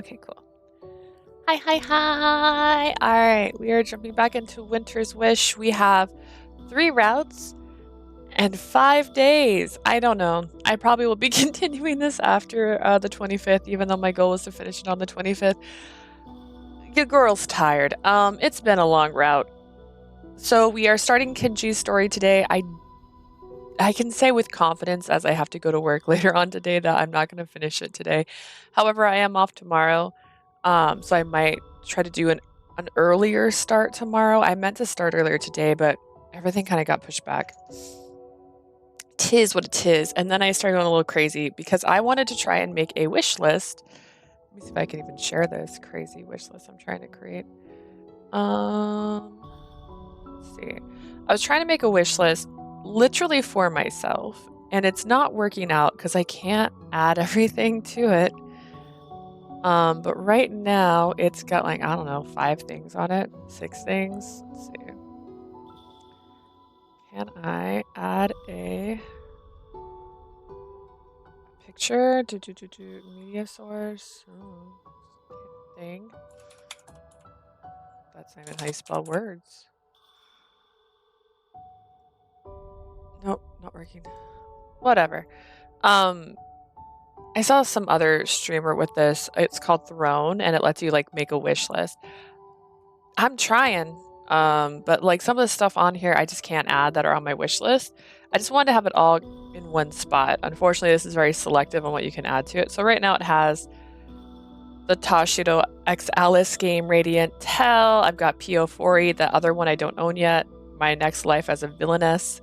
Okay, cool. Hi, hi, hi. All right, we are jumping back into Winter's Wish. We have 3 routes and 5 days. I don't know. I probably will be continuing this after the 25th, even though my goal was to finish it on the 25th. Your girl's tired. It's been a long route. So we are starting Kinji's story today. I can say with confidence, as I have to go to work later on today, that I'm not going to finish it today. However, I am off tomorrow, so I might try to do an earlier start tomorrow. I meant to start earlier today, but everything kind of got pushed back. Tis what it is. And then I started going a little crazy because I wanted to try and make a wish list. Let me see if I can even share this crazy wish list I'm trying to create. Let's see. I was trying to make a wish list literally for myself, and it's not working out because I can't add everything to it. But right now it's got like, I don't know, 5 things on it, 6 things. Let's see. Can I add a picture? Media source. Oh, thing. That's not even how you spell words. Nope, not working. Whatever. I saw some other streamer with this. It's called Throne, and it lets you like make a wish list. I'm trying, but like some of the stuff on here, I just can't add that are on my wish list. I just wanted to have it all in one spot. Unfortunately, this is very selective on what you can add to it. So right now it has the Tashiro X Alice game, Radiant Tell. I've got PO40, the other one I don't own yet. My Next Life as a Villainess.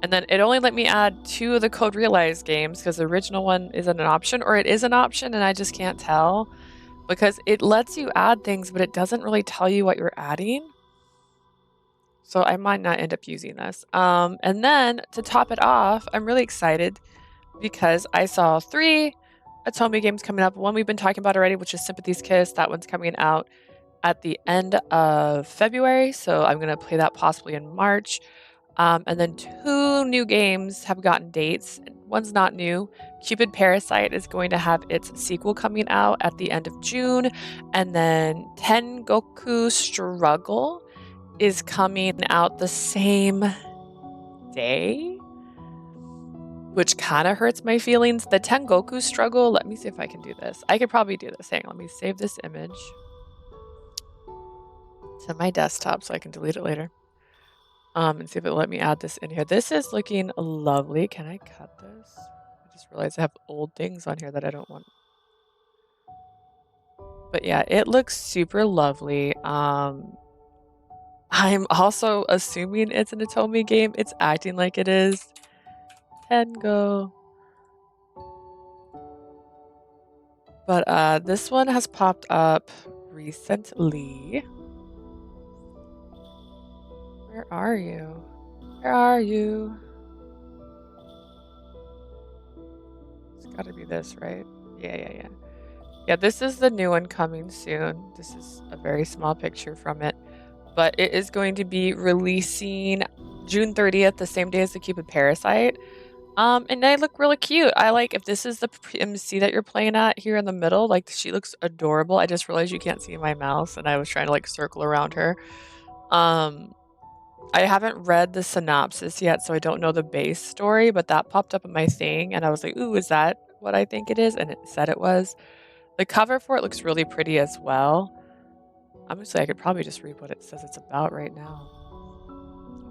And then it only let me add 2 of the Code Realize games because the original one isn't an option, or it is an option and I just can't tell because it lets you add things, but it doesn't really tell you what you're adding. So I might not end up using this. And then to top it off, I'm really excited because I saw 3 Atome games coming up. One we've been talking about already, which is Sympathy's Kiss. That one's coming out at the end of February, so I'm going to play that possibly in March. And then 2 new games have gotten dates. One's not new. Cupid Parasite is going to have its sequel coming out at the end of June. And then Tengoku Struggle is coming out the same day, which kind of hurts my feelings. The Tengoku Struggle, let me see if I can do this. I could probably do this. Hang on, let me save this image to my desktop so I can delete it later. And see if it'll let me add this in here. This is looking lovely. Can I cut this? I just realized I have old things on here that I don't want. But yeah, it looks super lovely. I'm also assuming it's an Atome game. It's acting like it is. Tengo. But this one has popped up recently. Where are you? Where are you? It's gotta be this, right? Yeah. Yeah, this is the new one coming soon. This is a very small picture from it. But it is going to be releasing June 30th, the same day as the Cupid Parasite. And they look really cute. I like, if this is the MC that you're playing at here in the middle, like she looks adorable. I just realized you can't see my mouse and I was trying to like circle around her. I haven't read the synopsis yet, so I don't know the base story, but that popped up in my thing and I was like, ooh, is that what I think it is? And it said it was. The cover for it looks really pretty as well. Honestly, I could probably just read what it says it's about right now.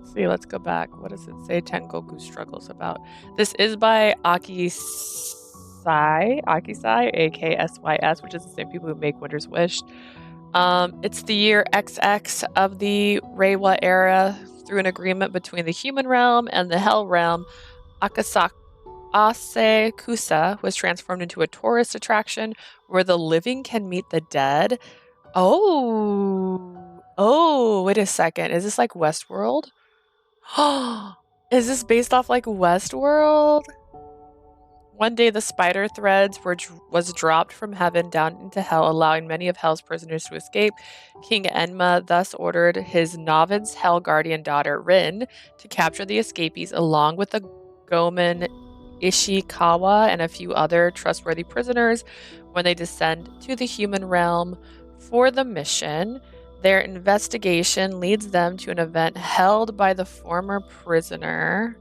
Let's see, let's go back. What does it say Tengoku Struggles about? This is by Akisai, AKSYS, which is the same people who make Winter's Wish. It's the year XX of the Reiwa era. Through an agreement between the human realm and the hell realm, Akasaka Kusa was transformed into a tourist attraction where the living can meet the dead. Oh, wait a second. Is this like Westworld? Is this based off like Westworld? One day the spider threads was dropped from heaven down into hell, allowing many of hell's prisoners to escape. King Enma thus ordered his novice hell guardian daughter Rin to capture the escapees along with the Gomen Ishikawa and a few other trustworthy prisoners when they descend to the human realm for the mission. Their investigation leads them to an event held by the former prisoner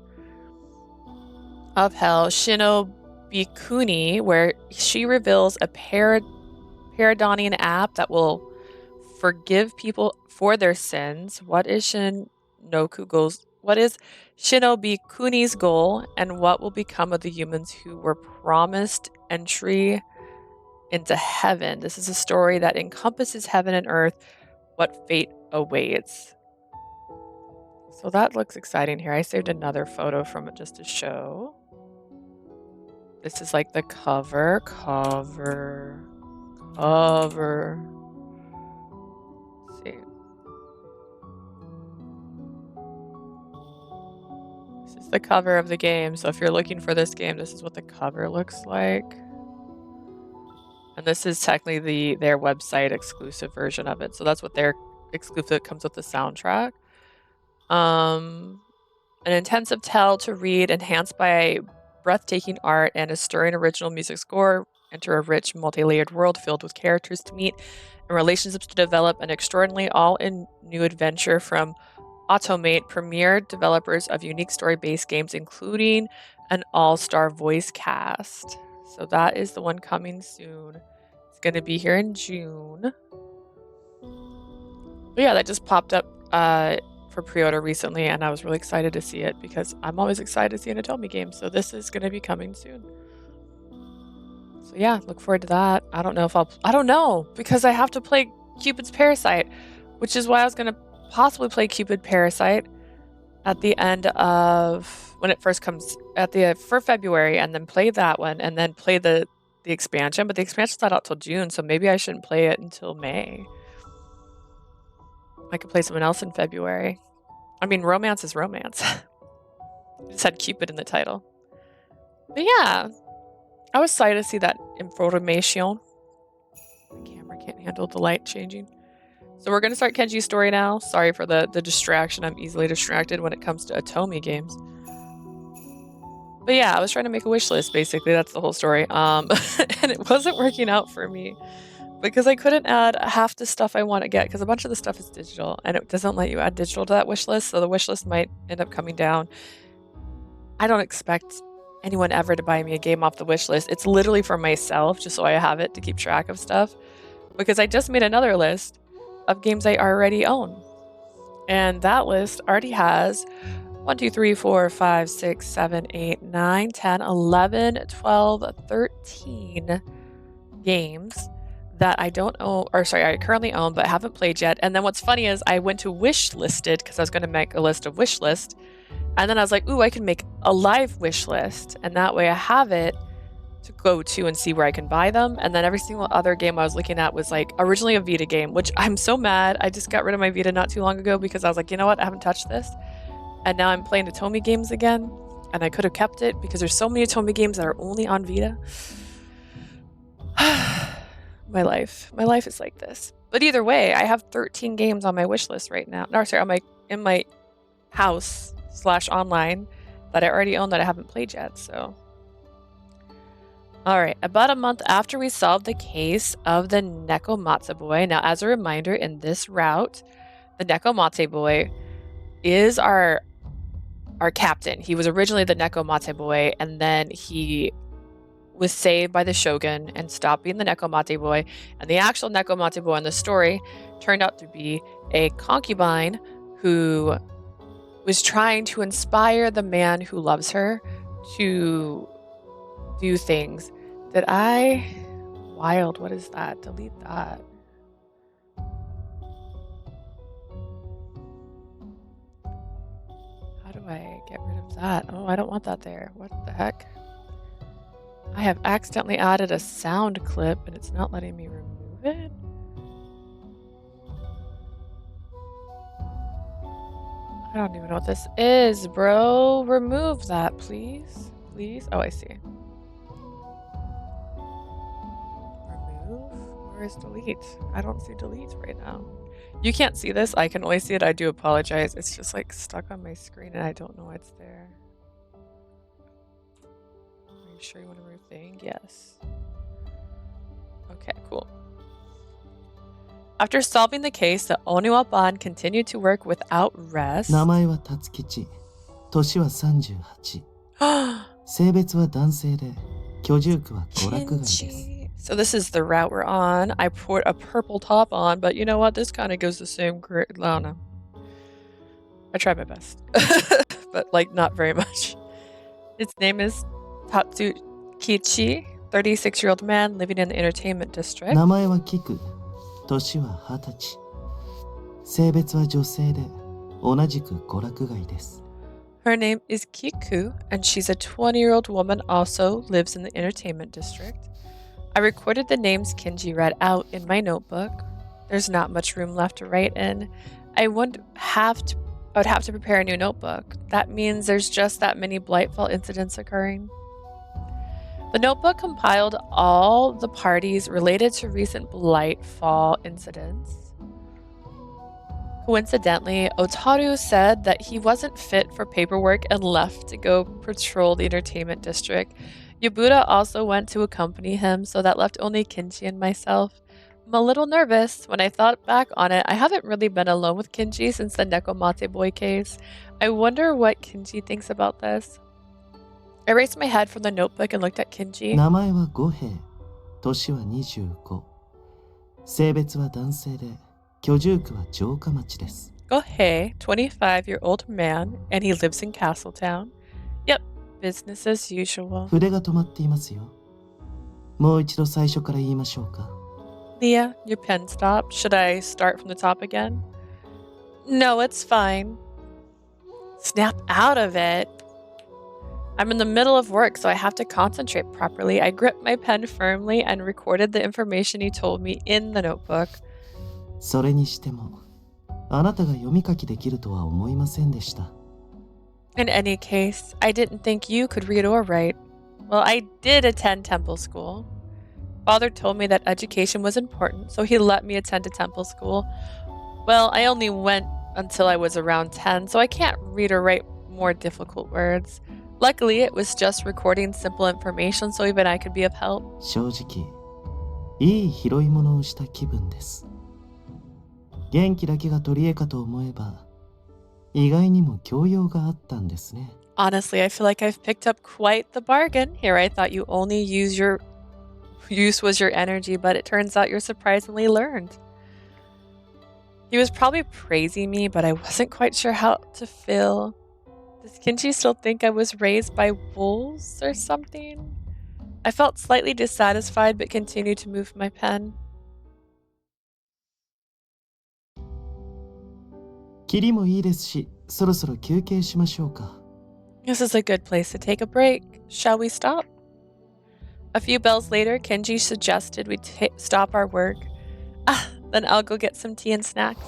of hell, Shinobikuni, where she reveals a Paradonian app that will forgive people for their sins. What is Shinobikuni's goal, and what will become of the humans who were promised entry into heaven? This is a story that encompasses heaven and earth. What fate awaits? So that looks exciting here. I saved another photo from it just to show. This is like the cover. Let's see. This is the cover of the game. So if you're looking for this game, this is what the cover looks like. And this is technically their website exclusive version of it. So that's what their exclusive comes with the soundtrack. An intensive tale to read, enhanced by breathtaking art and a stirring original music score. Enter a rich, multi-layered world filled with characters to meet and relationships to develop, an extraordinarily all-in-new adventure from Automate, premier developers of unique story-based games, including an all-star voice cast. So that is the one coming soon. It's going to be here in June. But yeah, that just popped up for pre-order recently, and I was really excited to see it because I'm always excited to see an Atomi game. So this is going to be coming soon. So yeah, look forward to that. I don't know because I have to play Cupid's Parasite, which is why I was going to possibly play Cupid Parasite at the end of when it first comes for February, and then play that one, and then play the expansion. But the expansion's not out till June, so maybe I shouldn't play it until May. I could play someone else in February. I mean, romance is romance. It just had Cupid in the title. But yeah, I was excited to see that information. The camera can't handle the light changing. So we're going to start Kenji's story now. Sorry for the distraction. I'm easily distracted when it comes to Atomi games. But yeah, I was trying to make a wish list, basically. That's the whole story. And it wasn't working out for me because I couldn't add half the stuff I want to get because a bunch of the stuff is digital and it doesn't let you add digital to that wish list. So the wish list might end up coming down. I don't expect anyone ever to buy me a game off the wish list. It's literally for myself, just so I have it to keep track of stuff. Because I just made another list of games I already own. And that list already has 1, 2, 3, 4, 5, 6, 7, 8, 9, 10, 11, 12, 13 games that I currently own but haven't played yet. And then what's funny is I went to wish listed because I was going to make a list of wish list. And then I was like, ooh, I can make a live wish list. And that way I have it to go to and see where I can buy them. And then every single other game I was looking at was like originally a Vita game, which I'm so mad. I just got rid of my Vita not too long ago because I was like, you know what? I haven't touched this. And now I'm playing Atomi games again. And I could have kept it because there's so many Atomi games that are only on Vita. My life is like this. But either way, I have 13 games on my wish list right now. No, sorry, in my house / online that I already own that I haven't played yet. So, all right. About a month after we solved the case of the Nekomatsu boy. Now, as a reminder, in this route, the Nekomatsu boy is our captain. He was originally the Nekomatsu boy, and then he was saved by the shogun and stopped being the Nekomatsu boy. And the actual Nekomatsu boy in the story turned out to be a concubine who was trying to inspire the man who loves her to do things. Wild, what is that? Delete that. How do I get rid of that? Oh, I don't want that there. What the heck? I have accidentally added a sound clip and it's not letting me remove it. I don't even know what this is, bro. Remove that, please. Please. Oh, I see. Remove? Where is delete? I don't see delete right now. You can't see this. I can only see it. I do apologize. It's just like stuck on my screen and I don't know what's there. you sure you want to remove thing? Yes. Okay, cool. After solving the case, the Oniwa-ban continued to work without rest. 名前は辰吉。年は38。性別は男性で、居住区は娯楽街です。Kinji. So this is the route we're on. I put a purple top on, but you know what? This kind of goes the same. I don't know. I tried my best, but like not very much. His name is Tatsukichi, 36-year-old man living in the entertainment district. 名前はキク。年は20歳。性別は女性で、同じく娯楽街です。Her name is Kiku, and she's a 20-year-old woman also lives in the entertainment district. I recorded the names Kinji read out in my notebook. There's not much room left to write in. I would have to prepare a new notebook. That means there's just that many Blightfall incidents occurring. The notebook compiled all the parties related to recent Blightfall incidents. Coincidentally, Otaru said that he wasn't fit for paperwork and left to go patrol the entertainment district. Yabuda also went to accompany him, so that left only Kinji and myself. I'm a little nervous. When I thought back on it, I haven't really been alone with Kinji since the Nekomate boy case. I wonder what Kinji thinks about this. I raised my head from the notebook and looked at Kinji. 名前は五平。年は25。性別は男性で、居住区は城下町です。Gohei, 25-year-old man, and he lives in Castletown. Yep, business as usual. 筆が止まっていますよ。もう一度最初から言いましょうか。Leah, your pen stopped. Should I start from the top again? No, it's fine. Snap out of it. I'm in the middle of work, so I have to concentrate properly. I gripped my pen firmly and recorded the information he told me in the notebook. それにしても、あなたが読み書きできるとは思いませんでした。In any case, I didn't think you could read or write. Well, I did attend temple school. Father told me that education was important, so he let me attend a temple school. Well, I only went until I was around 10, so I can't read or write more difficult words. Luckily, it was just recording simple information, so even I could be of help. 正直、いい拾い物をした気分です。元気だけが取り柄かと思えば、意外にも教養があったんですね。Honestly, I feel like I've picked up quite the bargain. Here I thought you only use was your energy, but it turns out you're surprisingly learned. He was probably praising me, but I wasn't quite sure how to feel. Does Kinji still think I was raised by wolves or something? I felt slightly dissatisfied, but continued to move my pen. キリもいいですし、そろそろ休憩しましょうか。This is a good place to take a break. Shall we stop? A few bells later, Kenji suggested we stop our work. Then I'll go get some tea and snacks.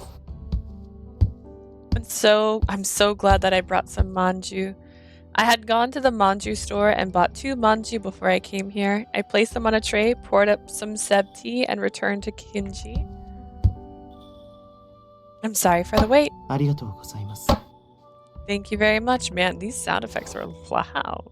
I'm so glad that I brought some manju. I had gone to the manju store and bought 2 manju before I came here. I placed them on a tray, poured up some seb tea, and returned to Kinji. I'm sorry for the wait. ありがとうございます。Thank you very much, man. These sound effects are loud.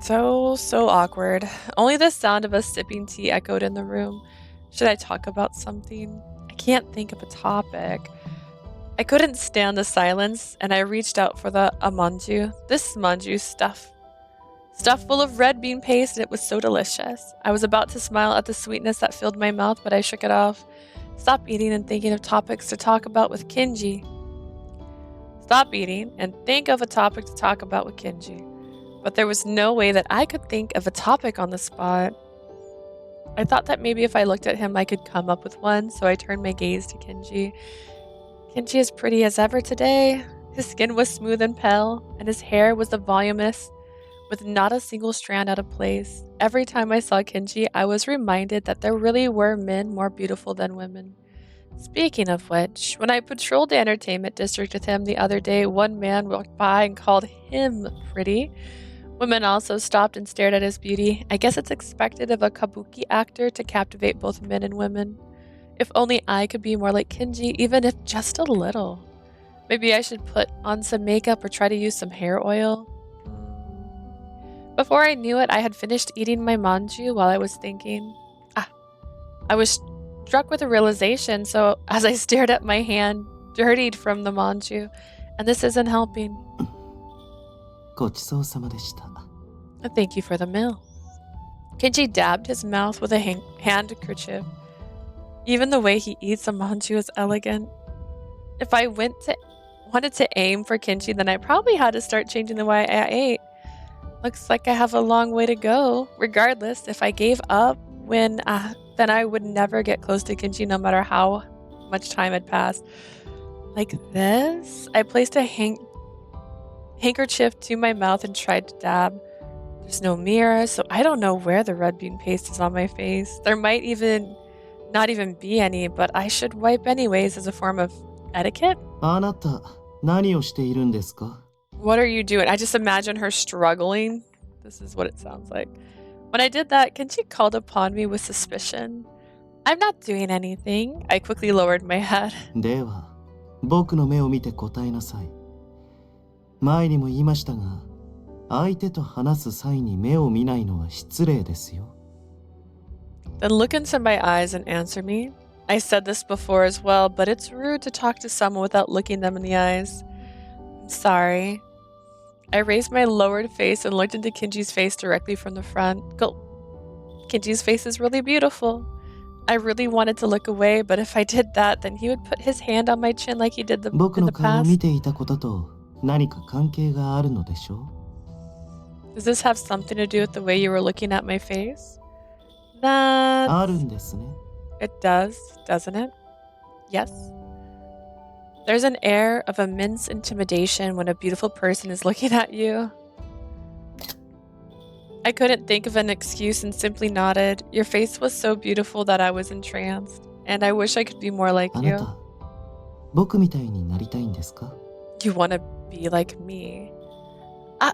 So awkward. Only the sound of us sipping tea echoed in the room. Should I talk about something? I can't think of a topic. I couldn't stand the silence, and I reached out for the amanju. This manju stuffed full of red bean paste, and it was so delicious. I was about to smile at the sweetness that filled my mouth, but I shook it off. Stop eating and thinking of topics to talk about with Kinji. Stop eating and think of a topic to talk about with Kinji. But there was no way that I could think of a topic on the spot. I thought that maybe if I looked at him, I could come up with one, so I turned my gaze to Kinji. Kinji is pretty as ever today. His skin was smooth and pale, and his hair was voluminous, with not a single strand out of place. Every time I saw Kinji, I was reminded that there really were men more beautiful than women. Speaking of which, when I patrolled the entertainment district with him the other day, one man walked by and called him pretty. Women also stopped and stared at his beauty. I guess it's expected of a kabuki actor to captivate both men and women. If only I could be more like Kinji, even if just a little. Maybe I should put on some makeup or try to use some hair oil. Before I knew it, I had finished eating my manju while I was thinking. I was struck with a realization, so as I stared at my hand, dirtied from the manju, and this isn't helping. ごちそうさまでした。 Thank you for the meal. Kinji dabbed his mouth with a handkerchief. Even the way he eats a manju is elegant. If I wanted to aim for Kinji, then I probably had to start changing the way I ate. Looks like I have a long way to go. Regardless, if I gave up then I would never get close to Kinji no matter how much time had passed. Like this? I placed a handkerchief to my mouth and tried to dab. There's no mirror, so I don't know where the red bean paste is on my face. There might not even be any, but I should wipe anyways as a form of etiquette? あなた、何をしているんですか? What are you doing? I just imagine her struggling. This is what it sounds like. When I did that, Kenji called upon me with suspicion. I'm not doing anything. I quickly lowered my head. では、僕の目を見て答えなさい。前にも言いましたが、相手と話す際に目を見ないのは失礼ですよ。Then look into my eyes and answer me. I said this before as well, but it's rude to talk to someone without looking them in the eyes. I'm sorry. I raised my lowered face and looked into Kinji's face directly from the front. Kinji's face is really beautiful. I really wanted to look away, but if I did that, then he would put his hand on my chin like he did in the past. 僕の顔を見ていたことと何か関係があるのでしょう? Does this have something to do with the way you were looking at my face? あるんですね。 It does, doesn't it? Yes. There's an air of immense intimidation when a beautiful person is looking at you. I couldn't think of an excuse and simply nodded. Your face was so beautiful that I was entranced, and I wish I could be more like あ you. なた、僕みたいになりたいんですか? You want to be like me?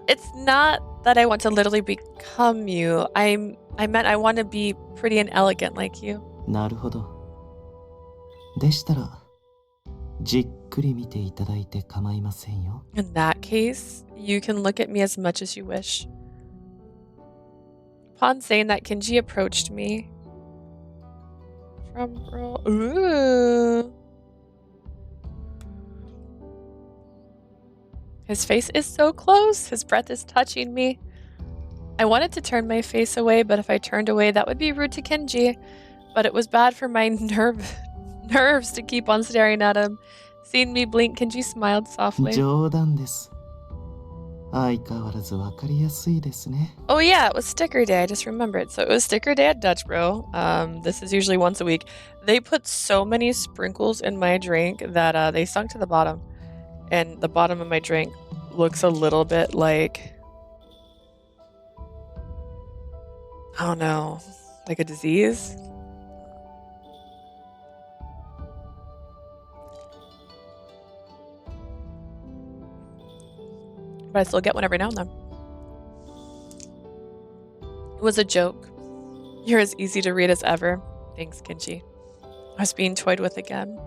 It's not that I want to literally become you. I meant I want to be pretty and elegant like you. なるほど。でしたら、じっくり見ていただいて構いませんよ。 In that case, you can look at me as much as you wish. Upon saying that, Kinji approached me. Ooh. His face is so close. His breath is touching me. I wanted to turn my face away, but if I turned away, that would be rude to Kinji. But it was bad for my nerves to keep on staring at him. Seeing me blink, Kinji smiled softly. 冗談です。相変わらずわかりやすいですね。 Oh yeah, it was sticker day. I just remembered. So it was sticker day at Dutch Bro. This is usually once a week. They put so many sprinkles in my drink that they sunk to the bottom. And the bottom of my drink looks a little bit like, I don't know, like a disease. But I still get one every now and then. It was a joke. You're as easy to read as ever. Thanks, Kinji. I was being toyed with again.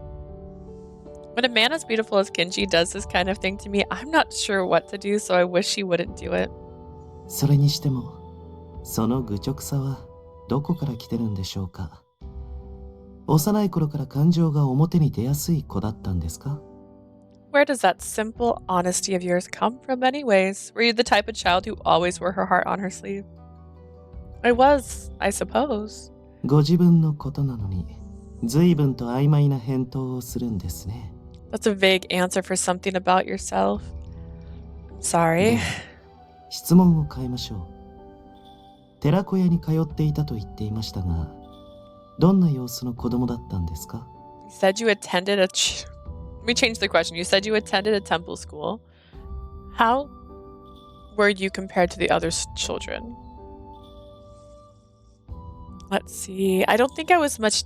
When a man as beautiful as Kinji does this kind of thing to me, I'm not sure what to do, so I wish he wouldn't do it. それにしても、その愚直さはどこから来てるんでしょうか。幼い頃から感情が表に出やすい子だったんですか? Where does that simple honesty of yours come from anyways? Were you the type of child who always wore her heart on her sleeve? I was, I suppose. ご自分のことなのに、随分と曖昧な返答をするんですね。 That's a vague answer for something about yourself. I'm sorry. 質問を変えましょう。寺子屋に通っていたと言っていましたが、どんな様子の子供だったんですか? You said you attended Let me change the question. You said you attended a temple school. How were you compared to the other children? Let's see. I don't think I was much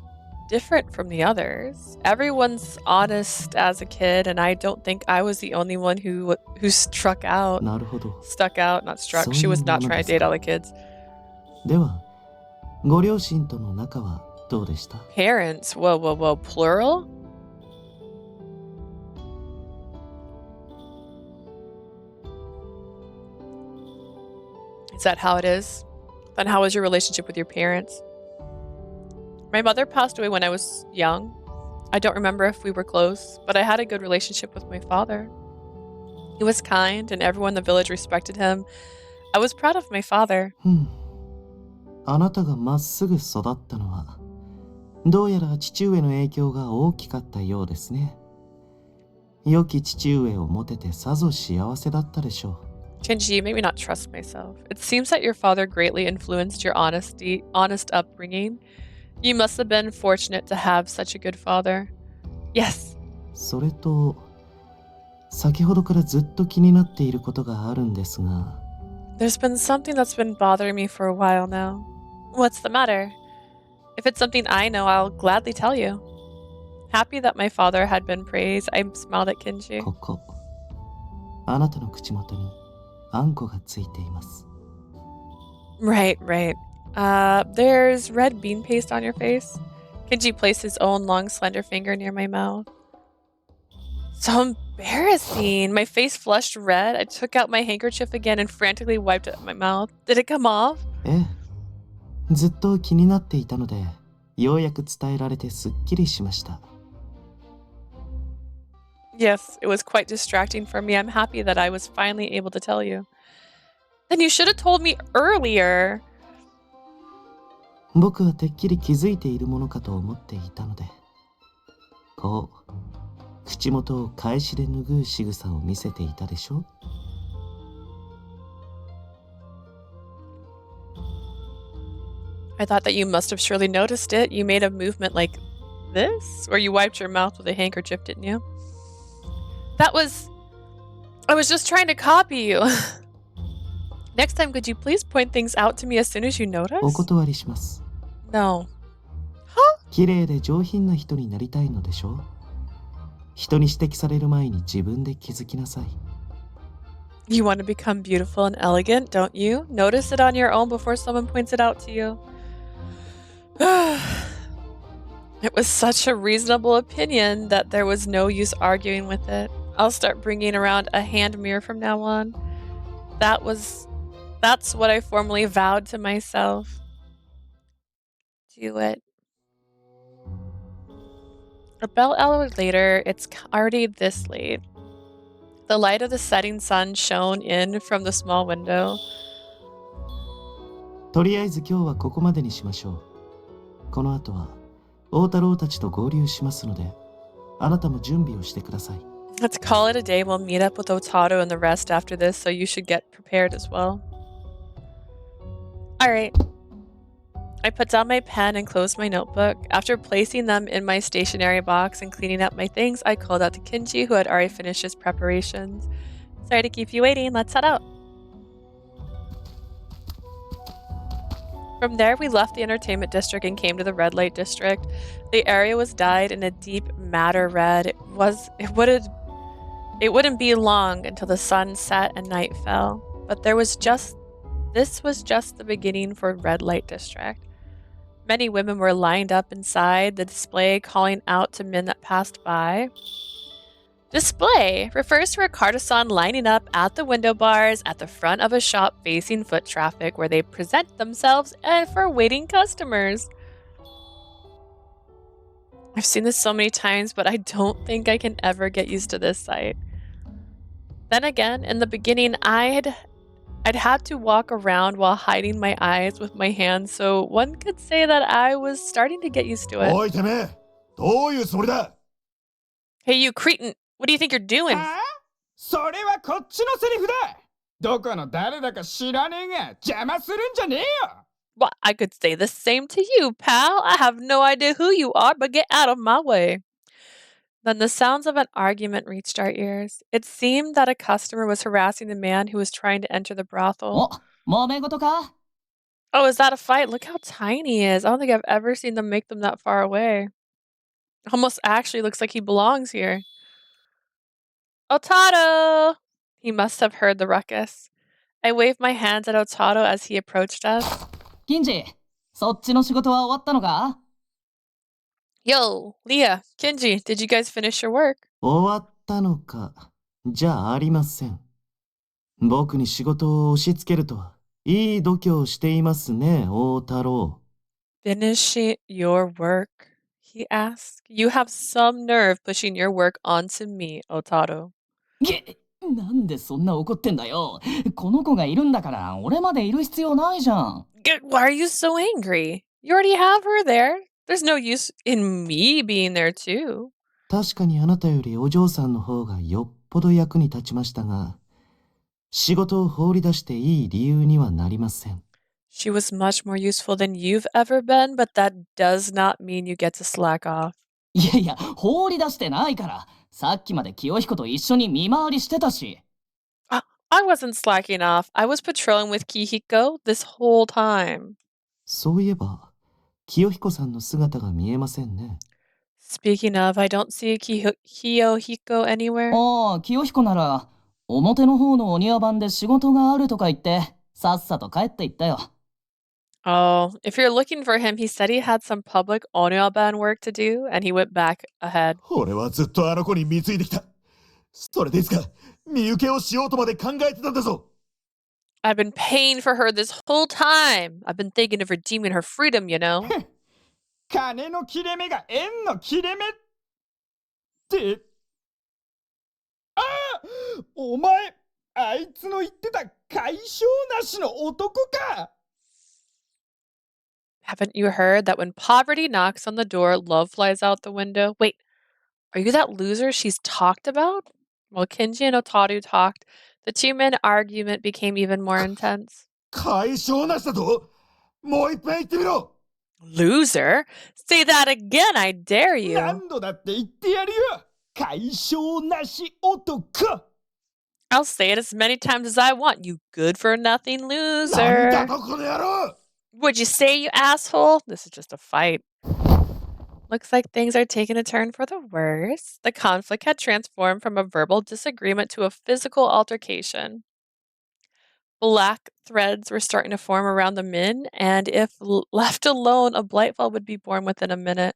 different from the others. Everyone's honest as a kid, and I don't think I was the only one who struck out. なるほど。 Stuck out, not struck. She was not trying to date all the kids. では、ご両親との仲はどうでした? Parents? Whoa, plural? Is that how it is? Then how was your relationship with your parents? My mother passed away when I was young. I don't remember if we were close, but I had a good relationship with my father. He was kind, and everyone in the village respected him. I was proud of my father. あなたがまっすぐ育ったのは、どうやら父上の影響が大きかったようですね。良き父上を持ててさぞ幸せだったでしょう。Kinji, you made me not trust myself. It seems that your father greatly influenced your honest upbringing. You must have been fortunate to have such a good father. Yes. それと、先ほどからずっと気になっていることがあるんですが。There's been something that's been bothering me for a while now. What's the matter? If it's something I know, I'll gladly tell you. Happy that my father had been praised, I smiled at Kinji. ここ、あなたの口元にあんこがついています。Right. There's red bean paste on your face. Kenji placed his own long, slender finger near my mouth. So embarrassing. My face flushed red. I took out my handkerchief again and frantically wiped it at my mouth. Did it come off? ええ、ずっと気になっていたので、ようやく伝えられてすっきりしました。Yes, it was quite distracting for me. I'm happy that I was finally able to tell you. Then you should have told me earlier. 僕はてっきり気づいているものかと思っていたので、こう、口元を返しで拭う仕草を見せていたでしょ。I thought that you must have surely noticed it. You made a movement like this, or you wiped your mouth with a handkerchief, didn't you? I was just trying to copy you. Next time, could you please point things out to me as soon as you notice? お断りします。No. 綺麗で上品な人になりたいのでしょ。人に指摘される前に自分で気づきなさい。You want to become beautiful and elegant, don't you? Notice it on your own before someone points it out to you. It was such a reasonable opinion that there was no use arguing with it. I'll start bringing around a hand mirror from now on. That's what I formally vowed to myself. Do it. About an hour later, it's already this late. The light of the setting sun shone in from the small window. とりあえず今日はここまでにしましょう。この後は大太郎たちと合流しますので、あなたも準備をしてください。Let's call it a day. We'll meet up with Otaru and the rest after this, so you should get prepared as well. Alright. I put down my pen and closed my notebook. After placing them in my stationery box and cleaning up my things, I called out to Kinji, who had already finished his preparations. Sorry to keep you waiting. Let's head out. From there, we left the entertainment district and came to the red light district. The area was dyed in a deep madder red. It wouldn't be long until the sun set and night fell. But this was just the beginning for red light district. Many women were lined up inside the display, calling out to men that passed by. Display refers to a courtesan lining up at the window bars at the front of a shop facing foot traffic where they present themselves and for waiting customers. I've seen this so many times, but I don't think I can ever get used to this sight. Then again, in the beginning, I'd have to walk around while hiding my eyes with my hands, so one could say that I was starting to get used to it. おいてめえ、どういうつもりだ? Hey, you cretin! What do you think you're doing? それはこっちのセリフだ。どこの誰だか知らねえが邪魔するんじゃねえよ。 Well, I could say the same to you, pal. I have no idea who you are, but get out of my way. Then the sounds of an argument reached our ears. It seemed that a customer was harassing the man who was trying to enter the brothel. 揉め事か? Oh, is that a fight? Look how tiny he is. I don't think I've ever seen them make them that far away. Almost actually looks like he belongs here. Otaru! He must have heard the ruckus. I waved my hands at Otaru as he approached us. Kinji, そっちの仕事は終わったのか? Yo, Leah, Kinji, did you guys finish your work? 終わったのか、じゃありません。僕に仕事を押し付けるとはいい度胸をしていますね、大太郎。Finishing your work? He asked. You have some nerve pushing your work onto me, Otaru. なんでそんな怒ってんだよ。この子がいるんだから、俺までいる必要ないじゃん。Why are you so angry? You already have her there. There's no use in me being there too. 確かにあなたよりお嬢さんの方がよっぽど役に立ちましたが、仕事を放り出していい理由にはなりません。She was much more useful than you've ever been, but that does not mean you get to slack off. いやいや、放り出してないから。さっきまで清彦と一緒に見回りしてたし。I wasn't slacking off. I was patrolling with Kihiko this whole time. そういえば、清彦さんの姿が見えませんね。Speaking of, I don't see Kiyohiko anywhere. ああ、清彦なら、表の方のお庭番で仕事があるとか言って、さっさと帰っていったよ。Oh, if you're looking for him, he said he had some public onyoban work to do, and he went back ahead. 俺はずっとあの子に貢いできた。それでいつか身請けをしようとまで考えてたんだぞ。I've been paying for her this whole time. I've been thinking of redeeming her freedom, you know? 金の切れ目が縁の切れ目って。ああ、お前、あいつの言ってた解消なしの男か。Haven't you heard that when poverty knocks on the door, love flies out the window? Wait, are you that loser she's talked about? While Kinji and Otaru talked, the two-men argument became even more intense. 解消なしだと。もう一遍言ってみろ。Loser? Say that again, I dare you. 何度だって言ってやるよ。解消なし男。I'll say it as many times as I want, you good-for-nothing なん loser. だとこの野郎。 What'd you say, you asshole? This is just a fight. Looks like things are taking a turn for the worse. The conflict had transformed from a verbal disagreement to a physical altercation. Black threads were starting to form around the men, and if left alone, a blightfall would be born within a minute.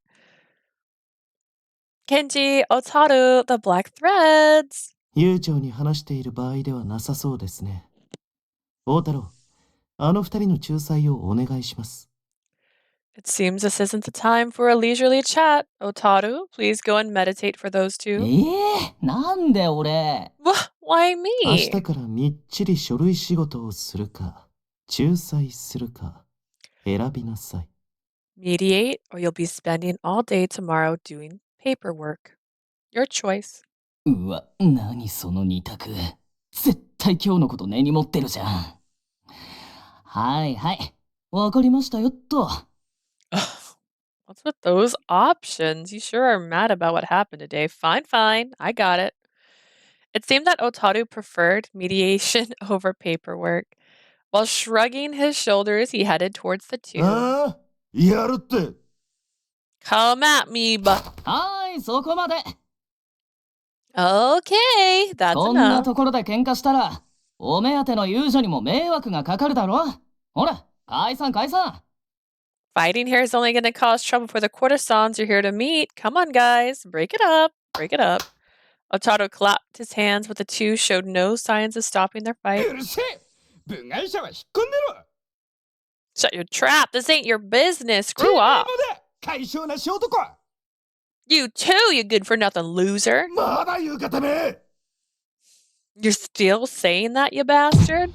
Kenji, Otaru, the black threads. 悠長に話している場合ではなさそうですね。大太郎、あの二人の仲裁をお願いします。It seems this isn't the time for a leisurely chat. Otaru, please go and meditate for those two. なんで俺。Why 明 me? 日からみっちり書類仕事をするか、仲裁するか、選びなさい。Mediate, or you'll be spending all day tomorrow doing paperwork. Your choice. うわ、何その二択。絶対今日のこと根に持ってるじゃん。はいはい。わかりましたよっと。What's with those options? You sure are mad about what happened today. Fine, fine. I got it. It seemed that Otaru preferred mediation over paperwork. While shrugging his shoulders, he headed towards the two. ああ、やるって。 Come at me, but はい、そこまで。okay, that's こんな enough. ところで喧嘩したら、お目当ての遊女にも迷惑がかかるだろ。ほら、解散解散。Fighting here is only going to cause trouble for the courtesans you're here to meet. Come on, guys. Break it up. Break it up. Otaru clapped his hands, but the two showed no signs of stopping their fight. うるせえ。部外者は引っ込んでろ。 Shut your trap. This ain't your business. て Screw めえも off. だ。解消なし男。 You too, you good-for-nothing loser. まだ言うかてめえ。 You're still saying that, you bastard?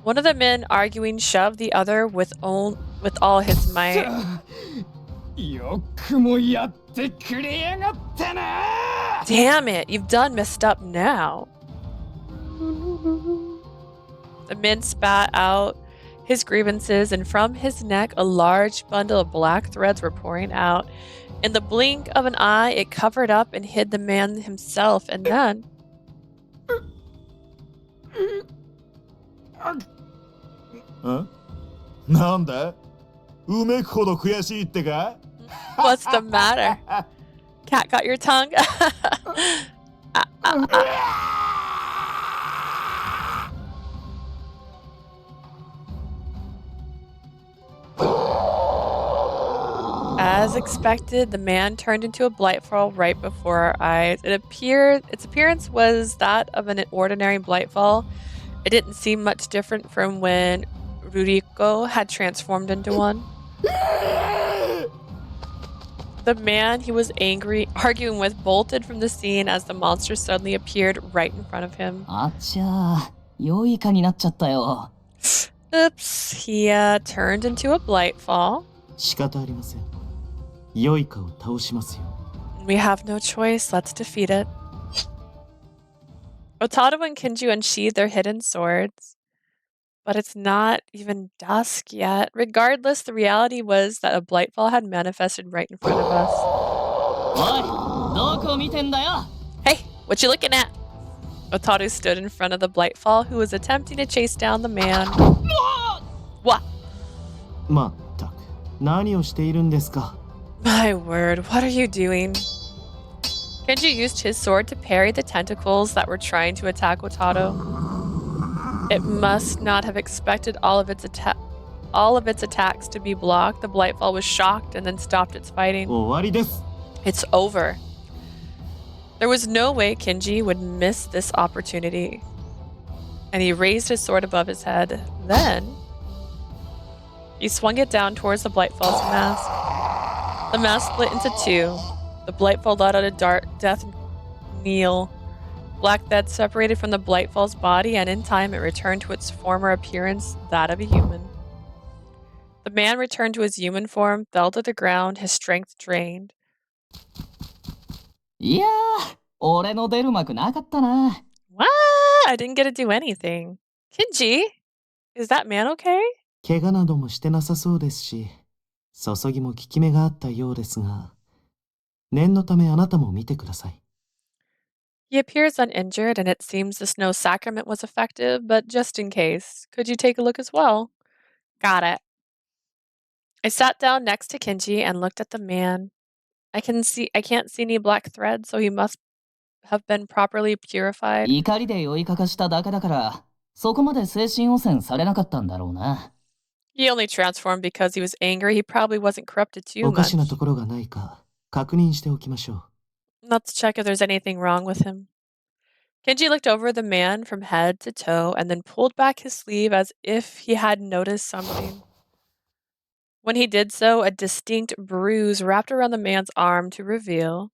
One of the men arguing shoved the other with all his might. よくもやってくれやがったな。 Damn it, you've done messed up now. The man spat out his grievances, and from his neck a large bundle of black threads were pouring out. In the blink of an eye, it covered up and hid the man himself, and then... ん？なんだ？うめくほど悔しいってか？ What's the matter? Cat got your tongue? As expected, the man turned into a blightfall right before our eyes. Its appearance was that of an ordinary blightfall, It didn't seem much different from when Ruriko had transformed into one. The man he was arguing with bolted from the scene as the monster suddenly appeared right in front of him. あっちゃー、良い蚊になっちゃったよ。 Oops, he turned into a blightfall. 仕方ありません。良いかを倒しますよ。We have no choice, let's defeat it. Otaru and Kinji unsheathed their hidden swords. But it's not even dusk yet. Regardless, the reality was that a blightfall had manifested right in front of us. おい、どこ見てんだよ。 Hey, what you looking at? Otaru stood in front of the blightfall who was attempting to chase down the man. What? まったく、何をしているんですか。 My word, what are you doing? Kenji used his sword to parry the tentacles that were trying to attack Otaru. It must not have expected all of its attacks to be blocked. The blightfall was shocked and then stopped its fighting. 終わりです。 It's over. There was no way Kinji would miss this opportunity. And he raised his sword above his head. Then, he swung it down towards the blightfall's mask. The mask split into two. The blightfall let out a death knell. Black Death separated from the blightfall's body, and in time it returned to its former appearance, that of a human. The man returned to his human form, fell to the ground, his strength drained. いやー、俺の出る幕なかったな。 What? I didn't get to do anything. Kinji? Is that man okay? 怪我などもしてなさそうですし、注ぎも効き目があったようですが、念のためあなたも見てください。He appears uninjured, and it seems the snow sacrament was effective, but just in case, could you take a look as well? Got it. I sat down next to Kinji and looked at the man. I can't see any black threads, so he must have been properly purified. 怒りで酔いかかしただけだから、そこまで精神汚染されなかったんだろうな。 He only transformed because he was angry. He probably wasn't corrupted too おか much. しなところがないか確認しておきましょう。 Let's check if there's anything wrong with him. Kenji looked over the man from head to toe and then pulled back his sleeve as if he had noticed something. When he did so, a distinct bruise wrapped around the man's arm to reveal.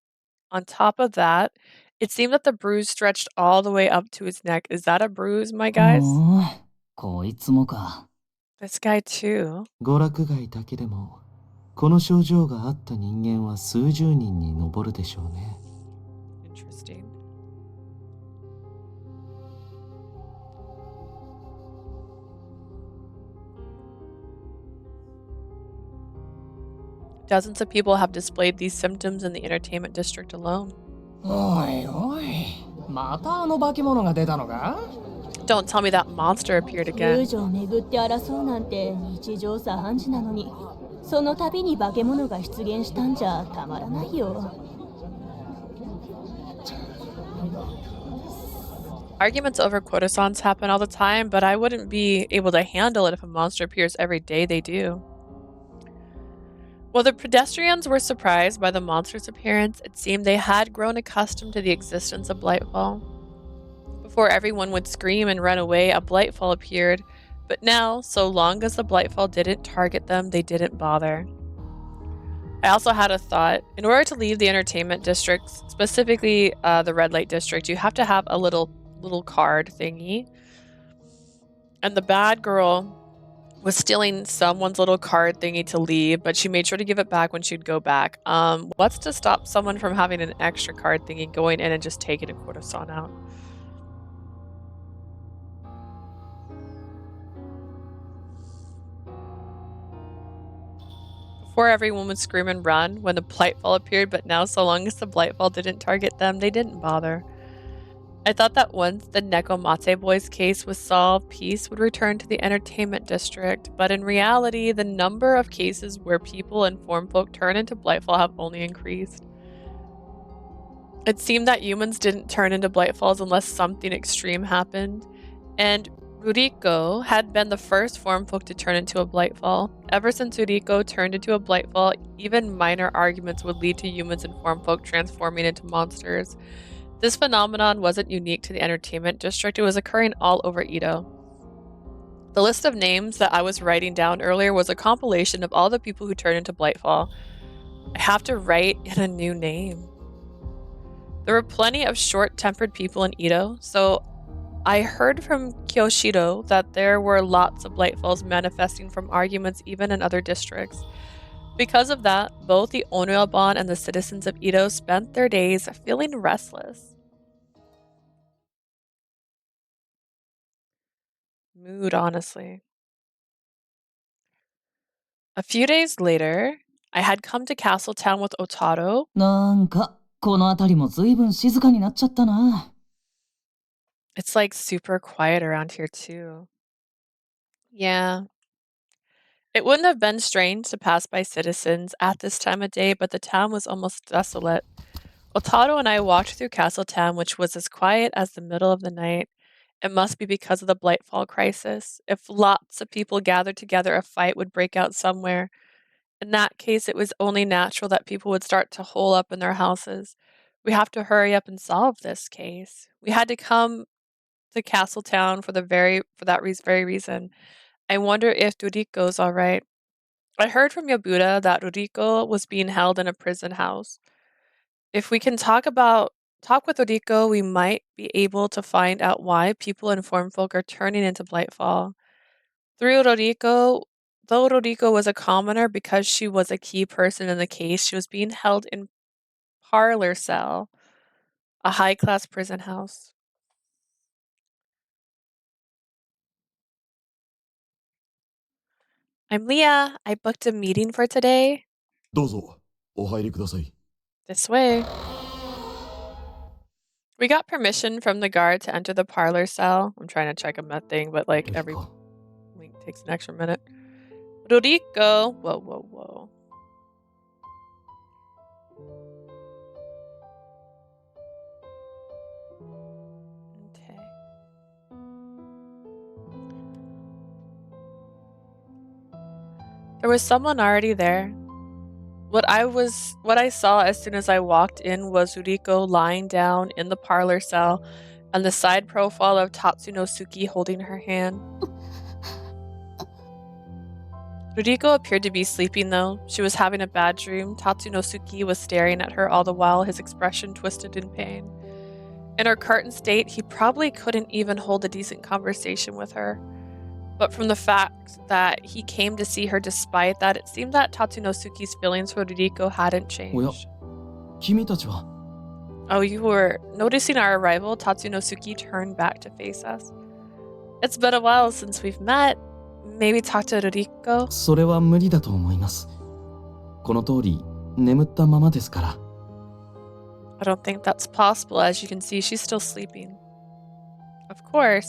On top of that, it seemed that the bruise stretched all the way up to his neck. Is that a bruise, my guys? こいつもか。 This guy too. 娯楽街だけでもこの症状があった人間は数十人に上るでしょうね。 Interesting. Dozens of people have displayed these symptoms in the entertainment district alone. おいおい、またあの化け物が出たのか？ Don't tell me that monster appeared 遊 again. 女を巡って争うなんて日常茶飯事なのに、その度に化け物が出現したんじゃたまらないよ。 Arguments over quotazons happen all the time, but I wouldn't be able to handle it if a monster appears every day they do. While the pedestrians were surprised by the monster's appearance, it seemed they had grown accustomed to the existence of Blightfall. Before everyone would scream and run away, a Blightfall appeared, but now, so long as the Blightfall didn't target them, they didn't bother. I also had a thought. In order to leave the entertainment district, specifically the red light district, you have to have a little card thingy. And the bad girl was stealing someone's little card thingy to leave, but she made sure to give it back when she'd go back. What's to stop someone from having an extra card thingy, going in and just taking a quotazon out? Before everyone would scream and run when the Blightfall appeared, but now so long as the Blightfall didn't target them, they didn't bother. I thought that once the Nekomate boys' case was solved, peace would return to the entertainment district, but in reality, the number of cases where people and form folk turn into Blightfall have only increased. It seemed that humans didn't turn into Blightfalls unless something extreme happened, and Ruriko had been the first form folk to turn into a Blightfall. Ever since Ruriko turned into a Blightfall, even minor arguments would lead to humans and form folk transforming into monsters. This phenomenon wasn't unique to the entertainment district, it was occurring all over Edo. The list of names that I was writing down earlier was a compilation of all the people who turned into Blightfall. I have to write in a new name. There were plenty of short-tempered people in Edo, so I heard from Kyoshido that there were lots of Blightfalls manifesting from arguments even in other districts. Because of that, both the Onryobon and the citizens of Edo spent their days feeling restless. Mood, honestly. A few days later, I had come to Castletown with Otaro. なんか、この辺りも随分静かになっちゃったな。It's like super quiet around here too. Yeah. It wouldn't have been strange to pass by citizens at this time of day, but the town was almost desolate. Otaro and I walked through Castletown, which was as quiet as the middle of the night. It must be because of the Blightfall crisis. If lots of people gathered together, a fight would break out somewhere. In that case, it was only natural that people would start to hole up in their houses. We have to hurry up and solve this case. We had to come to Castletown for very reason. I wonder if Ruriko's all right. I heard from Yabuda that Ruriko was being held in a prison house. If we can talk with Ruriko, we might be able to find out why people in Formfolk are turning into Blightfall. Through Ruriko, though Ruriko was a commoner because she was a key person in the case, she was being held in Parlor Cell, a high-class prison house. I'm Leah. I booked a meeting for today. どうぞ、お入りください。 This way. We got permission from the guard to enter the parlor cell. I'm trying to check a med thing, but like every link takes an extra minute. Ruriko. Whoa. Okay. There was someone already there. What I saw as soon as I walked in was Ruriko lying down in the parlor cell and the side profile of Tatsunosuke holding her hand. Ruriko appeared to be sleeping though. She was having a bad dream. Tatsunosuke was staring at her all the while, his expression twisted in pain. In her current state, he probably couldn't even hold a decent conversation with her. But from the fact that he came to see her despite that, it seemed that Tatsunosuke's feelings for Ruriko hadn't changed. 君たちは Oh, you were noticing our arrival? Tatsunosuke turned back to face us. It's been a while since we've met. Maybe talk to Ruriko? それは無理だと思います。この通り眠ったままですから。 I don't think that's possible. As you can see, she's still sleeping. Of course.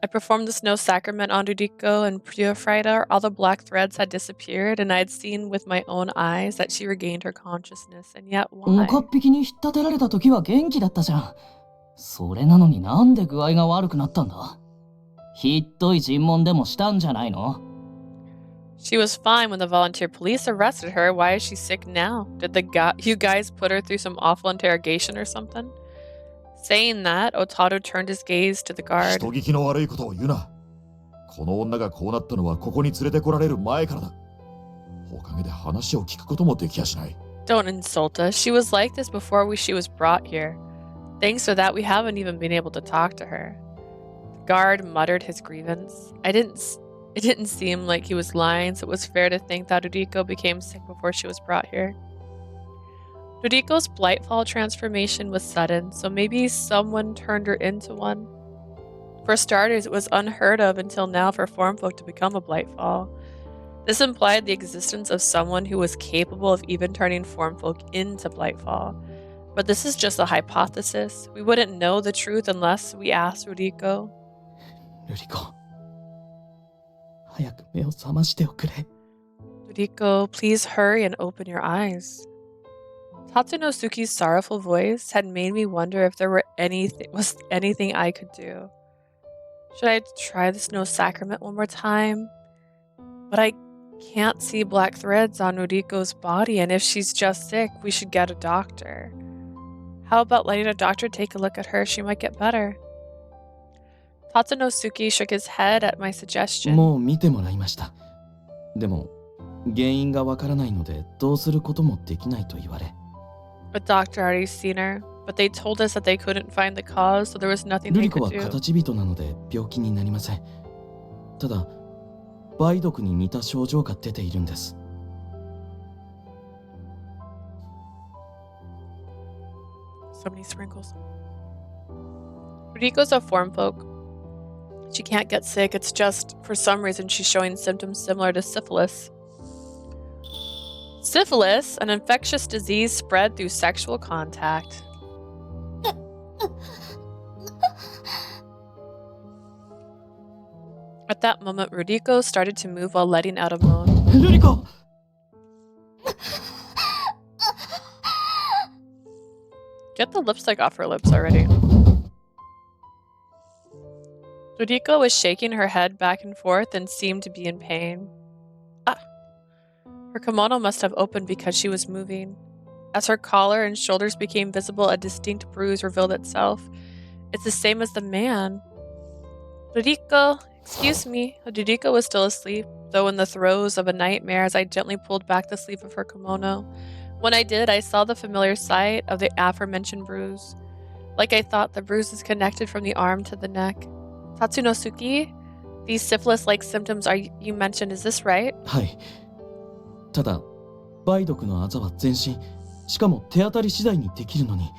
I performed the snow sacrament on Ruriko and Purified. All the black threads had disappeared, and I had seen with my own eyes that she regained her consciousness. And yet, why? 岡っ引きに引っ立てられた時は元気だったじゃん。それなのになんで具合が悪くなったんだ。ひっどい尋問でもしたんじゃないの？ She was fine when the volunteer police arrested her. Why is she sick now? Did you guys put her through some awful interrogation or something? Saying that, Otaro turned his gaze to the guard. 人聞きの悪いことを言うな。この女がこうなったのはここに連れてこられる前からだ。おかげで話を聞くこともできやしない。 Don't insult us. She was like this before she was brought here. Thanks to that, we haven't even been able to talk to her. The guard muttered his grievance. It didn't seem like he was lying, so it was fair to think that Ruriko became sick before she was brought here. Ruriko's Blightfall transformation was sudden, so maybe someone turned her into one. For starters, it was unheard of until now for Formfolk to become a Blightfall. This implied the existence of someone who was capable of even turning Formfolk into Blightfall. But this is just a hypothesis. We wouldn't know the truth unless we asked Ruriko. ルリコ、早く目を覚ましておくれ。 Ruriko, please hurry and open your eyes. Tatsunosuke's sorrowful voice had made me wonder if there was anything I could do. Should I try the snow sacrament one more time? But I can't see black threads on Ruriko's body, and if she's just sick, we should get a doctor. How about letting a doctor take a look at her? She might get better. Tatsunosuke shook his head at my suggestion. もう見てもらいました。でも、原因がわからないので、どうすることもできないと言われ。A doctor already seen her, but they told us that they couldn't find the cause, so there was nothing ル they リコ could は do. 形人なので病気になりません。ただ、梅毒に似た症状が出ているんです。So many sprinkles. Riko's a form folk. She can't get sick, it's just, for some reason, she's showing symptoms similar to syphilis. Syphilis, an infectious disease spread through sexual contact. At that moment, Ruriko started to move while letting out a moan. ルリコ Get the lipstick off her lips already. Ruriko was shaking her head back and forth and seemed to be in pain. Ah! Her kimono must have opened because she was moving. As her collar and shoulders became visible, a distinct bruise revealed itself. It's the same as the man. Ruriko, excuse me. Ruriko was still asleep, though in the throes of a nightmare as I gently pulled back the sleeve of her kimono. When I did, I saw the familiar sight of the aforementioned bruise. Like I thought, the bruise is connected from the arm to the neck. Tatsunosuke, these syphilis-like symptoms you mentioned, is this right? はい。ただ、梅毒のあざは全身、しかも手当たり次第にできるのに、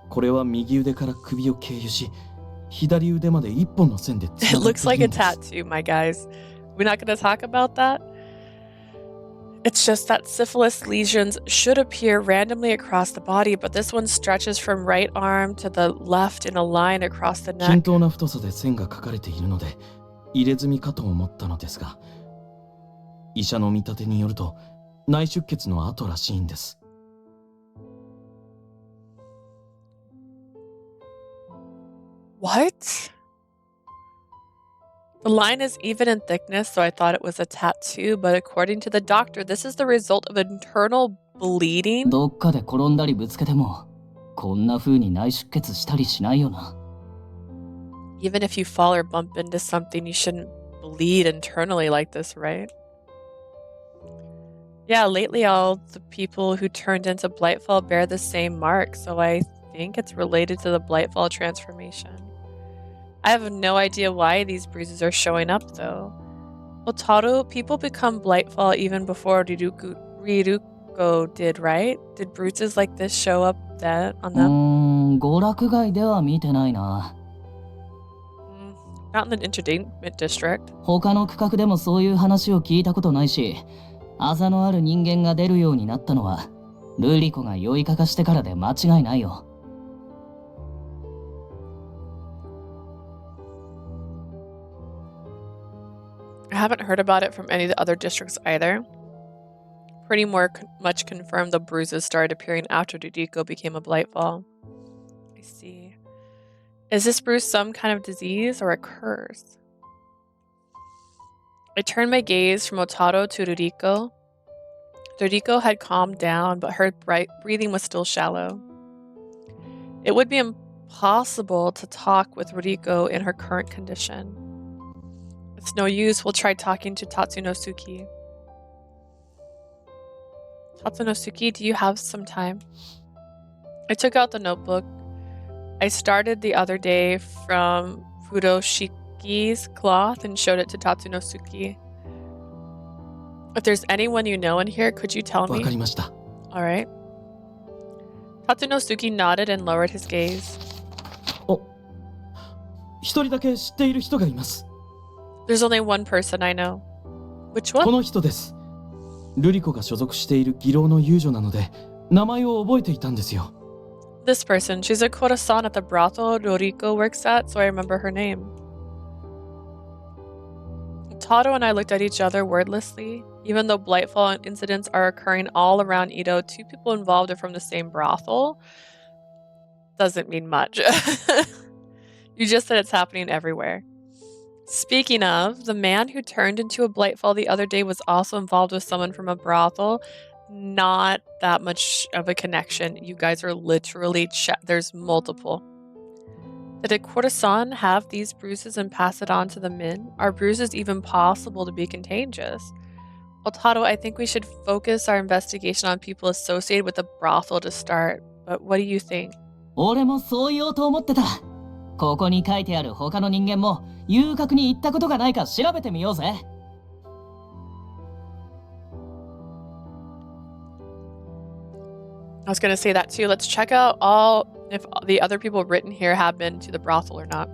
これは右腕から首を経由し、左腕まで一本の線でつ It ながっ looks てい like る a んです。 tattoo, my guys. We're not going to talk about that. It's just that syphilis lesions should appear randomly across the body, but this one stretches from right arm to the left in a line across the 均 neck. 等な太さで線が描かれているので、入れ墨かと思ったのですが、医者の見立てによると、内出血の跡らしいんです。What? The line is even in thickness, so I thought it was a tattoo, but according to the doctor, this is the result of internal bleeding. どっかで転んだりぶつけても、こんな風に内出血したりしないよな。Even if you fall or bump into something, you shouldn't bleed internally like this, right? Yeah, lately all the people who turned into Blightfall bear the same mark, so I think it's related to the Blightfall transformation. I have no idea why these bruises are showing up, though. Otaru, people become Blightfall even before Riruko did, right? Did bruises like this show up then on them? 娯楽街では見てないな。Not in the entertainment district. 他の区画でもそういう話を聞いたことないし、あざのある人間が出るようになったのは、ルリコが酔いかかしてからで間違いないよ。I haven't heard about it from any of the other districts either. Pretty much confirmed the bruises started appearing after Dudiko became a Blightfall. I see. Is this bruise some kind of disease or a curse? I turned my gaze from Otaru to Ruriko. Ruriko had calmed down, but her breathing was still shallow. It would be impossible to talk with Ruriko in her current condition. It's no use, we'll try talking to Tatsunosuke. Tatsunosuke, do you have some time? I took out the notebook. I started the other day from Furoshiki's cloth and showed it to Tatsunosuke. If there's anyone you know in here, could you tell わ me? かりました。 Alright. Tatsunosuke nodded and lowered his gaze. お、一人だけ知っている人がいます。 There's only one person I know. Which こ one? の人です。ルリコが所属している義郎の遊女なので、名前を覚えていたんですよ。This person. She's a Kora-san at the brothel Ruriko works at, so I remember her name. Taro and I looked at each other wordlessly. Even though Blightfall incidents are occurring all around Edo, two people involved are from the same brothel. Doesn't mean much. You just said it's happening everywhere. Speaking of, the man who turned into a Blightfall the other day was also involved with someone from a brothel. not that much of a connection. You guys are literally there's multiple. Did a courtesan have these bruises and pass it on to the men? Are bruises even possible to be contagious? Otaru, I think we should focus our investigation on people associated with the brothel to start. But what do you think? 俺もそう言おうと思ってた。ここに書いてある他の人間も遊郭に行ったことがないか調べてみようぜ。I was going to say that too. Let's check out if the other people written here have been to the brothel or not.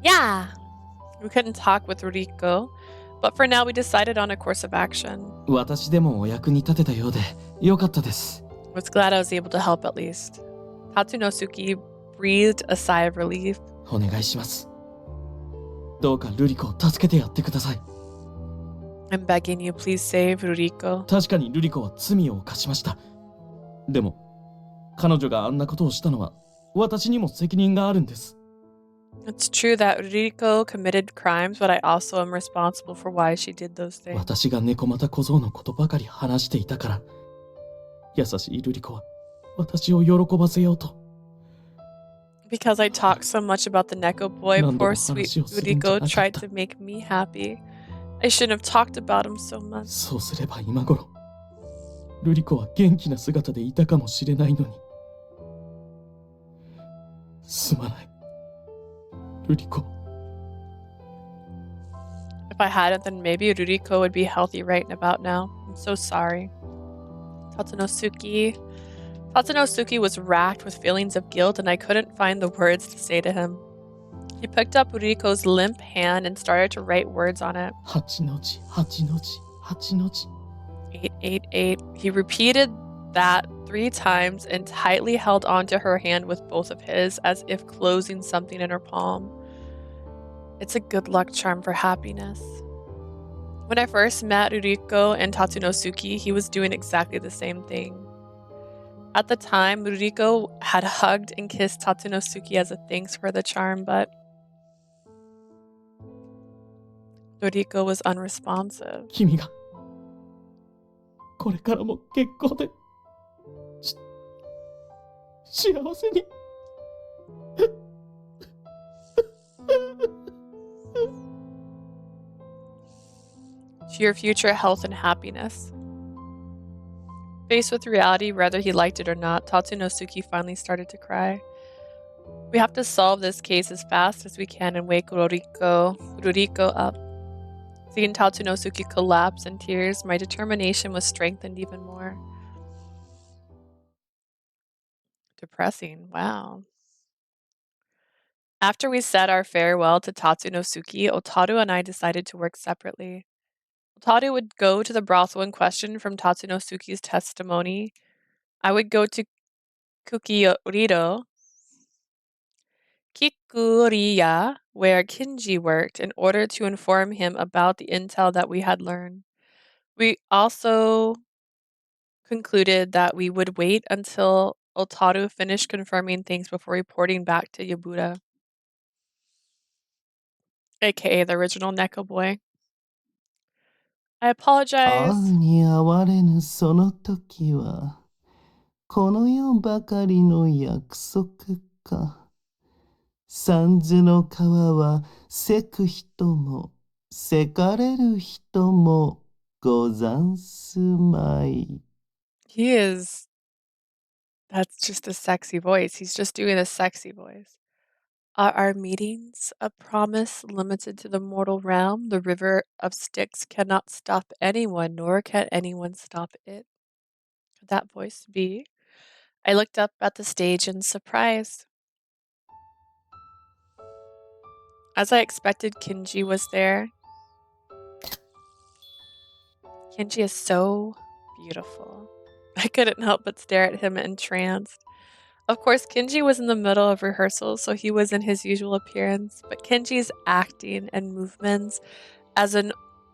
Yeah! We couldn't talk with Ruriko, but for now we decided on a course of action. 私でもお役に立てたようでよかったです。I was glad I was able to help at least. Tatsunosuke breathed a sigh of relief. お願いします。どうかルリコを助けてやってください。I'm begging you, please save Ruriko. 確かにルリコは罪を犯しました。でも、彼女があんなことをしたのは私にも責任があるんです。It's true that Ruriko committed crimes, but I also am responsible for why she did those things. 私が猫又小僧のことばかり話していたから、優しいルリコは私を喜ばせようと。Because I talked so much about the Neko boy, poor sweet Ruriko tried to make me happy. I shouldn't have talked about him so much. そうすれば今頃、ルリコは元気な姿でいたかもしれないのに。すまない、ルリコ。If I hadn't, then maybe Ruriko would be healthy right about now. I'm so sorry. Tatsunosuke was racked with feelings of guilt, and I couldn't find the words to say to him. He picked up Ruriko's limp hand and started to write words on it. 8の字、8の字、8の字。 888. He repeated that 3 times and tightly held onto her hand with both of his, as if closing something in her palm. It's a good luck charm for happiness. When I first met Ruriko and Tatsunosuke, he was doing exactly the same thing. At the time, Ruriko had hugged and kissed Tatsunosuke as a thanks for the charm, but Ruriko was unresponsive. 君がこれからも結婚で幸せに。To your future health and happiness. Faced with reality, whether he liked it or not, Tatsunosuke finally started to cry. We have to solve this case as fast as we can and wake Ruriko up. Seeing Tatsunosuke collapse in tears, my determination was strengthened even more. Depressing, wow. After we said our farewell to Tatsunosuke, Otaru and I decided to work separately. Otaru would go to the brothel in question from Tatsunosuke's testimony. I would go to Kikuriya, where Kinji worked, in order to inform him about the intel that we had learned. We also concluded that we would wait until Otaru finished confirming things before reporting back to Yabura, aka the original Neko boy. I apologize. 会うに会われぬその時はこの世ばかりの約束か。三途の川はせく人もせかれる人もござんすまい。 That's just a sexy voice. He's just doing a sexy voice. Are our meetings a promise limited to the mortal realm? The river of Styx cannot stop anyone, nor can anyone stop it. Could that voice be? I looked up at the stage in surprise. As I expected, Kinji was there. Kinji is so beautiful. I couldn't help but stare at him entranced. Of course, Kinji was in the middle of rehearsals, so he was in his usual appearance, but Kinji's acting and movements as an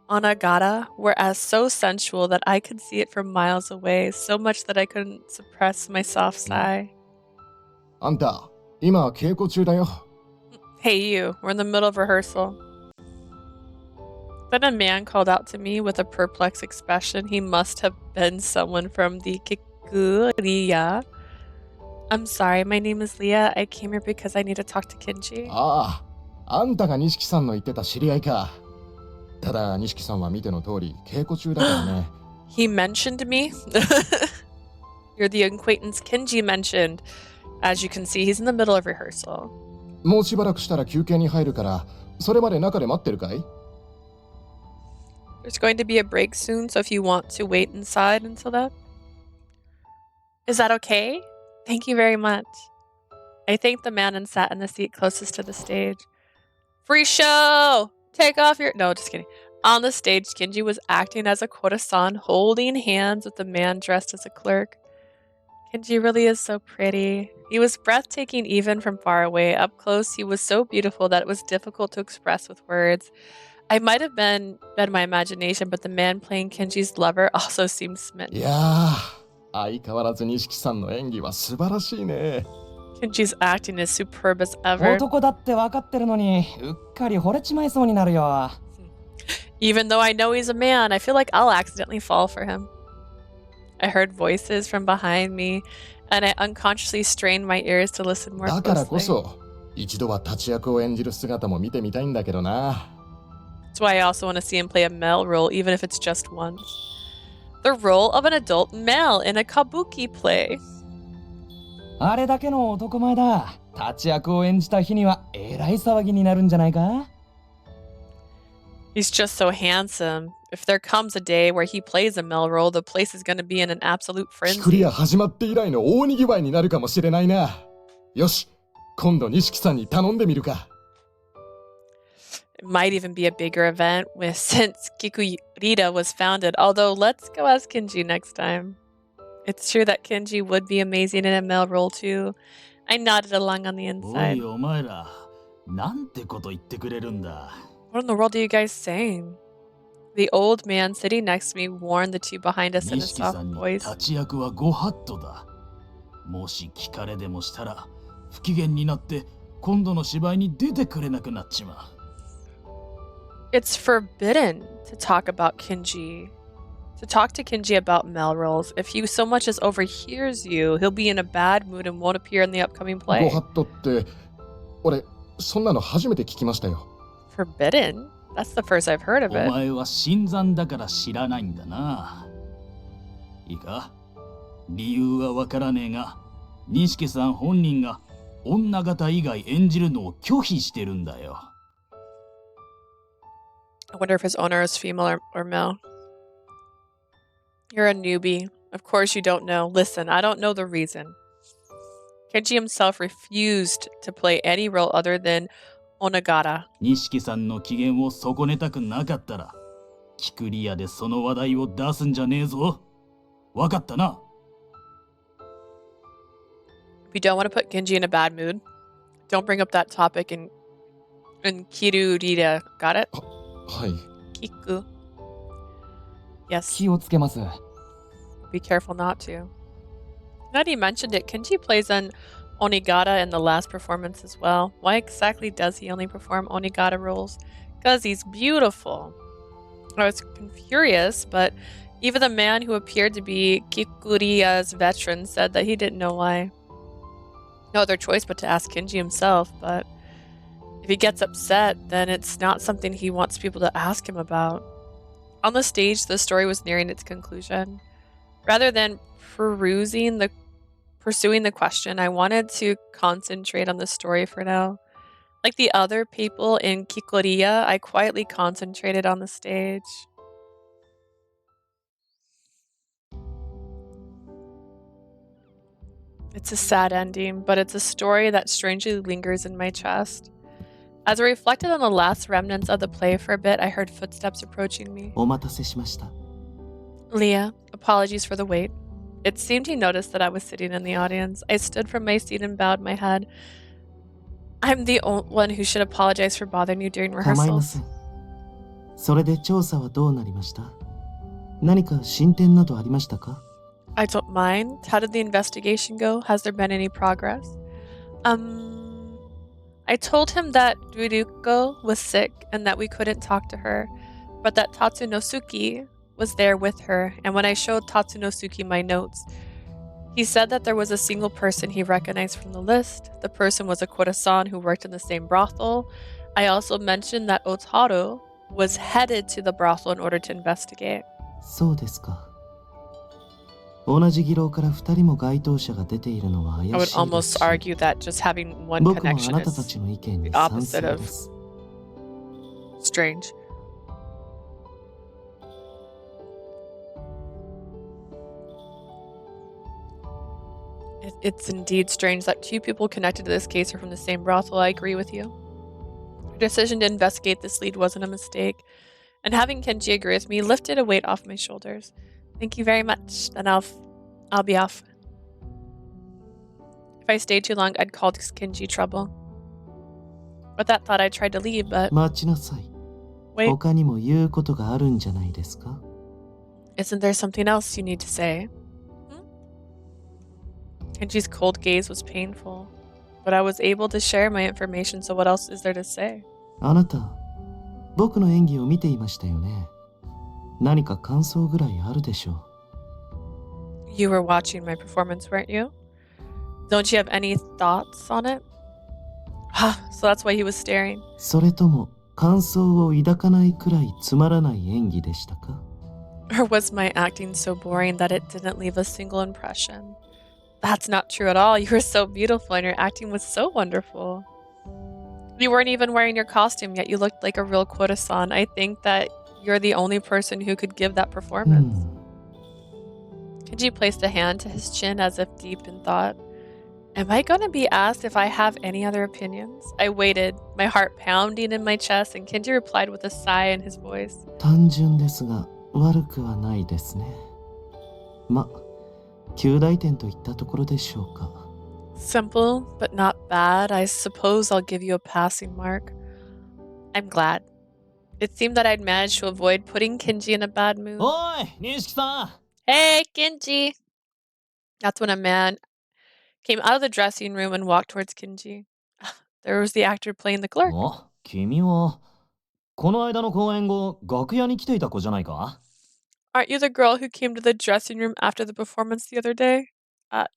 onagata were so sensual that I could see it from miles away, so much that I couldn't suppress my soft sigh. あんた、今は稽古中だよ。Hey you, we're in the middle of rehearsal. Then a man called out to me with a perplexed expression. He must have been someone from the Kikuria. I'm sorry, my name is Leah. I came here because I need to talk to Kinji. ああ、あんたが錦さんの言ってた知り合いか。ただ錦さんは見ての通り稽古中だからね。He mentioned me? You're the acquaintance Kenji mentioned. As you can see, he's in the middle of rehearsal. もうしばらくしたら休憩に入るから、それまで中で待ってるかい？ There's going to be a break soon, so if you want to wait inside until then. Is that okay? Thank you very much. I thanked the man and sat in the seat closest to the stage. Free show! Take off your... No, just kidding. On the stage, Kinji was acting as a Kota-san, holding hands with a man dressed as a clerk. Kinji really is so pretty. He was breathtaking even from far away. Up close, he was so beautiful that it was difficult to express with words. I might have been my imagination, but the man playing Kenji's lover also seemed smitten. いやー、相変わらず錦さんの演技は素晴らしいね。 Kenji's acting is superb as ever. 男だって分かってるのにうっかり惚れちまいそうになるよ。 Even though I know he's a man, I feel like I'll accidentally fall for him. I heard voices from behind me, and I unconsciously strained my ears to listen more だからこ closely. そ一度は立ち役を演じる姿も見てみたいんだけどな。 That's why I also want to see him play a male role, even if it's just once. The role of an adult male in a kabuki play. あれだけの男前だ。立ち役を演じた日にはえらい騒ぎになるんじゃないか？ He's just so handsome. If there comes a day where he plays a male role, the place is going to be in an absolute キクリ frenzy. ア始まって以来の大にぎわいになるかもしれないな。よし、今度錦さんに頼んでみるか。 It might even be a bigger event since Kikurita was founded, although let's go ask Kinji next time. It's true that Kenji would be amazing in a male role too. I nodded along on the お inside. いお前ら、なんてこと言ってくれるんだ。 What in the world are you guys saying? The old man sitting next to me warned the two behind us in a 錦さ soft んに voice. 立ち役はご法度だ。もし聞かれでもしたら、不機嫌になって今度の芝居に出てくれなくなっちまう。 It's forbidden to talk about Kinji. To talk to Kinji about male roles. If he so much as overhears you, he'll be in a bad mood and won't appear in the upcoming ご play. 法度って俺そんなの初めて聞きましたよ。 Forbidden? That's the first I've heard of お it. 前は新参だから知らないんだな。いいか、理由はわからねえが、錦さん本人が女方以外演じるのを拒否してるんだよ。 I wonder if his owner is female or male. You're a newbie. Of course you don't know. Listen, I don't know the reason. Kenji himself refused to play any role other than Onagata. 錦さんの機嫌を損ねたくなかったら、キクリアでその話題を出すんじゃねえぞ。わかったな。 If you don't want to put Kenji in a bad mood, don't bring up that topic in Kirurita. Got it? はい。 Kiku. Yes. 気をつけます。 Be careful not to. Now that you mentioned it, Kenji plays an Onigata in the last performance as well. Why exactly does he only perform Onigata roles? Because he's beautiful. I was curious, but even the man who appeared to be Kikuriya's veteran said that he didn't know why. No other choice but to ask Kinji himself, but if he gets upset, then it's not something he wants people to ask him about. On the stage, the story was nearing its conclusion. Rather than pursuing the question, I wanted to concentrate on the story for now. Like the other people in Kikoriya, I quietly concentrated on the stage. It's a sad ending, but it's a story that strangely lingers in my chest. As I reflected on the last remnants of the play for a bit, I heard footsteps approaching me. お待たせしました。 Leah, apologies for the wait. It seemed he noticed that I was sitting in the audience. I stood from my seat and bowed my head. I'm the one who should apologize for bothering you during 構いませ rehearsals. ん。それで調査はどうなりました？何か進展などありましたか？ I don't mind. How did the investigation go? Has there been any progress? I told him that Ruruko was sick and that we couldn't talk to her. but that Tatsunosuke was there with her, and when I showed Tatsunosuke my notes, he said that there was a single person he recognized from the list. The person was a Kura-san who worked in the same brothel. I also mentioned that Otaru was headed to the brothel in order to investigate. そうですか。同じ議論から2人も該当者が出ているのは怪 I would しいです almost し、 argue that just having one 僕もあ connection なたた is ちの意見に the 賛 opposite 成 of です。 strange. It's indeed strange that two people connected to this case are from the same brothel. I agree with you. Our decision to investigate this lead wasn't a mistake, and having Kenji agree with me lifted a weight off my shoulders. Thank you very much. Then I'll be off. If I stayed too long, I'd call Kenji trouble. With that thought, I tried to leave, but 待ちなさい。 wait, 他にも言うことがあるんじゃないですか？ isn't there something else you need to say? Kenji's cold gaze was painful, but I was able to share my information, so what else is there to say? あなた、僕の演技を見ていましたよね。何か感想ぐらいあるでしょう。 You were watching my performance, weren't you? Don't you have any thoughts on it? So that's why he was staring. それとも感想を抱かないくらいつまらない演技でしたか？ Or was my acting so boring that it didn't leave a single impression? That's not true at all. You were so beautiful and your acting was so wonderful. You weren't even wearing your costume, yet you looked like a real Kura-san. I think that you're the only person who could give that performance. Kenji placed a hand to his chin as if deep in thought. Am I going to be asked if I have any other opinions? I waited, my heart pounding in my chest, and Kenji replied with a sigh in his voice. 単純ですが悪くはないですね。ま、及第点といったところでしょうか。 Simple, but not bad. I suppose I'll give you a passing mark. I'm glad. It seemed that I'd managed to avoid putting Kenji in a bad mood. おい、錦さん。 Hey, Kenji! That's when a man came out of the dressing room and walked towards Kenji. There was the actor playing the clerk. お、君はこの間の公演後、楽屋に来ていた子じゃないか？ Aren't you the girl who came to the dressing room after the performance the other day?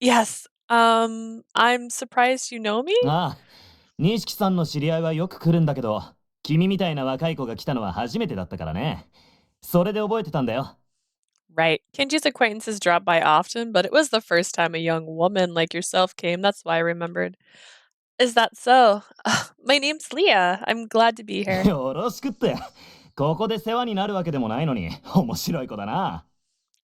Yes. I'm surprised you know me? ああ、錦さんの知り合いはよく来るんだけど、君みたいな若い子が来たのは初めてだったからね。それで覚えてたんだよ。 Right. Kenji's acquaintances drop by often, but it was the first time a young woman like yourself came. That's why I remembered. Is that so? My name's Leah. I'm glad to be here. よろしくって。ここで世話になるわけでもないのに、面白い子だな。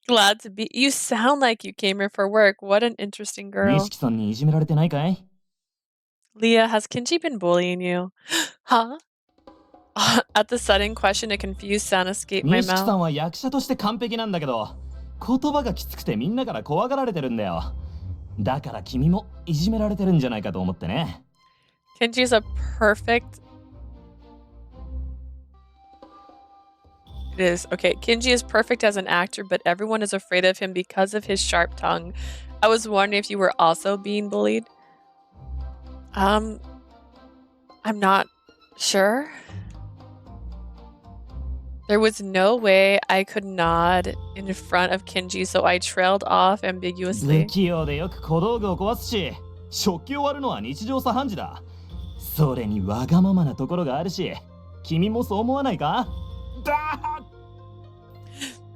Glad to be. You sound like you came here for work. What an interesting girl. 錦さんにいじめられてないかい？ Leah, has Kenji been bullying you? Huh? At the sudden question, a confused sound escaped my 錦さ mouth. んは役者として完璧なんだけど、言葉がきつくてみんなから怖がられてるんだよ。だから君もいじめられてるんじゃないかと思ってね。 Kenji's a perfect... It is. Okay, Kenji is perfect as an actor, but everyone is afraid of him because of his sharp tongue. I was wondering if you were also being bullied. I'm not sure. There was no way I could nod in front of Kenji, so I trailed off 不 ambiguously. 器用でよく小道具を壊すし、食器を割るのは日常茶飯事だ。それにわがままなところがあるし、君もそう思わないか？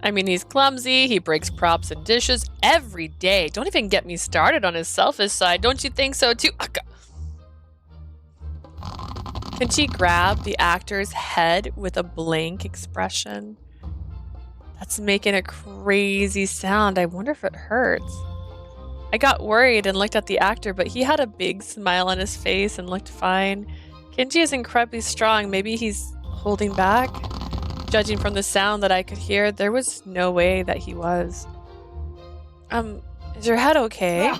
I mean, he's clumsy, he breaks props and dishes every day. Don't even get me started on his selfish side. Don't you think so too? Kenji grabbed the actor's head with a blank expression. That's making a crazy sound. I wonder if it hurts. I got worried and looked at the actor, but he had a big smile on his face and looked fine. Kenji is incredibly strong. Maybe he's holding back? Judging from the sound that I could hear, there was no way that he was. Is your head okay?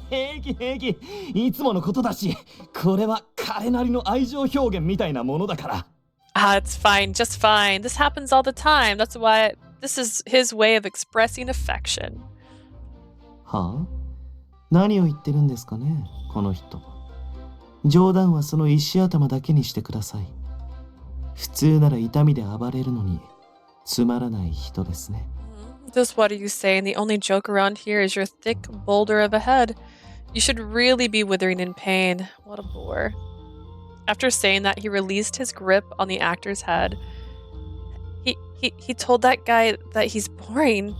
平気平気。いつものことだし、これは彼なりの愛情表現みたいなものだから。It's fine, just fine. This happens all the time. That's why this is his way of expressing affection. はあ？何を言ってるんですかね、この人。冗談はその石頭だけにしてください。普通なら痛みで暴れるのにつまらない人ですね。Just what are you saying? The only joke around here is your thick boulder of a head. You should really be withering in pain. What a bore. After saying that, he released his grip on the actor's head. He told that guy that he's boring.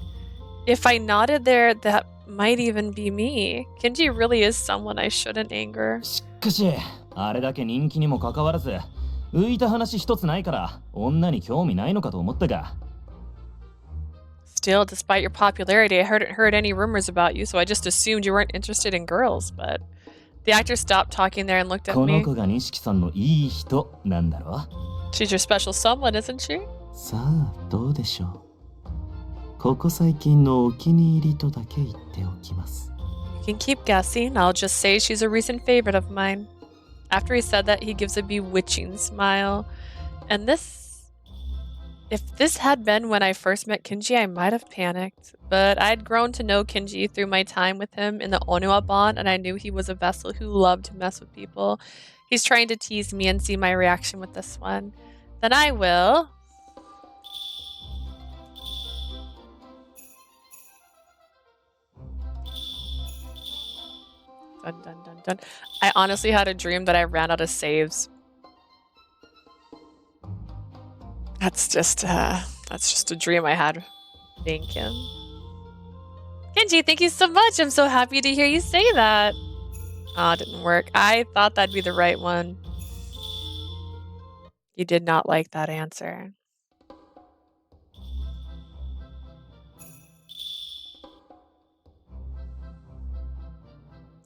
If I nodded there, that might even be me. Kinji really is someone I shouldn't anger. しかし、あれだけ人気にもかかわらず、浮いた話一つないから、女に興味ないのかと思ったが。Still, despite your popularity, I hadn't heard any rumors about you, so I just assumed you weren't interested in girls, but... The actor stopped talking there and looked at こ me. の子が錦さんのいい人なんだろ She's your special someone, isn't she? さあどうでしょう。ここ最近のお気に入りとだけ言っておきます。You can keep guessing. I'll just say she's a recent favorite of mine. After he said that, he gives a bewitching smile. And if this had been when I first met Kinji, I might have panicked. But I'd grown to know Kinji through my time with him in the Onua bond, and I knew he was a vessel who loved to mess with people. He's trying to tease me and see my reaction with this one. Then I will... Dun, dun, dun, dun. I honestly had a dream that I ran out of saves. That's just a dream I had. Thinking. Kenji, thank you so much. I'm so happy to hear you say that. Oh, it didn't work. I thought that'd be the right one. You did not like that answer.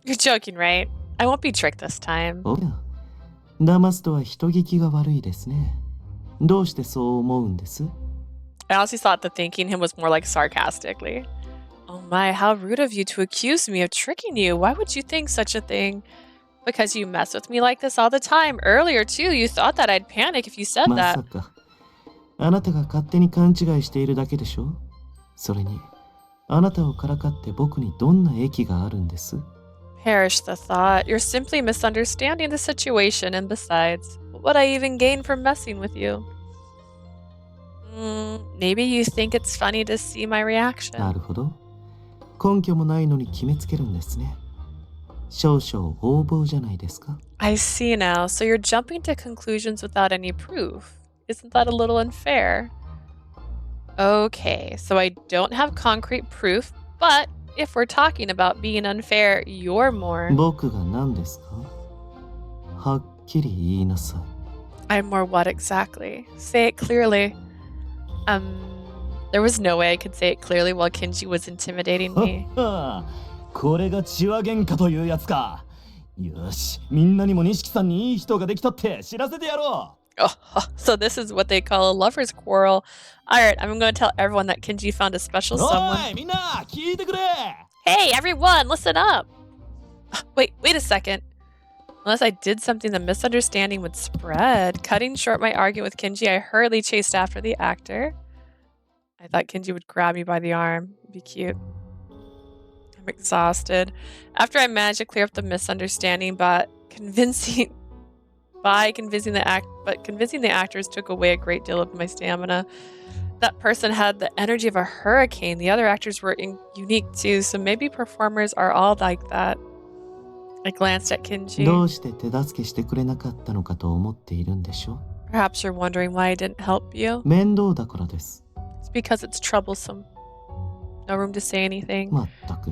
You're joking, right? I won't be tricked this time. おや、騙すとは人聞きが悪いですね。どうしてそう思うんです？ I honestly thought the thanking him was more like sarcastically. Oh my, how rude of you to accuse me of tricking you. Why would you think such a thing? Because you mess with me like this all the time. Earlier too, you thought that I'd panic if you said ま that. さか、あなたが勝手に勘違いしているだけでしょ？それに、あなたをからかって僕にどんな益があるんです？ Perish the thought. You're simply misunderstanding the situation, and besides, what would I even gain from messing with you? Maybe you think it's funny to see my reaction. なるほど。根拠もないのに決めつけるんですね。少々横暴じゃないですか？ I see now. So you're jumping to conclusions without any proof. Isn't that a little unfair? Okay, so I don't have concrete proof, but if we're talking about being unfair, you're more... 僕が何ですか？はっきり言いなさい。 I'm more what exactly? Say it clearly. There was no way I could say it clearly while Kinji was intimidating me. これが血は喧嘩というやつか。よし、みんなにも錦さんにいい人ができたって知らせてやろう。Oh, so this is what they call a lover's quarrel. Alright, I'm going to tell everyone that Kinji found a special お someone. い、みんな聞いてくれ。 Hey, everyone, listen up! Wait a second. Unless I did something, the misunderstanding would spread. Cutting short my argument with Kinji, I hurriedly chased after the actor. I thought Kinji would grab me by the arm. It'd be cute. I'm exhausted. After I managed to clear up the misunderstanding, convincing the actors took away a great deal of my stamina. That person had the energy of a hurricane. The other actors were unique too, so maybe performers are all like that. I glanced at ど Kinji. うして手助けしてくれなかったのかと思っているんでしょ？ Perhaps you're wondering why I didn't help you. 面倒だからです。 It's because it's troublesome. No room to say anything. まったく。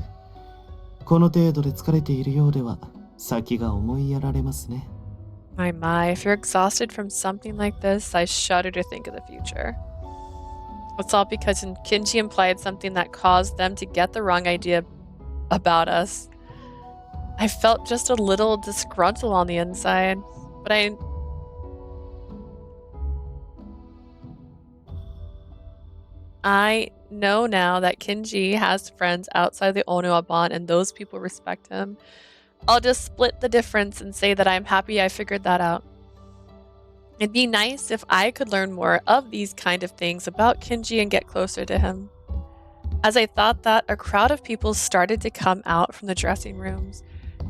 この程度で疲れているようでは先が思いやられますね。 My, if you're exhausted from something like this, I shudder to think of the future. It's all because Kinji implied something that caused them to get the wrong idea about us. I felt just a little disgruntled on the inside, but I know now that Kinji has friends outside the Onua bond and those people respect him. I'll just split the difference and say that I'm happy I figured that out. It'd be nice if I could learn more of these kind of things about Kinji and get closer to him. As I thought that, a crowd of people started to come out from the dressing rooms.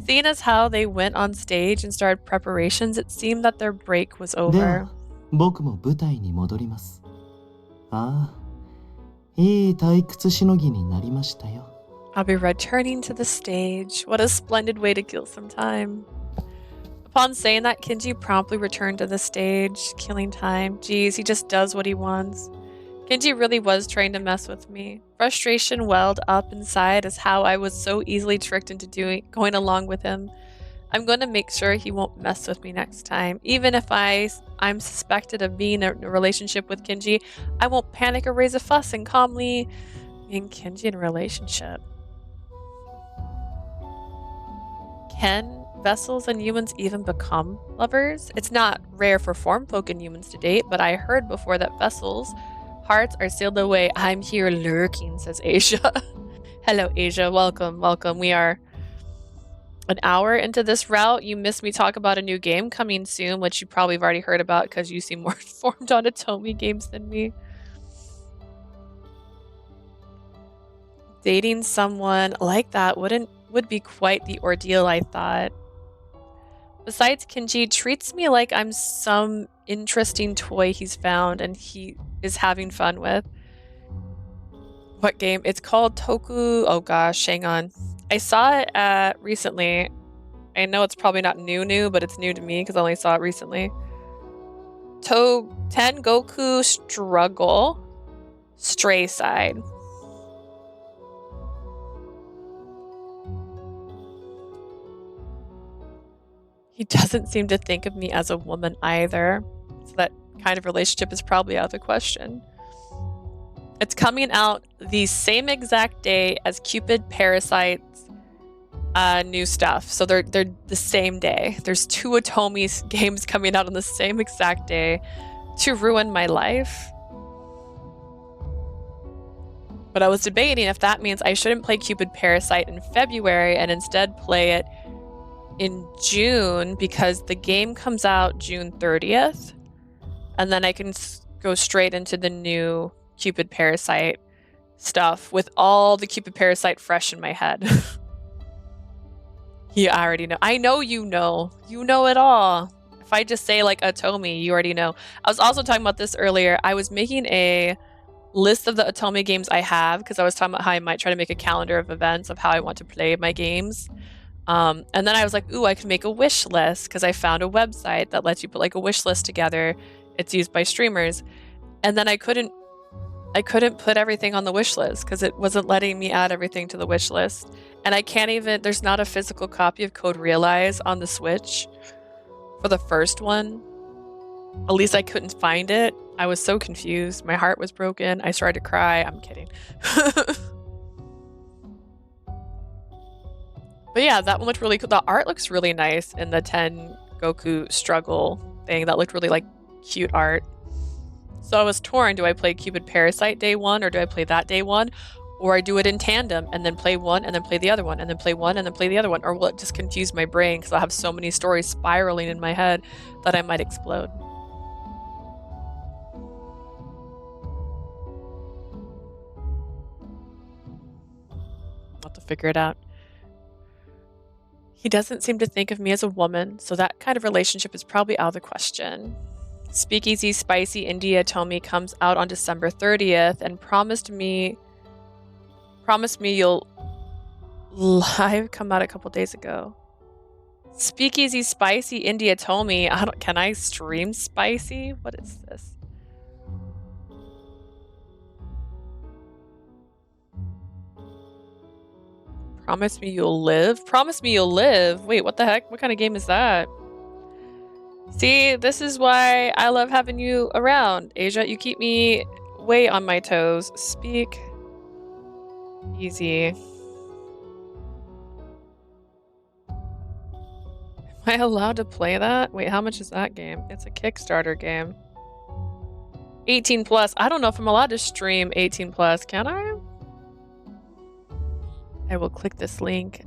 Seeing as how they went on stage and started preparations, it seemed that their break was で over. は、僕も舞台に戻ります。ああ、いい退屈しのぎになりましたよ。I'll be returning to the stage. What a splendid way to kill some time. Upon saying that, Kinji promptly returned to the stage, killing time. Geez, he just does what he wants. Kenji really was trying to mess with me. Frustration welled up inside as how I was so easily tricked into going along with him. I'm going to make sure he won't mess with me next time. Even if I'm suspected of being in a relationship with Kinji, I won't panic or raise a fuss and calmly be in Kinji in a relationship. Can vessels and humans even become lovers? It's not rare for form folk and humans to date, but I heard before that vessels hearts are sealed away. I'm here lurking, says Asia. Hello, Asia. Welcome, welcome. We are an hour into this route. You missed me talk about a new game coming soon, which you probably have already heard about because you seem more informed on Otome games than me. Dating someone like that would be quite the ordeal, I thought. Besides, Kinji treats me like I'm some interesting toy he's found and he is having fun with. What game? It's called Toku. Oh gosh, hang on. I saw it recently. I know it's probably not new, but it's new to me because I only saw it recently. Tengoku Struggle. Stray Side. He doesn't seem to think of me as a woman either. So that kind of relationship is probably out of the question. It's coming out the same exact day as Cupid Parasite's new stuff. So they're the same day. There's 2 Otome games coming out on the same exact day to ruin my life. But I was debating if that means I shouldn't play Cupid Parasite in February and instead play it in June because the game comes out June 30th. And then I can go straight into the new Cupid Parasite stuff with all the Cupid Parasite fresh in my head. You already know. I know you know. You know it all. If I just say like Otome, you already know. I was also talking about this earlier. I was making a list of the Otome games I have because I was talking about how I might try to make a calendar of events of how I want to play my games. And then I was like, ooh, I can make a wish list because I found a website that lets you put like a wish list together. It's used by streamers. And then I couldn't put everything on the wish list because it wasn't letting me add everything to the wish list. And I can't even, there's not a physical copy of Code Realize on the Switch for the first one. At least I couldn't find it. I was so confused. My heart was broken. I started to cry. I'm kidding. But yeah, that one looked really cool. The art looks really nice in the Tengoku Struggle thing. That looked really like cute art. So I was torn. Do I play Cupid Parasite day 1 or do I play that day 1? Or I do it in tandem and then play one and then play the other one and then play one and then play the other one? Or will it just confuse my brain because I'll have so many stories spiraling in my head that I might explode? I'll have to figure it out. He doesn't seem to think of me as a woman, so that kind of relationship is probably out of the question. Speakeasy Spicy India Otome comes out on December 30th and promised me you'll live come out a couple days ago. Speakeasy Spicy India Otome. Can I stream spicy? What is this? Promise me you'll live? Promise me you'll live? Wait, what the heck? What kind of game is that? See, this is why I love having you around, Asia. You keep me way on my toes. Speak easy. Am I allowed to play that? Wait, how much is that game? It's a Kickstarter game. 18 plus. I don't know if I'm allowed to stream 18 plus. Can I? I will click this link.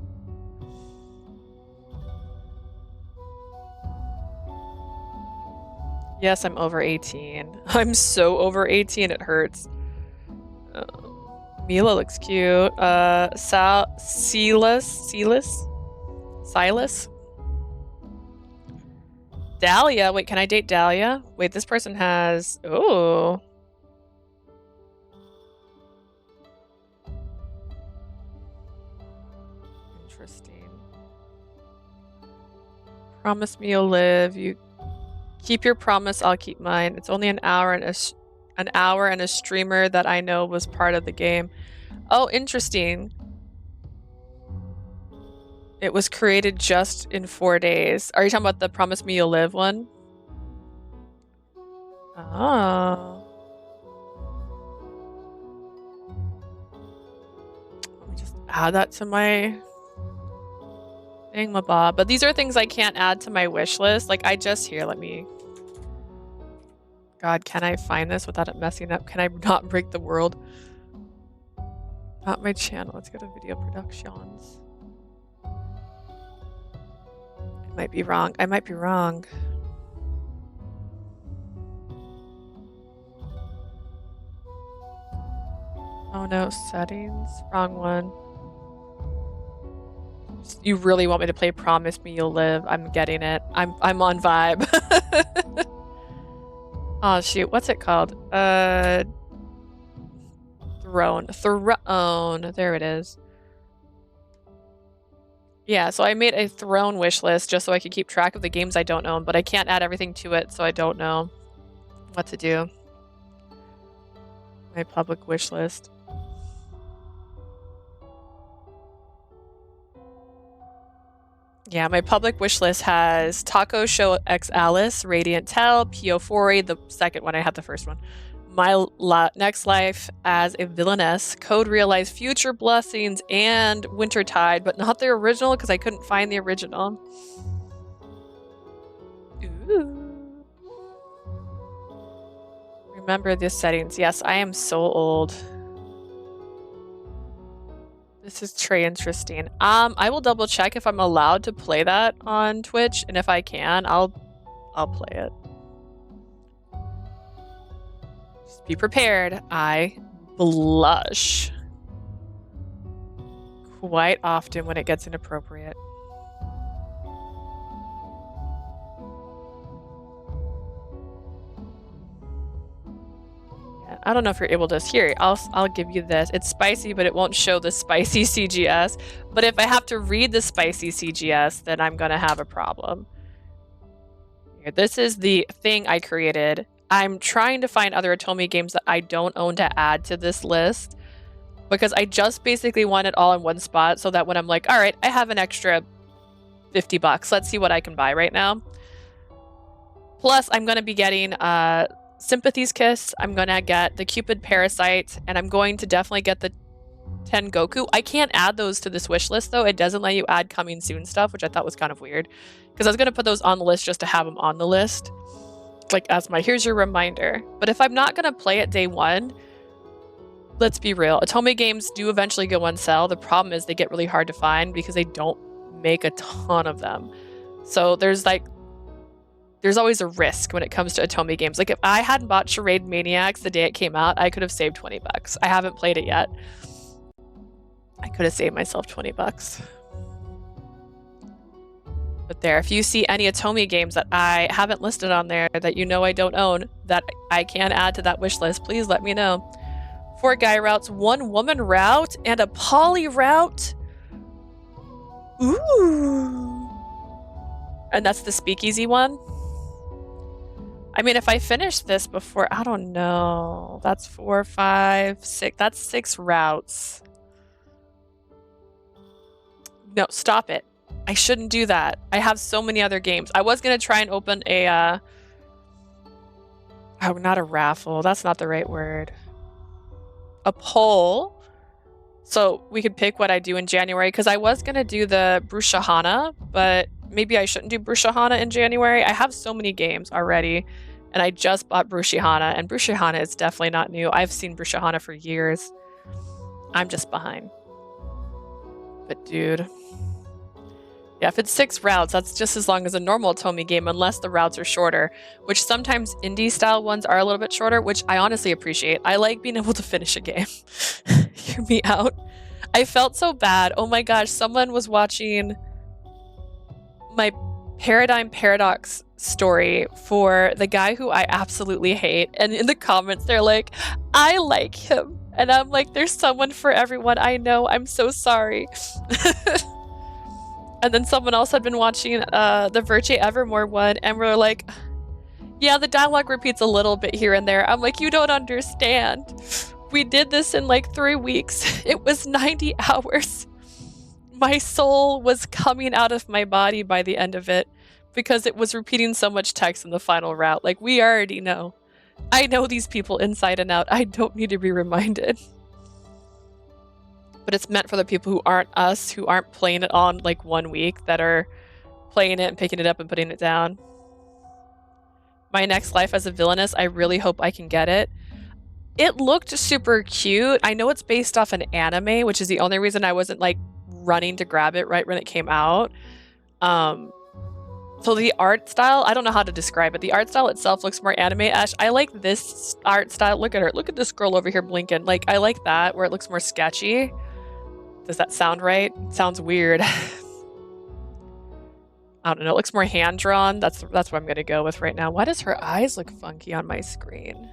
Yes, I'm over 18. I'm so over 18, it hurts. Mila looks cute. Silas? Dahlia. Wait, can I date Dahlia? Wait, this person has... Ooh. Interesting. Promise me you'll live. You keep your promise, I'll keep mine. It's only an hour and a streamer that I know was part of the game. Oh, interesting. It was created just in 4 days. Are you talking about the Promise Me You'll Live one? Oh. Let me just add that to my thingamabob. But these are things I can't add to my wish list. Like, let me... God, can I find this without it messing up? Can I not break the world? Not my channel. Let's go to video productions. I might be wrong. I might be wrong. Oh no, settings. Wrong one. You really want me to play Promise Me You'll Live? I'm getting it. I'm on vibe. Oh shoot, what's it called? Throne. Throne. There it is. Yeah, so I made a Throne wish list just so I could keep track of the games I don't own, but I can't add everything to it, so I don't know what to do. My public wish list. Yeah, my public wish list has Taco Show X Alice, Radiant Tell, Pio4, the second one. I had the first one. My Next Life as a Villainess, Code Realize Future Blessings, and Wintertide, but not the original because I couldn't find the original. Ooh. Remember the settings. Yes, I am so old. This is très interesting. I will double check if I'm allowed to play that on Twitch, and if I can, I'll play it. Just be prepared. I blush quite often when it gets inappropriate. I don't know if you're able to hear. I'll give you this. It's spicy, but it won't show the spicy CGS. But if I have to read the spicy CGS, then I'm gonna have a problem. Here, this is the thing I created. I'm trying to find other Otome games that I don't own to add to this list because I just basically want it all in one spot so that when I'm like, all right, I have an extra $50. Let's see what I can buy right now. Plus, I'm gonna be getting Sympathy's Kiss, I'm gonna get the Cupid Parasite, and I'm going to definitely get the Tengoku. I can't add those to this wish list though. It doesn't let you add coming soon stuff, which I thought was kind of weird. Because I was gonna put those on the list just to have them on the list. Like as my, here's your reminder. But if I'm not gonna play it day one, let's be real. Otome games do eventually go on sale. The problem is they get really hard to find because they don't make a ton of them. So there's always a risk when it comes to Otome games. Like if I hadn't bought Charade Maniacs the day it came out, I could have saved $20. I haven't played it yet. I could have saved myself $20. But there, if you see any Otome games that I haven't listed on there that you know I don't own, that I can add to that wish list, please let me know. 4 guy routes, 1 woman route, and a poly route. Ooh. And that's the speakeasy one. I mean, if I finish this before, I don't know. That's 4, 5, 6. That's 6 routes. No, stop it. I shouldn't do that. I have so many other games. I was going to try and open a... oh, not a raffle. That's not the right word. A poll. So we could pick what I do in January. Because I was going to do the Brushahana, but... maybe I shouldn't do Brushahana in January. I have so many games already, and I just bought Brushahana, and Brushahana is definitely not new. I've seen Brushahana for years. I'm just behind. But dude. Yeah, if it's 6 routes, that's just as long as a normal Otome game, unless the routes are shorter, which sometimes indie-style ones are a little bit shorter, which I honestly appreciate. I like being able to finish a game. Hear me out. I felt so bad. Oh my gosh, someone was watching... my Paradigm Paradox story for the guy who I absolutely hate. And in the comments, they're like, I like him. And I'm like, there's someone for everyone. I know. I'm so sorry. And then someone else had been watching the Virtue Evermore one, and we're like, yeah, the dialogue repeats a little bit here and there. I'm like, you don't understand. We did this in like 3 weeks. It was 90 hours. My soul was coming out of my body by the end of it because it was repeating so much text in the final route. Like, we already know. I know these people inside and out. I don't need to be reminded. But it's meant for the people who aren't us, who aren't playing it on like 1 week, that are playing it and picking it up and putting it down. My Next Life as a Villainess, I really hope I can get it. It looked super cute. I know it's based off an anime, which is the only reason I wasn't like running to grab it right when it came out. So the art style, I don't know how to describe it. The art style itself looks more anime-ish. I like this art style. Look at her. Look at this girl over here blinking. Like, I like that, where it looks more sketchy. Does that sound right? It sounds weird. I don't know. It looks more hand-drawn. That's what I'm going to go with right now. Why does her eyes look funky on my screen?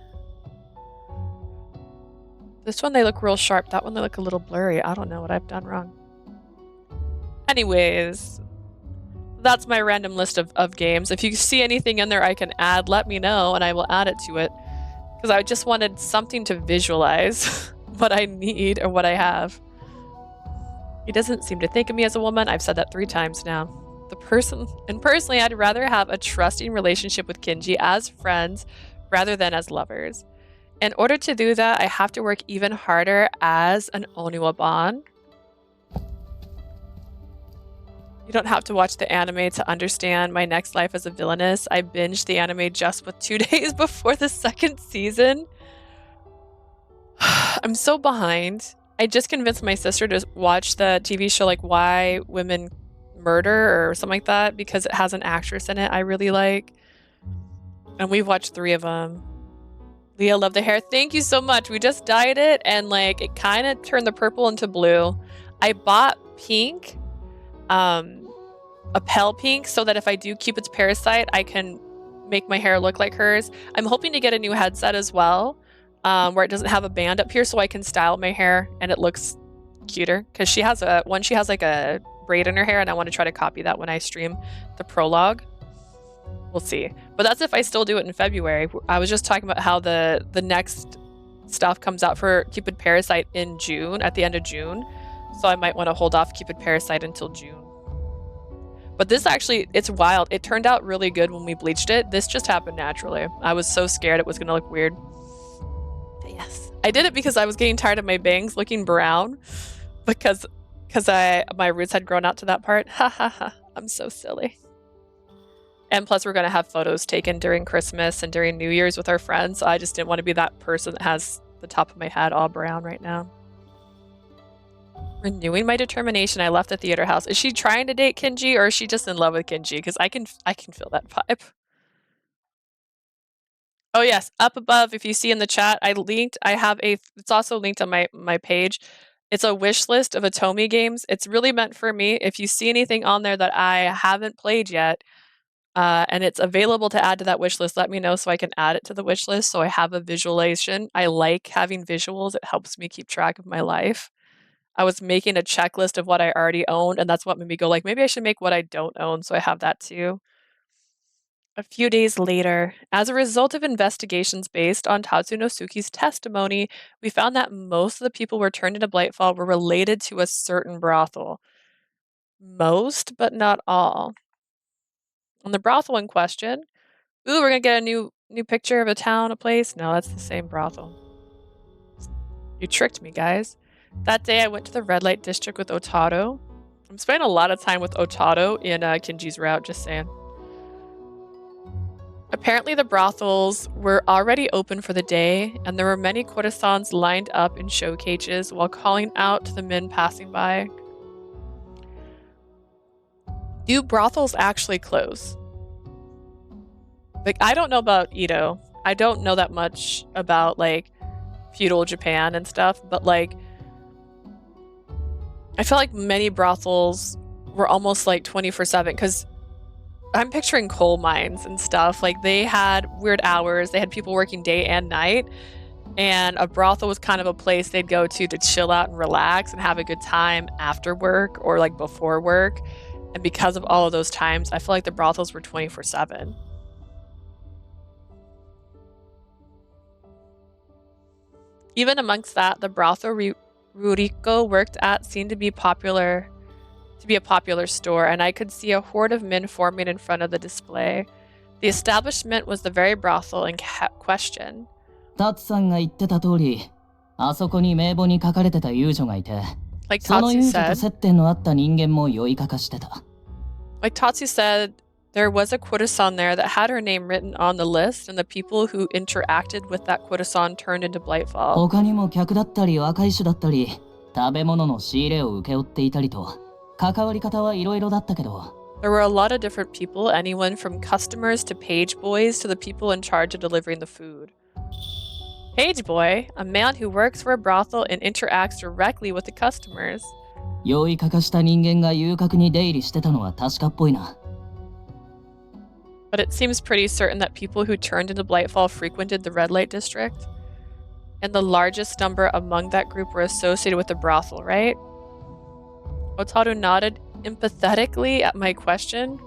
This one, they look real sharp. That one, they look a little blurry. I don't know what I've done wrong. Anyways, that's my random list of games. If you see anything in there I can add, let me know and I will add it to it. Because I just wanted something to visualize what I need or what I have. He doesn't seem to think of me as a woman. I've said that 3 times now. Personally, I'd rather have a trusting relationship with Kinji as friends rather than as lovers. In order to do that, I have to work even harder as an Onuwaban. You don't have to watch the anime to understand my next life as a villainess. I binged the anime just with 2 days before the 2nd season. I'm so behind. I just convinced my sister to watch the TV show like Why Women Murder or something like that because it has an actress in it I really like. And we've watched 3 of them. Leah, love the hair. Thank you so much. We just dyed it and like it kind of turned the purple into blue. I bought pink, a pale pink, so that if I do Cupid's Parasite, I can make my hair look like hers. I'm hoping to get a new headset as well, where it doesn't have a band up here so I can style my hair and it looks cuter. Because she has like a braid in her hair and I want to try to copy that when I stream the prologue. We'll see. But that's if I still do it in February. I was just talking about how the next stuff comes out for Cupid Parasite in June, at the end of June. So I might want to hold off Cupid Parasite until June. But this actually, it's wild. It turned out really good when we bleached it. This just happened naturally. I was so scared it was going to look weird. But yes. I did it because I was getting tired of my bangs looking brown. Because my roots had grown out to that part. Ha ha ha. I'm so silly. And plus we're going to have photos taken during Christmas and during New Year's with our friends. So I just didn't want to be that person that has the top of my head all brown right now. Renewing my determination, I left the theater house. Is she trying to date Kinji or is she just in love with Kinji? Because I can feel that vibe. Oh yes, up above, if you see in the chat, it's also linked on my page. It's a wish list of Atomi games. It's really meant for me. If you see anything on there that I haven't played yet, and it's available to add to that wish list, let me know so I can add it to the wish list so I have a visualization. I like having visuals. It helps me keep track of my life. I was making a checklist of what I already owned, and that's what made me go like, maybe I should make what I don't own, so I have that too. A few days later, as a result of investigations based on Tatsunosuke's testimony, we found that most of the people who were turned into Blightfall were related to a certain brothel. Most, but not all. On the brothel in question, ooh, we're gonna get a new picture of a town, a place? No, that's the same brothel. You tricked me, guys. That day I went to the red light district with Otaro. I'm spending a lot of time with Otaro in Kinji's route, just saying. Apparently the brothels were already open for the day, and there were many courtesans lined up in show cages while calling out to the men passing by. Do brothels actually close? Like, I don't know about Edo. I don't know that much about, like, feudal Japan and stuff, but, like, I feel like many brothels were almost, like, 24/7, because I'm picturing coal mines and stuff. Like they had weird hours. They had people working day and night. And a brothel was kind of a place they'd go to chill out and relax and have a good time after work or like before work. And because of all of those times, I feel like the brothels were 24/7. Even amongst that, the brothel Ruriko worked at seemed to be a popular store, and I could see a horde of men forming in front of the display. The establishment was the very brothel in question. タツさんが言ってた通り、あそこに名簿に書かれてた遊女がいて、 Like その Tatsu 遊女と said, 接点のあった人間も酔いかかしてた。like Tatsu said, there was a courtesan there that had her name written on the list, and the people who interacted with that courtesan turned into Blightfall. 他にも客だったり若い種だったり、食べ物の仕入れを請け負っていたりと、関わり方はいろいろだったけど。There were a lot of different people, anyone from customers to page boys to the people in charge of delivering the food. Page boy, a man who works for a brothel and interacts directly with the customers. 酔いかかした人間が遊郭に出入りしてたのは確かっぽいな。But it seems pretty certain that people who turned into Blightfall frequented the red light district. And the largest number among that group were associated with the brothel, right? Otaru nodded empathetically at my question.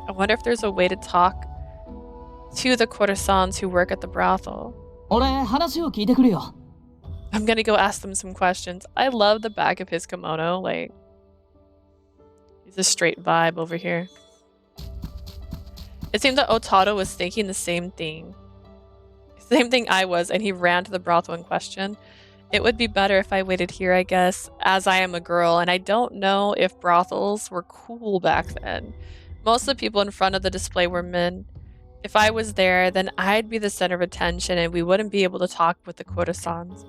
I wonder if there's a way to talk to the courtesans who work at the brothel. 俺、話を聞いてくるよ。I'm gonna go ask them some questions. I love the back of his kimono. Like, he's a straight vibe over here. It seemed that Otaru was thinking the same thing. Same thing I was, and he ran to the brothel in question. It would be better if I waited here, I guess, as I am a girl, and I don't know if brothels were cool back then. Most of the people in front of the display were men. If I was there, then I'd be the center of attention and we wouldn't be able to talk with the courtesans.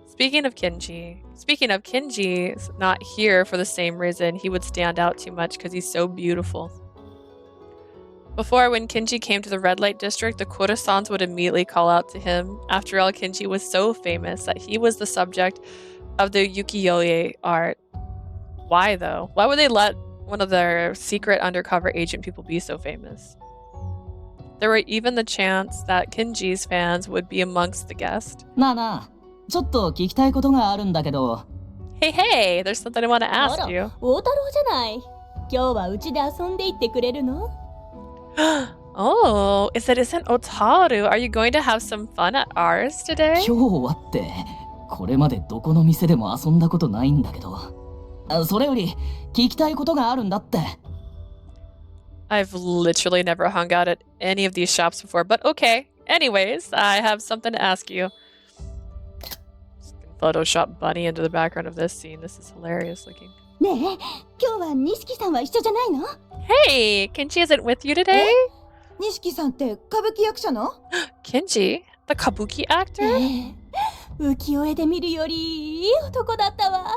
Speaking of Kinji's not here for the same reason. He would stand out too much because he's so beautiful. Before, when Kinji came to the red light district, the courtesans would immediately call out to him. After all, Kinji was so famous that he was the subject of the ukiyo-e art. Why though? Why would they let one of their secret undercover agent people be so famous? There were even the chance that Kinji's fans would be amongst the guests. なあなあ、ちょっと聞きたいことがあるんだけど。Hey, hey, there's something I want to あ ask ら、 you. 大太郎じゃない。今日はうちで遊んでいってくれるの？ Oh, isn't Otaru? Are you going to have some fun at ours today? 今日はって、これまでどこの店でも遊んだことないんだけど。それより、聞きたいことがあるんだって。I've literally never hung out at any of these shops before, but okay. Anyways, I have something to ask you. Photoshop Bunny into the background of this scene. This is hilarious looking. ねえ、今日は錦さんは一緒じゃないの？ Hey, Kenji isn't with you today? 錦さんって歌舞伎役者の？ Kenji, the kabuki actor? 浮世絵で見るよりいい男だったわ。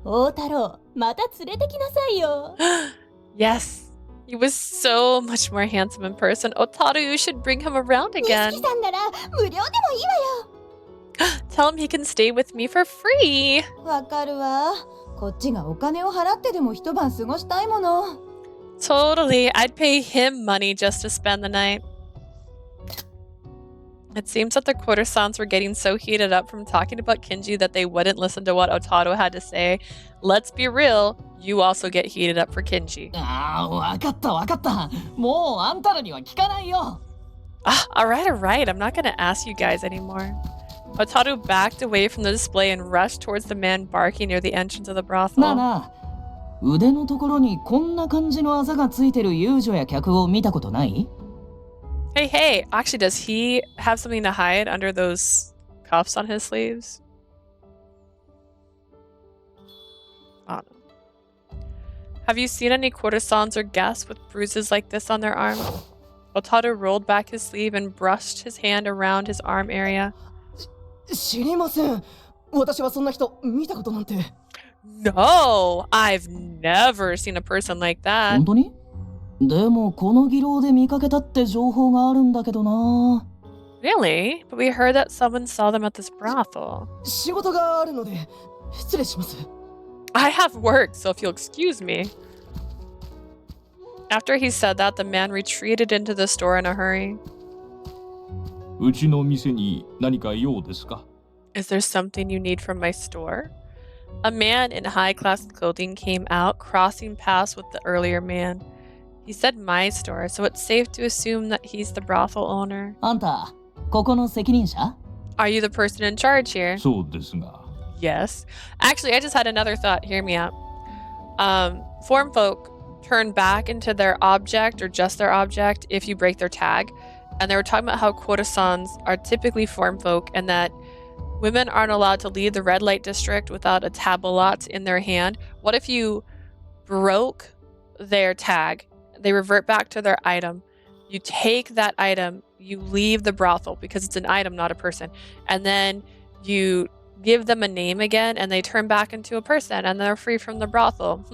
大太郎、また連れてきなさいよ。Yes, he was so much more handsome in person. Otaru, you should bring him around again. 錦さんなら無料でもいいわよ。Tell him he can stay with me for free. わかるわ。こっちがお金を払ってでも一晩過ごしたいもの。Totally, I'd pay him money just to spend the night. It seems that the courtesans were getting so heated up from talking about Kinji that they wouldn't listen to what Otaru had to say. Let's be real, you also get heated up for Kinji. ああ、わかったわかった。もうあんたらには聞かないよ。Alright, I'm not gonna ask you guys anymore. Otaru backed away from the display and rushed towards the man barking near the entrance of the なあ brothel. なあ、腕のところにこんな感じのあざがついてる遊女や客を見たことない？ Hey, actually, does he have something to hide under those cuffs on his sleeves? I don't know. Have you seen any courtesans or guests with bruises like this on their arms? Otaru rolled back his sleeve and brushed his hand around his arm area. 知りません。私はそんな人見たことなんて。No, I've never seen a person like that. 本当に？でもこの議論で見かけたって情報があるんだけどな。Really? But we heard that someone saw them at this brothel. 仕事があるので失礼します。I have work, so if you'll excuse me. After he said that, the man retreated into the store in a hurry. うちの店に何か用ですか？ Is there something you need from my store? A man in high-class clothing came out, crossing paths with the earlier man. He said my store, so it's safe to assume that he's the brothel owner. あんた、ここの責任者？ Are you the person in charge here? そうですが。 Yes. Actually, I just had another thought. Hear me out. Form folk turn back into their object or just their object if you break their tag. And they were talking about how courtesans are typically form folk and that women aren't allowed to leave the red light district without a tablet in their hand. What if you broke their tag? They revert back to their item. You take that item, you leave the brothel because it's an item, not a person. And then you give them a name again and they turn back into a person and they're free from the brothel.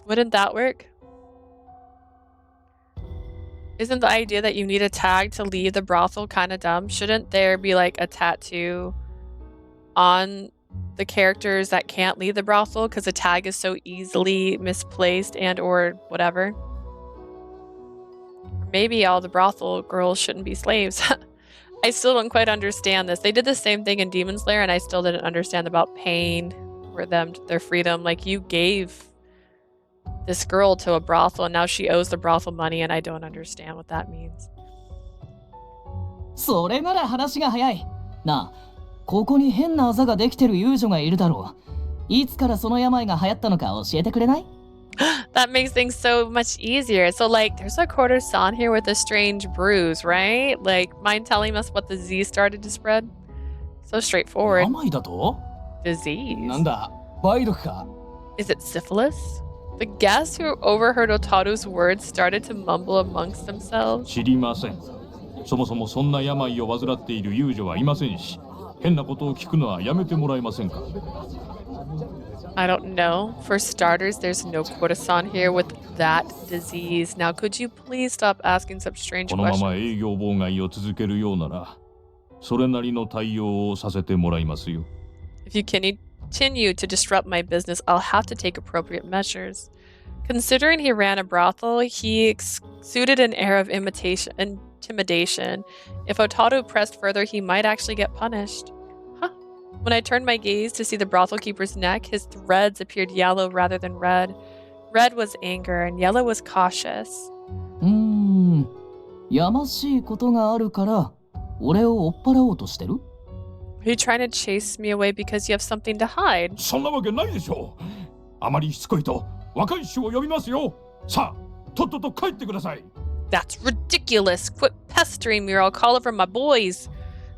Wouldn't that work? Isn't the idea that you need a tag to leave the brothel kind of dumb? Shouldn't there be like a tattoo on the characters that can't leave the brothel because the tag is so easily misplaced and or whatever? Maybe all the brothel girls shouldn't be slaves. I still don't quite understand this. They did the same thing in Demon Slayer and I still didn't understand about pain for them, their freedom. Like you gave this girl to a brothel and now she owes the brothel money and I don't understand what that means. それなら話が早い。なあ、ここに変なあざができてる遊女がいるだろう。いつからその病が流行ったのか教えてくれない？ That makes things so much easier. So like there's a courtesan here with a strange bruise, right? Like mind telling us what the Z started to spread? So straightforward. 病だと？ Disease. なんだ、梅毒か？ Is it syphilis? The guests who overheard Otaru's words started to mumble amongst themselves. 知りません。そもそもそんな病を患っている遊女はいませんし、変なことを聞くのはやめてもらえませんか？ I don't know. For starters, there's no courtesan here with that disease. Now, could you please stop asking such strange このま questions? ま営業妨害を続けるようなら、それなりの対応をさせてもらいますよ。 If you continue to disrupt my business, I'll have to take appropriate measures. Considering he ran a brothel, he exuded an air of intimidation. If Otaru pressed further, he might actually get punished. Huh. When I turned my gaze to see the brothel keeper's neck, his threads appeared yellow rather than red. Red was anger, and yellow was cautious. やましいことがあるから、俺を追っ払おうとしてる？ Are you trying to chase me away because you have something to hide? そんなわけないでしょう。あまりしつこいと若い衆を呼びますよ。さあ、とっとと帰ってください。 That's ridiculous. Quit pestering me or I'll call over my boys.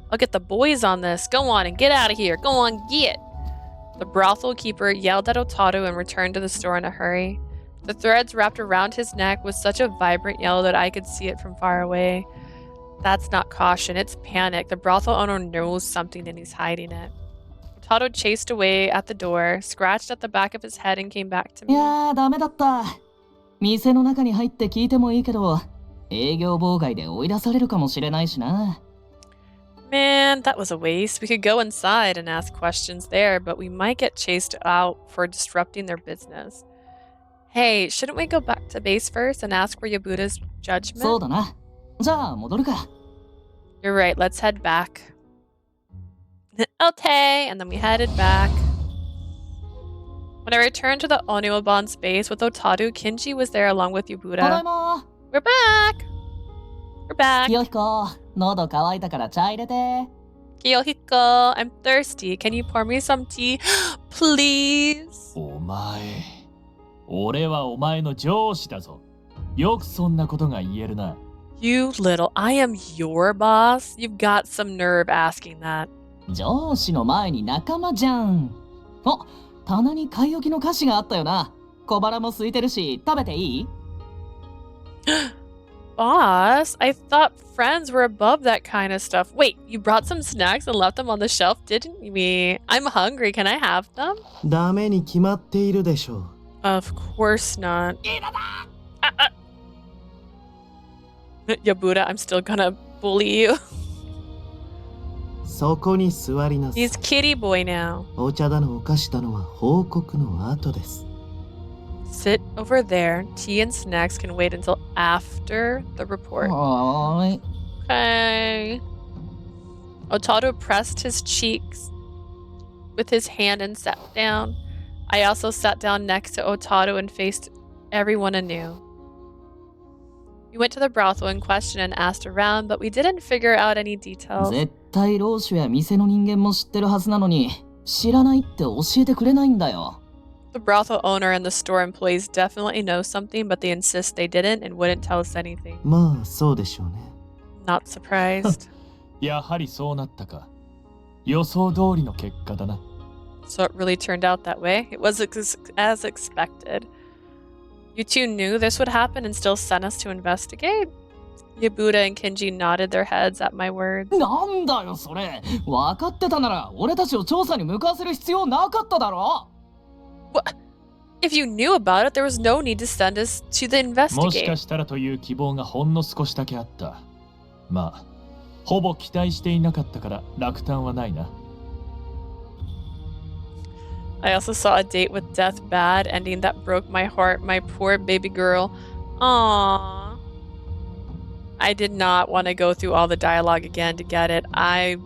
I'll get the boys on this. Go on and get out of here. Go on, get. The brothel keeper yelled at Otaru and returned to the store in a hurry. The threads wrapped around his neck was such a vibrant yellow that I could see it from far away. That's not caution, it's panic. The brothel owner knows something and he's hiding it. Otaru chased away at the door, scratched at the back of his head and came back to い me. やー、ダメだった。店の中に入って聞いてもいいけど、営業妨害で追い出されるかもしれないしな。Man, that was a waste. We could go inside and ask questions there, but we might get chased out for disrupting their business. Hey, shouldn't we go back to base first and ask for Yabuda's そう judgment? だな。じゃあ戻るか。 You're right, let's head back. Okay, and then we headed back. When I returned to the Oniwaban's base with Otaru, Kinji was there along with ただい Yabuda. ま。 We're back! We're back. 清彦、喉乾いたから茶入れて。 Kiyohiko, I'm thirsty. Can you pour me some tea? Please? お前、俺はお前の上司だぞ。よくそんなことが言えるな。You little, I am your boss? You've got some nerve asking that. 上司の前に仲間じゃん。あ、棚に買い置きの菓子があったよな。小腹も空いてるし、食べていい？ Boss, I thought friends were above that kind of stuff. Wait, you brought some snacks and left them on the shelf, didn't we? I'm hungry. Can I have them? ダメに決まっているでしょ Of course not. Yabuda, I'm still gonna bully you. う。そこに座りなさい。 He's kitty boy now. お茶だのお菓子だのは報告の後です。Sit over there. Tea and snacks can wait until after the report. はーい。 Okay. Otaru pressed his cheeks with his hand and sat down. I also sat down next to Otaru and faced everyone anew. We went to the brothel in question and asked around, but we didn't figure out any details. 絶対老主や店の人間も知ってるはずなのに、知らないって教えてくれないんだよ。The brothel owner and the store employees definitely know something, but they insist they didn't and wouldn't tell us anything. まあそうでしょうね。 Not surprised. やはりそうなったか。予想通りの結果だな。 So it really turned out that way. It was as expected. You two knew this would happen and still sent us to investigate? Yabuda and Kinji nodded their heads at my words. なんだよそれ。分かってたなら俺たちを調査に向かわせる必要なかっただろ。 What? If you knew about it, there was no need to send us to the もしか investigate. したらという希望がほんの少しだけあった。まあ、ほぼ期待していなかったから落胆はないな。 I also saw a date with death bad ending that broke my heart, my poor baby girl. Aww. I did not want to go through all the dialogue again to get it. I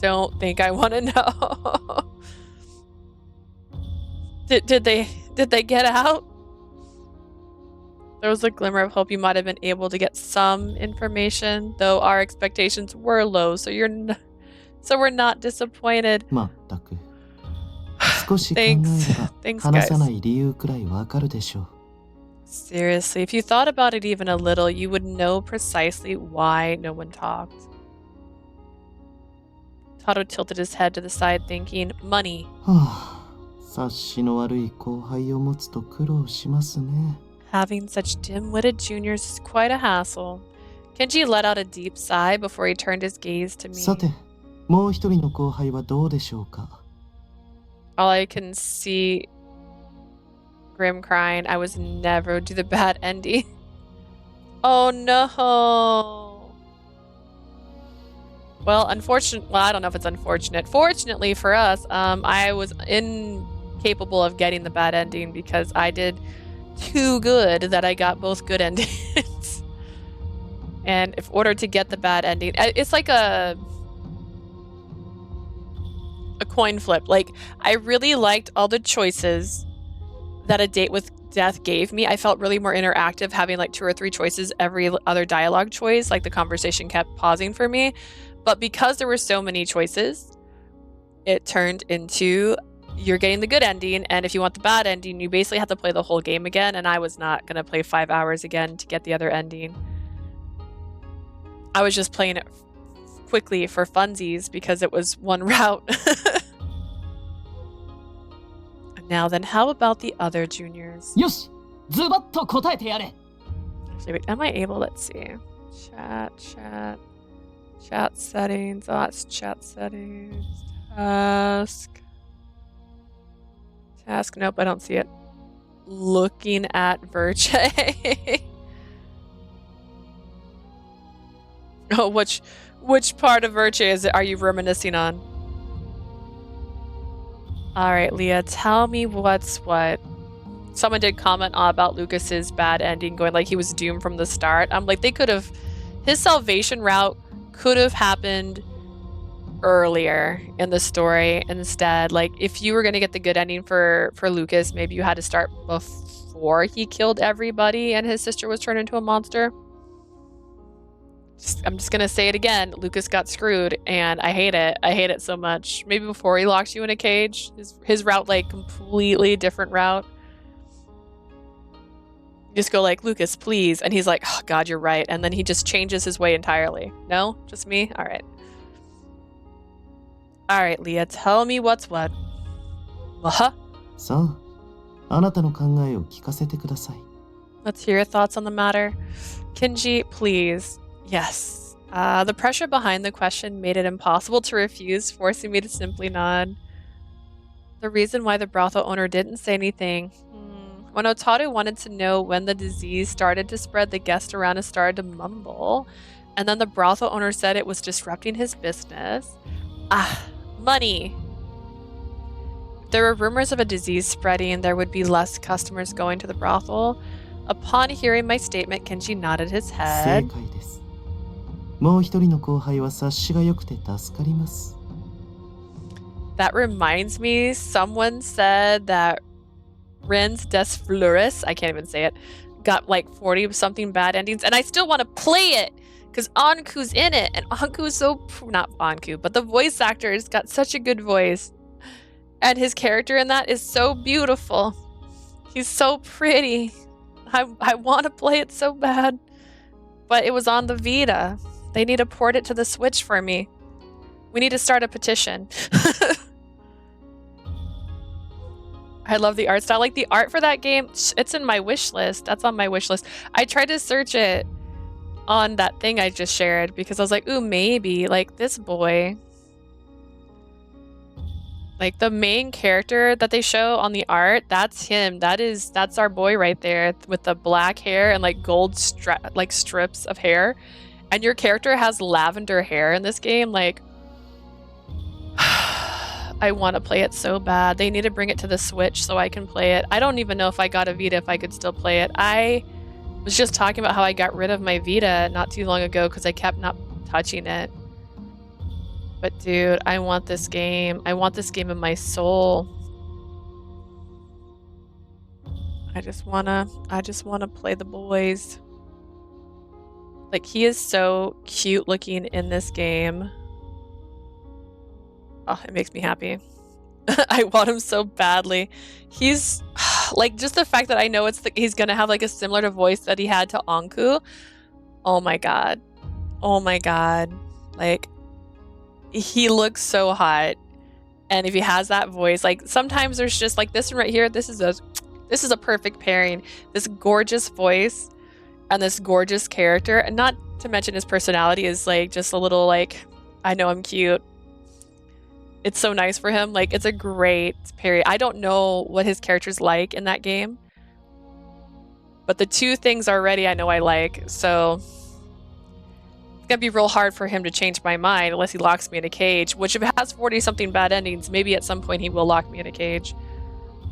don't think I want to know. Did they get out? There was a glimmer of hope you might have been able to get some information, though our expectations were low, so we're not disappointed. まったく。少し考えれ Thanks, ば話さ guys. ない理由くらいわかるでしょう。 Seriously, if you thought about it even a little, you would know precisely why no one talked. Taro tilted his head to the side, thinking, money. はあ、察しの悪い後輩を持つと苦労しますね。 Having such dim-witted juniors is quite a hassle. Kenji let out a deep sigh before he turned his gaze to me. さて、もう一人の後輩はどうでしょうか。 All I can see Grim crying, I was never do the bad ending. Oh no. Well, I don't know if it's unfortunate. Fortunately for us, I was incapable of getting the bad ending because I did too good that I got both good endings. And in order to get the bad ending, it's like a coin flip. Like, I really liked all the choices that A Date with Death gave me. I felt really more interactive having like 2 or 3 choices every other dialogue choice. Like the conversation kept pausing for me. But because there were so many choices, it turned into you're getting the good ending, and if you want the bad ending, you basically have to play the whole game again, and I was not going to play 5 hours again to get the other ending. I was just playing it quickly for funsies because it was one route. Now then, how about the other juniors? よし、ズバッと答えてやれ。 Actually, wait, am I able? Let's see. Chat settings. Oh, that's chat settings. Task. Nope, I don't see it. Looking at Virche. Oh, which part of Virche are you reminiscing on? All right, Leah, tell me what's what. Someone did comment about Lucas's bad ending, going like he was doomed from the start. I'm like, his salvation route could have happened earlier in the story instead. Like, if you were going to get the good ending for Lucas, maybe you had to start before he killed everybody and his sister was turned into a monster. I'm just going to say it again. Lucas got screwed and I hate it. I hate it so much. Maybe before he locks you in a cage, his route, like, completely different route. Just go like, Lucas, please. And he's like, oh, God, you're right. And then he just changes his way entirely. No? Just me? All right. All right, Leah, tell me what's what. Uh-huh. さあ、あなたの考えを聞かせてください。 Let's hear your thoughts on the matter. Kinji, please. Yes. The pressure behind the question made it impossible to refuse, forcing me to simply nod. The reason why the brothel owner didn't say anything. When Otaru wanted to know when the disease started to spread, the guest around us started to mumble. And then the brothel owner said it was disrupting his business. Ah, money. There were rumors of a disease spreading. There would be less customers going to the brothel. Upon hearing my statement, Kenji nodded his 正 head. 解です。もう一人の後輩は察しが良くて助かります。 That reminds me, someone said that Ren's Des Fleurs, I can't even say it, got like 40 something bad endings, and I still want to play it because Anku's in it, and Anku's so, not Anku, but the voice actor has got such a good voice, and his character in that is so beautiful. He's so pretty. I want to play it so bad, but it was on the Vita. They need to port it to the Switch for me. We need to start a petition. I love the art style. Like the art for that game, it's in my wish list. That's on my wish list. I tried to search it on that thing I just shared because I was like, ooh, maybe like this boy. Like the main character that they show on the art, that's him. That's our boy right there with the black hair and like gold strips of hair. And your character has lavender hair in this game. Like, I want to play it so bad. They need to bring it to the Switch so I can play it. I don't even know if I got a Vita if I could still play it. I was just talking about how I got rid of my Vita not too long ago because I kept not touching it. But dude, I want this game. I want this game in my soul. I just wanna play the boys. Like, he is so cute looking in this game. Oh, it makes me happy. I want him so badly. He's like, just the fact that I know he's gonna have like a similar to voice that he had to Anku. Oh my god. Oh my god. Like, he looks so hot. And if he has that voice, like sometimes there's just like this one right here, this is a perfect pairing. This gorgeous voice and this gorgeous character, and not to mention his personality is like just a little like, I know I'm cute. It's so nice for him. Like, it's a great pairing. I don't know what his character's like in that game, but the two things already I know I like, so it's gonna be real hard for him to change my mind unless he locks me in a cage, which if it has 40 something bad endings, maybe at some point he will lock me in a cage.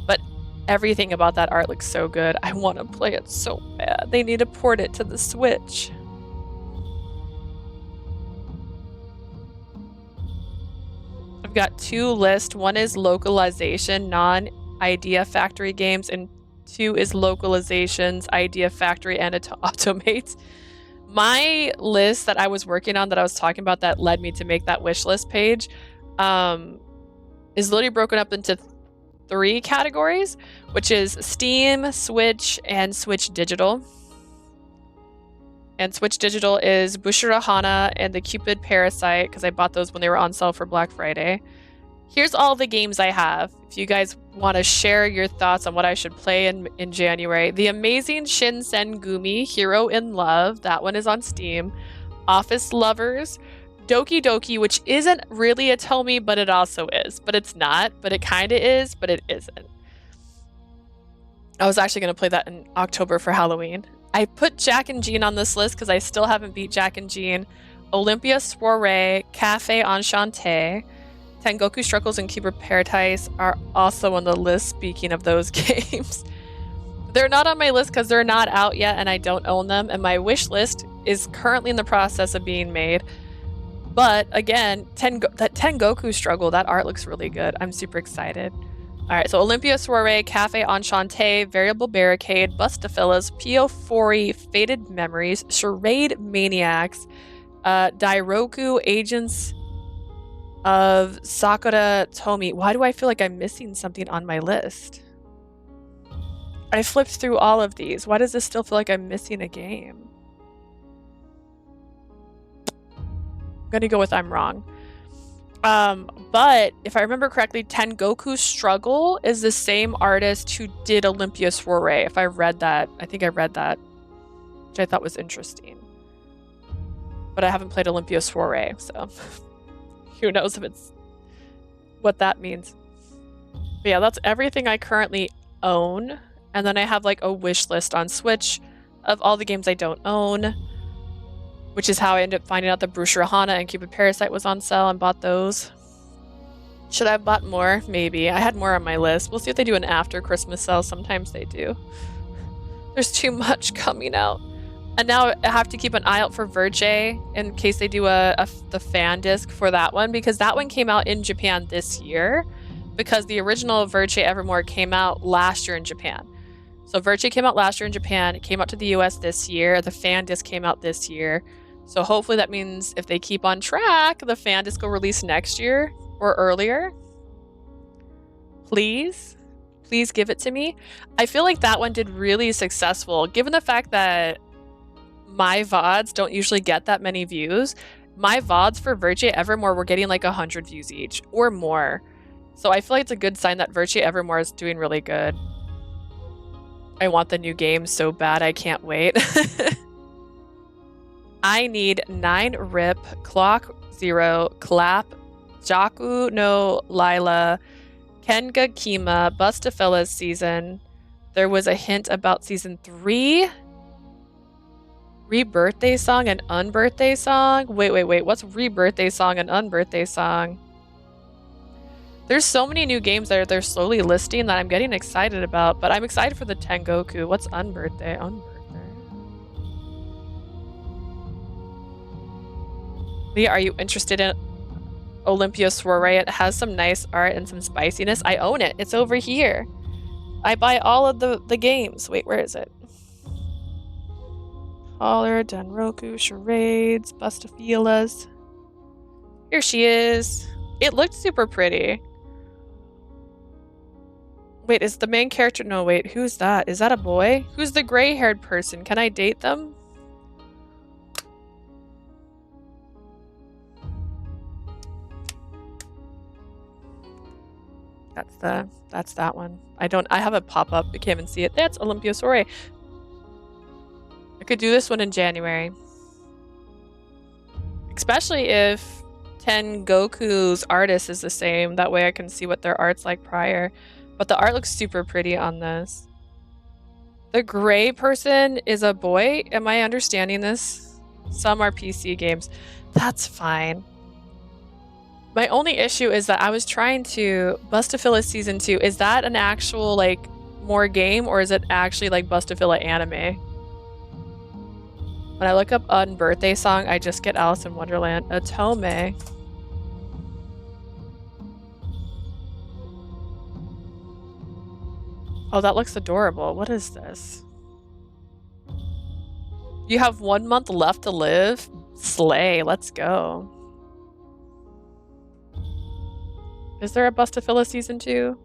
But everything about that art looks so good. I want to play it so bad. They need to port it to the Switch. I've got two lists. One is localization, non-Idea Factory games, and two is localizations, Idea Factory, and Automates. My list that I was working on that I was talking about that led me to make that wish list page is literally broken up into 3 categories, which is Steam, Switch, and Switch Digital. And Switch Digital is Bushira Hana and the Cupid Parasite, because I bought those when they were on sale for Black Friday. Here's all the games I have. If you guys want to share your thoughts on what I should play in January. The Amazing Shinsengumi Hero in Love. That one is on Steam. Office Lovers. Doki Doki, which isn't really a Tomy, but it also is. But it's not. But it kind of is, but it isn't. I was actually going to play that in October for Halloween. I put Jack and Jean on this list because I still haven't beat Jack and Jean. Olympia Soiree, Cafe Enchanté, Tengoku Struggles, and Keeper Paradise are also on the list, speaking of those games. They're not on my list because they're not out yet and I don't own them, and my wish list is currently in the process of being made. But again, that Tengoku Struggle, that art looks really good. I'm super excited. Alright, so Olympia Soiree, Cafe Enchanté, Variable Barricade, Bustafillas, Pio4, Faded Memories, Charade Maniacs, Dairoku, Agents of Sakura Tomy. Why do I feel like I'm missing something on my list? I flipped through all of these. Why does this still feel like I'm missing a game? I'm gonna go with I'm wrong. But if I remember correctly, Tengoku Struggle is the same artist who did Olympia Soiree. If I read that, I think I read that, which I thought was interesting. But I haven't played Olympia Soiree, so who knows if it's what that means. But yeah, that's everything I currently own. And then I have like a wish list on Switch of all the games I don't own, which is how I ended up finding out that Bushira Hana and Cupid Parasite was on sale and bought those. Should I have bought more? Maybe. I had more on my list. We'll see if they do an after Christmas sale. Sometimes they do. There's too much coming out. And now I have to keep an eye out for Verche in case they do the fan disc for that one, because that one came out in Japan this year, because the original Verche Evermore came out last year in Japan. So Verche came out last year in Japan. It came out to the US this year. The fan disc came out this year. So hopefully that means if they keep on track, the fan disc will release next year or earlier. Please give it to me. I feel like that one did really successful, given the fact that my VODs don't usually get that many views. My VODs for Verche Evermore were getting like 100 views each or more. So I feel like it's a good sign that Verche Evermore is doing really good. I want the new game so bad, I can't wait. I need 9 Rip, Clock 0, Clap, Jaku no Lila, Kenga Kima, Bustafella's season. There was a hint about season 3. Rebirthday song and unbirthday song? Wait. What's rebirthday song and unbirthday song? There's so many new games that they're slowly listing that I'm getting excited about, but I'm excited for the Tengoku. What's unbirthday? Leah, are you interested in Olympia Soiree? It has some nice art and some spiciness. I own it. It's over here. I buy all of the games. Wait, where is it? Holler, Denroku, Charades, Bustafellas. Here she is. It looked super pretty. Wait, is the main character? No, wait, who's that? Is that a boy? Who's the gray-haired person? Can I date them? That's that one. I have a pop-up. I can't even see it. That's Olympia Soiree. I could do this one in January. Especially if Tengoku's artist is the same. That way I can see what their art's like prior. But the art looks super pretty on this. The gray person is a boy. Am I understanding this? Some are PC games. That's fine. My only issue is that I was trying to... Bustafilla Season 2. Is that an actual, like, more game? Or is it actually, like, Bustafilla anime? When I look up Unbirthday Song, I just get Alice in Wonderland. Otome. Oh, that looks adorable. What is this? You have 1 month left to live? Slay, let's go. Is there a Bustafilla Season 2?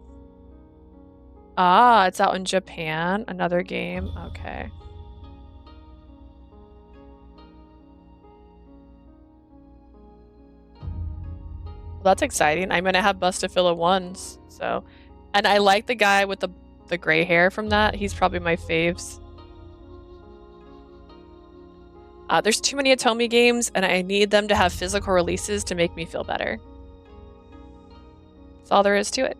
Ah, it's out in Japan. Another game. Okay. Well, that's exciting. I'm gonna have Bustafilla 1s, so... And I like the guy with the gray hair from that. He's probably my faves. There's too many Otome games, and I need them to have physical releases to make me feel better. That's all there is to it.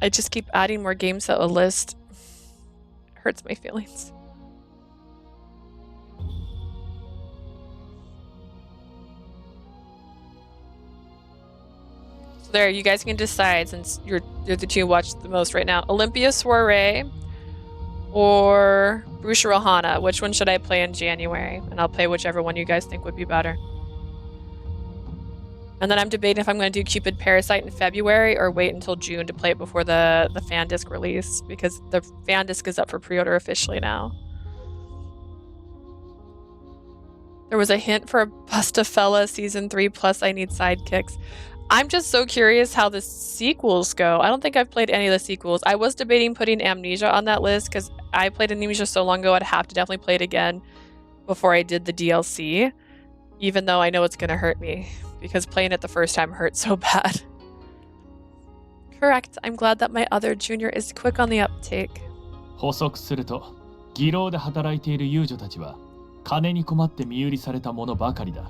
I just keep adding more games to a list. It hurts my feelings. So there, you guys can decide, since you're the two who watch the most right now. Olympia Soiree or Bushiro Hana. Which one should I play in January? And I'll play whichever one you guys think would be better. And then I'm debating if I'm going to do Cupid Parasite in February or wait until June to play it before the fan disc release, because the fan disc is up for pre-order officially now. There was a hint for Bustafella Season 3 plus I need sidekicks. I'm just so curious how the sequels go. I don't think I've played any of the sequels. I was debating putting Amnesia on that list because I played Amnesia so long ago I'd have to definitely play it again before I did the DLC, even though I know it's going to hurt me because playing it the first time hurt so bad. Correct. I'm glad that my other junior is quick on the uptake. 補足すると、技労で働いている遊女たちは金に困って身売りされたものばかりだ。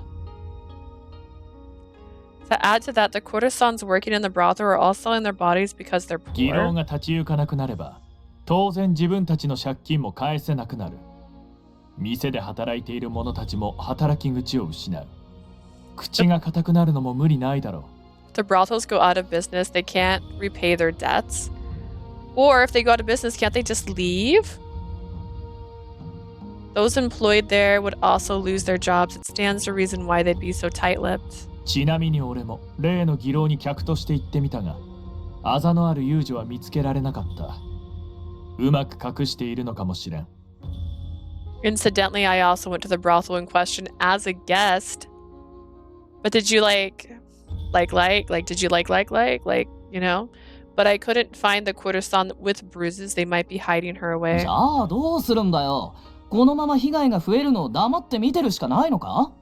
To add to that, the courtesans working in the brothel are all selling their bodies because they're 技労 poor. が立ち行かなくなれば、当然自分たちの借金も返せなくなる。店で働いている者たちも働き口を失う。口が固くなるのも無理ないだろう。 The brothels go out of business, they can't repay their debts. Or if they go out of business, can't they just leave? Those employed there would also lose their jobs. It stands to reason why they'd be so tight-lipped. ちなみに俺も例の議論に客として行ってみたが、あざのある遊女は見つけられなかった。うまく隠しているのかもしれん。 Incidentally, I also went to the brothel in question as a guest. But did you did you like, you know? But I couldn't find the courtesan with bruises. They might be hiding her away. じゃあどうするんだよ。このまま被害が増えるのを黙って見てるしかないのか？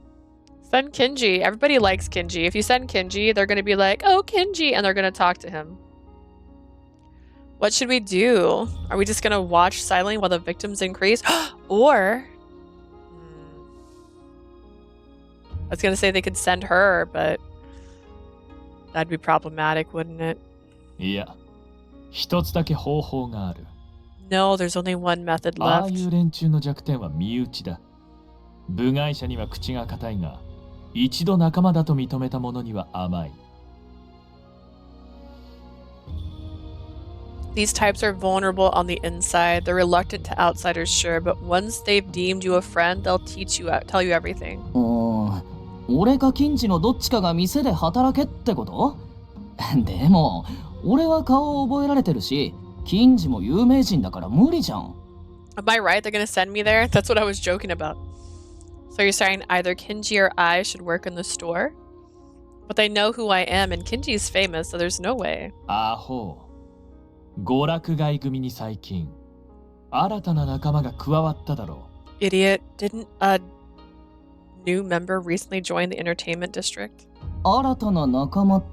Send Kinji. Everybody likes Kinji. If you send Kinji, they're going to be like, oh, Kinji, and they're going to talk to him. What should we do? Are we just going to watch silently while the victims increase? Or... I was going to say they could send her, but... that'd be problematic, wouldn't it? いや、一つだけ方法がある。 No, there's only one method ああ left. いう連中の弱点は身内だ。部外者には口が固いが、一度仲間だと認めた者には甘い。 These types are vulnerable on the inside. They're reluctant to outsiders, sure, but once they've deemed you a friend, they'll tell you everything. 俺か金次のどっちかが店で働けってこと？でも、俺は顔を覚えられてるし、金次も有名人だから無理じゃん。Am I right? They're gonna send me there? That's what I was joking about. So you're saying either Kinji or I should work in the store? But they know who I am, and Kinji's famous, so there's no way. アホ。娯楽街組に最近、新たな仲間が加わっただろう。Idiot. Didn't a new member recently join the entertainment district? 新たな仲間っ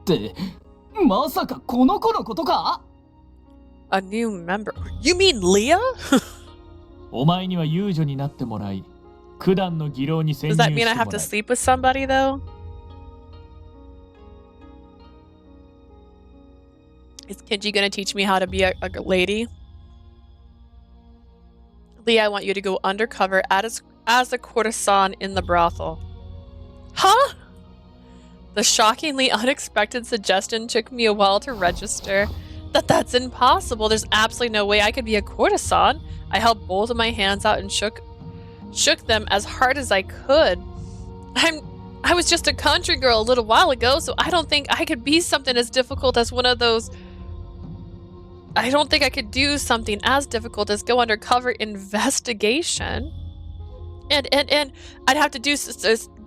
て、まさかこの子のことか？ A new member? You mean Leah? お前には遊女になってもらい、九段の議論に潜入 Does して that も mean ら I う。 have to sleep with somebody, though? Is Kenji gonna teach me how to be a lady? Leah, I want you to go undercover as a courtesan in the brothel. Huh? The shockingly unexpected suggestion took me a while to register. That's impossible. There's absolutely no way I could be a courtesan. I held both of my hands out and shook them as hard as I could. I was just a country girl a little while ago, so I don't think I could be something as difficult as one of those... I don't think I could do something as difficult as go undercover investigation. And I'd have to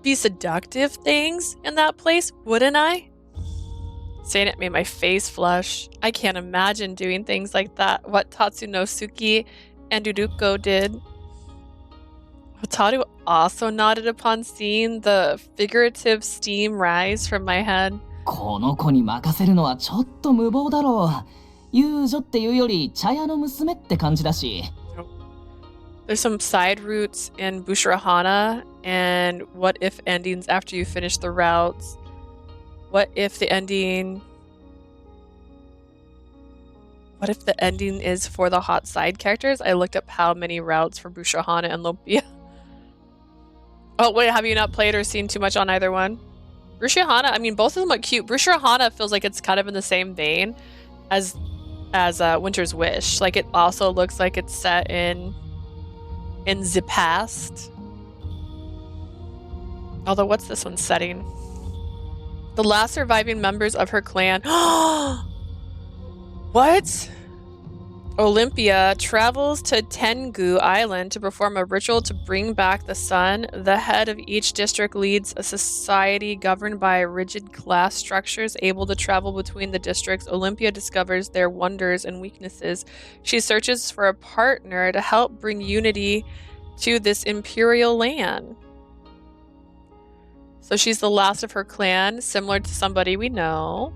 be seductive things in that place, wouldn't I? Saying it made my face flush. I can't imagine doing things like that. What Tatsunosuke and Duruko did. Hotaru also nodded upon seeing the figurative steam rise from my head. この子に任せるのはちょっと無謀だろう。遊女っていうより茶屋の娘って感じだし。There's some side routes in Bushirohana and what if endings after you finish the routes. What if the ending is for the hot side characters? I looked up how many routes for Bushirohana and Lumpia. Oh wait, have you not played or seen too much on either one? Bushirohana, I mean both of them look cute. Bushirohana feels like it's kind of in the same vein as Winter's Wish. Like it also looks like it's set in the past. Although what's this one setting? The last surviving members of her clan. What? Olympia travels to Tengu Island to perform a ritual to bring back the sun. The head of each district leads a society governed by rigid class structures, able to travel between the districts. Olympia discovers their wonders and weaknesses. She searches for a partner to help bring unity to this imperial land. So she's the last of her clan, similar to somebody we know.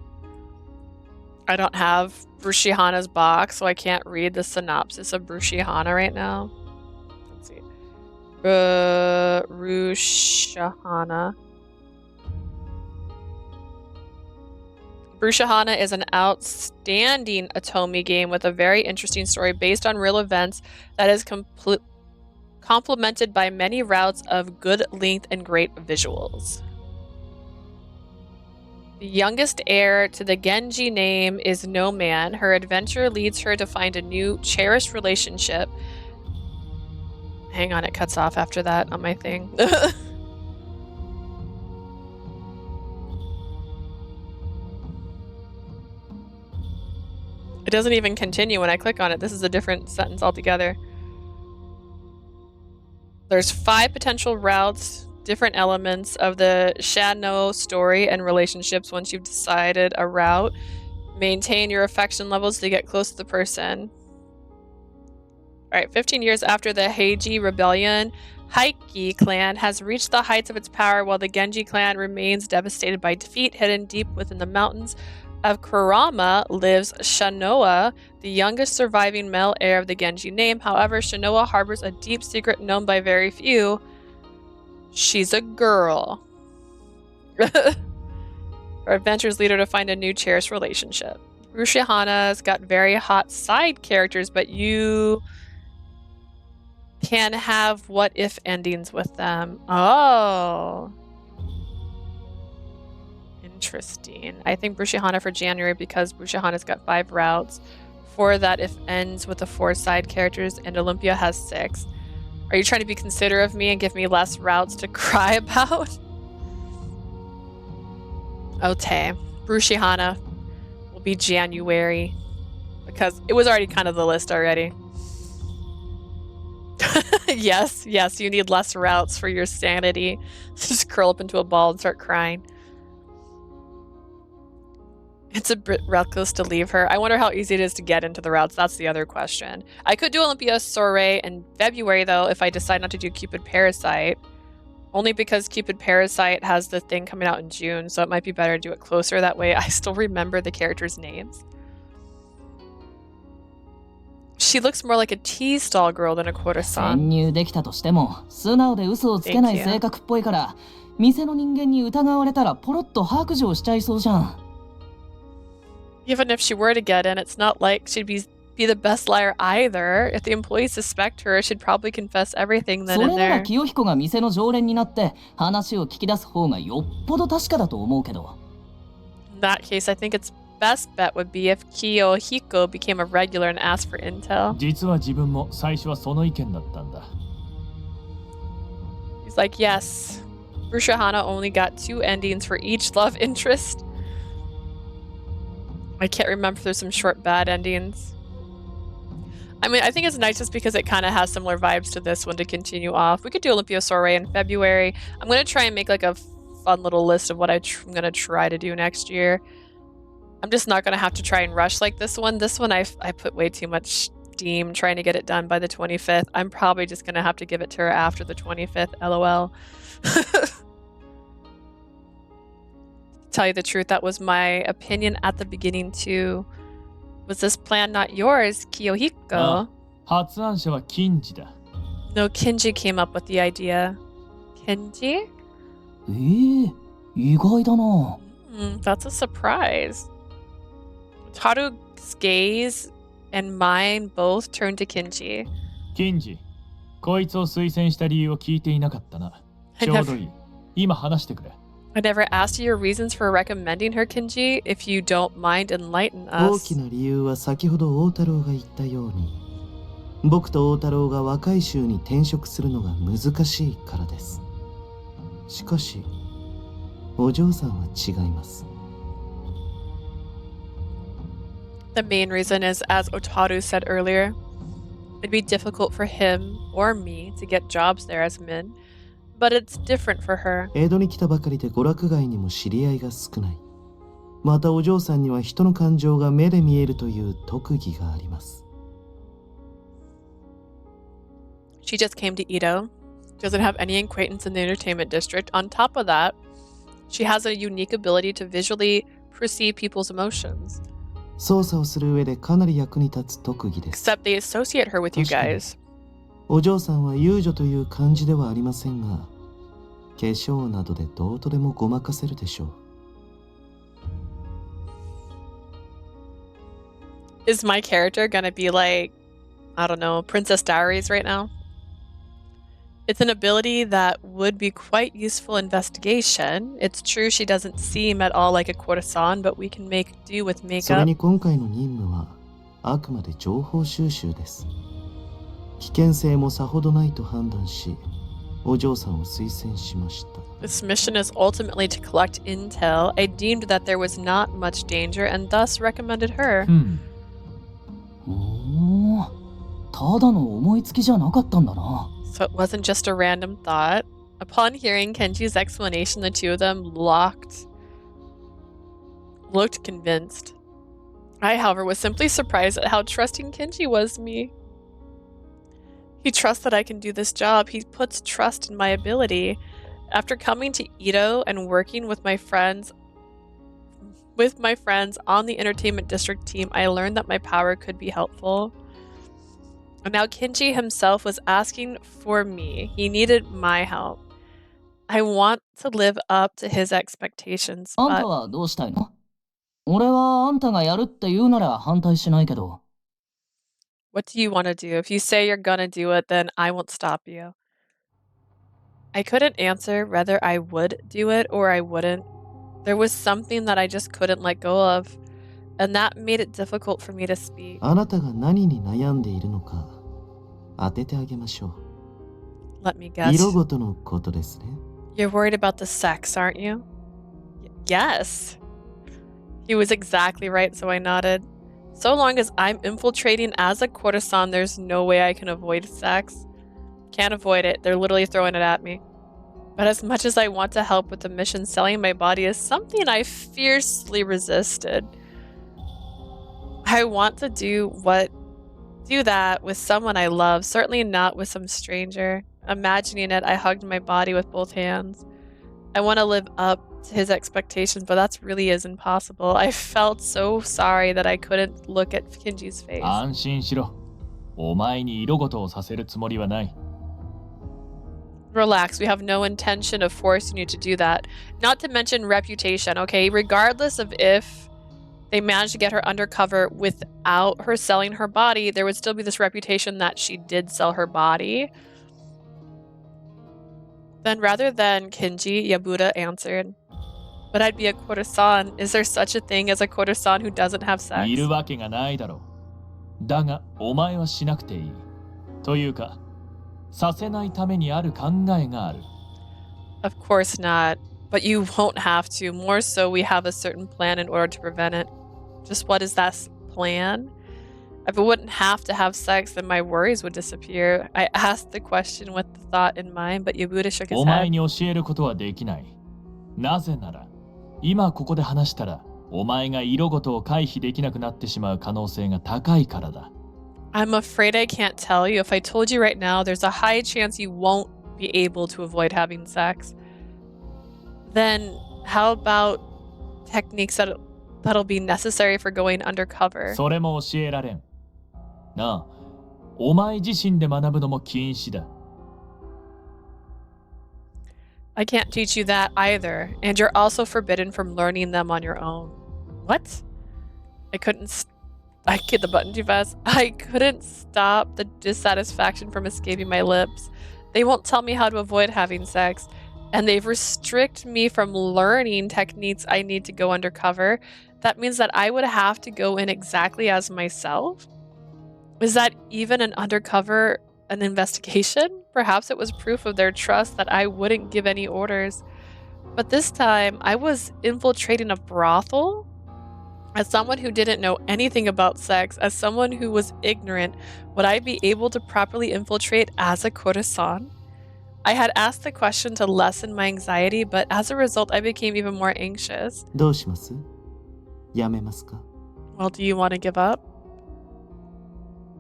I don't have Bushirohana's box, so I can't read the synopsis of Bushirohana right now. Let's see. Bushirohana. Bushirohana is an outstanding Otome game with a very interesting story based on real events that is complemented by many routes of good length and great visuals. The youngest heir to the Genji name is no man. Her adventure leads her to find a new, cherished relationship. Hang on, it cuts off after that on my thing. It doesn't even continue when I click on it. This is a different sentence altogether. There's 5 potential routes, different elements of the Shano story and relationships. Once you've decided a route, maintain your affection levels to get close to the person. Alright, 15 years after the Heiji rebellion, Heiki clan has reached the heights of its power while the Genji clan remains devastated by defeat. Hidden deep within the mountains of Kurama lives Shanoa, the youngest surviving male heir of the Genji name. However, Shanoa harbors a deep secret known by very few. She's a girl. Our adventures lead her to find a new cherished relationship. Rushihana's got very hot side characters, but you can have what if endings with them. Oh. Interesting. I think Brushihana for January because Brushihana's got 5 routes. 4 that if ends with the 4 side characters, and Olympia has 6. Are you trying to be considerate of me and give me less routes to cry about? Okay. Brushihana will be January because it was already kind of the list already. Yes, you need less routes for your sanity. Just curl up into a ball and start crying. It's a bit reckless to leave her. I wonder how easy it is to get into the routes. That's the other question. I could do Olympia Soiree in February, though, if I decide not to do Cupid Parasite. Only because Cupid Parasite has the thing coming out in June, so it might be better to do it closer. That way I still remember the characters' names. She looks more like a tea stall girl than a courtesan. 潜入できたとしても素直で嘘をつけない性格っぽいから店の人間に疑われたらポロッと白状しちゃいそうじゃん。Even if she were to get in, it's not like she'd be the best liar either. If the employees suspect her, she'd probably confess everything then and there. それなら清彦が店の常連になって話を聞き出す方がよっぽど確かだと思うけど。In that case, I think its best bet would be if Kiyohiko became a regular and asked for intel. 実は自分も最初はその意見だったんだ。He's like, yes, Rushihana only got 2 endings for each love interest. I can't remember if there's some short bad endings. I mean, I think it's nice just because it kind of has similar vibes to this one to continue off. We could do Olympia Soiree in February. I'm going to try and make like a fun little list of what I'm going to try to do next year. I'm just not going to have to try and rush like this one. This one I put way too much steam trying to get it done by the 25th. I'm probably just going to have to give it to her after the 25th, LOL. Tell you the truth, that was my opinion at the beginning too. Was this plan not yours, Kiyohiko? 発案者はKinjiだ。 No, Kinji came up with the idea. Kenji? 意外だな。That's a surprise. Taru's gaze and mine both turned to Kinji. Kinji、こいつを推薦した理由を聞いていなかったな。ちょうどいい。今話してくれ。I never asked you your reasons for recommending her, Kinji. If you don't mind, enlighten 大 us. きな理由は先ほど大太郎が言ったように、僕と大太郎が若い衆に転職するのが難しいからです。しかし、お嬢さんは違います。The main reason is, as Otaru said earlier, it'd be difficult for him or me to get jobs there as men, but it's different for her. 江戸に来たばかりで娯楽街にも知り合いが少ない。またお嬢さんには人の感情が目で見えるという特技があります。She just came to Edo, doesn't have any acquaintance in the entertainment district. On top of that, she has a unique ability to visually perceive people's emotions. 操作をする上でかなり役に立つ特技です。 Except they associate her with you guys. お嬢さんは遊女という感じではありませんが、化粧などでどうとでもごまかせるでしょう。Is my character gonna be like, I don't know, Princess Diaries right now? It's an ability that would be quite useful investigation. It's true she doesn't seem at all like a courtesan, but we can make do with それ makeup. に今回の任務はあくまで情報収集です。危険性もさほどないと判断し、お嬢さんを推薦しました。This mission is ultimately to collect intel. I deemed that there was not much danger and thus recommended her. おー、ただの思いつきじゃなかったんだな。So it wasn't just a random thought. Upon hearing Kenji's explanation, the two of them looked convinced. I, however, was simply surprised at how trusting Kinji was me. He trusts that I can do this job. He puts trust in my ability. After coming to Ito and working with my friends on the entertainment district team, I learned that my power could be helpful. And now Kinji himself was asking for me. He needed my help. I want to live up to his expectations, あんた but はどうしたいの？俺はあんたがやるって言うなら反対しないけど。 what do you want to do? If you say you're gonna do it, then I won't stop you. I couldn't answer whether I would do it or I wouldn't. There was something that I just couldn't let go of, and that made it difficult for me to speak. あなたが何に悩んでいるのか当ててあげましょ Let me う。 guess. 色ごとのことですね。 You're worried about the sex, aren't you? Yes. He was exactly right, so I nodded. So long as I'm infiltrating as a courtesan, there's no way I can avoid sex. Can't avoid it. They're literally throwing it at me. But as much as I want to help with the mission, selling my body is something I fiercely resisted. I want to do that with someone I love, certainly not with some stranger. Imagining it, I hugged my body with both hands. I want to live up to his expectations, but that really is impossible. I felt so sorry that I couldn't look at Kinji's face. 安心しろ。お前に色ごとをさせるつもりはない。 Relax, we have no intention of forcing you to do that. Not to mention reputation, okay? Regardless of if they managed to get her undercover without her selling her body, there would still be this reputation that she did sell her body. Then rather than Kinji, Yabuda answered, but I'd be a courtesan. Is there such a thing as a courtesan who doesn't have sex? いるわけがないだろう。だが、お前はしなくていい。というか、させないためにある考えがある。Of course not. But you won't have to. More so, we have a certain plan in order to prevent it. Just what is that plan? If I wouldn't have to have sex, then my worries would disappear. I asked the question with the thought in mind, but Yabuda shook his お前 head. に教えることはできない。なぜなら、今ここで話したら、お前が色ごとを回避できなくなってしまう可能性が高いからだ。I'm afraid I can't tell you. If I told you right now, there's a high chance you won't be able to avoid having sex. Then how about techniques that'll be necessary for going undercover? それも教えられん。なあ、お前自身で学ぶのも禁止だ。I can't teach you that either, and you're also forbidden from learning them on your own. What? I hit the button too fast. I couldn't stop the dissatisfaction from escaping my lips. They won't tell me how to avoid having sex, and they've restricted me from learning techniques I need to go undercover. That means that I would have to go in exactly as myself? Is that even an investigation? Perhaps it was proof of their trust that I wouldn't give any orders. But this time, I was infiltrating a brothel? As someone who didn't know anything about sex, as someone who was ignorant, would I be able to properly infiltrate as a courtesan? I had asked the question to lessen my anxiety, but as a result, I became even more anxious. どうします？やめますか？ Well, do you want to give up?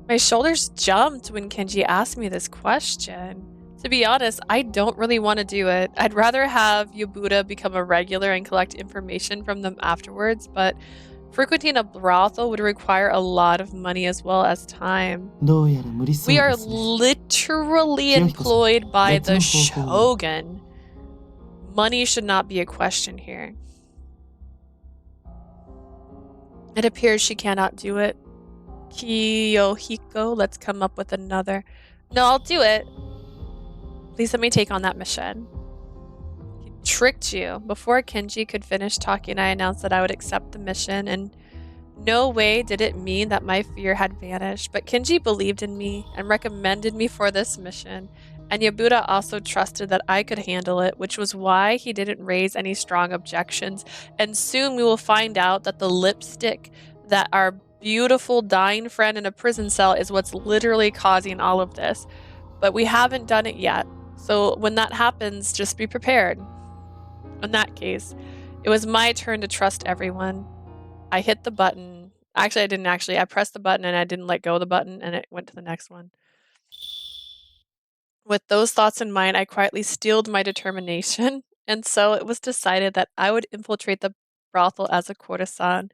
My shoulders jumped when Kenji asked me this question. To be honest, I don't really want to do it. I'd rather have Yabuda become a regular and collect information from them afterwards, but frequenting a brothel would require a lot of money as well as time. どうやら無理そう We で are すね。 literally employed by the shogun. Money should not be a question here. It appears she cannot do it. Kiyohiko, let's come up with another. No, I'll do it. Please let me take on that mission. He tricked you. Before Kenji could finish talking, I announced that I would accept the mission, and no way did it mean that my fear had vanished. But Kenji believed in me and recommended me for this mission. And Yabuda also trusted that I could handle it, which was why he didn't raise any strong objections. And soon we will find out that the lipstick that our beautiful dying friend in a prison cell is what's literally causing all of this. But we haven't done it yet. So when that happens, just be prepared. In that case, it was my turn to trust everyone. I hit the button. Actually, I didn't actually. I pressed the button and I didn't let go of the button, and it went to the next one. With those thoughts in mind, I quietly steeled my determination, and so it was decided that I would infiltrate the brothel as a courtesan.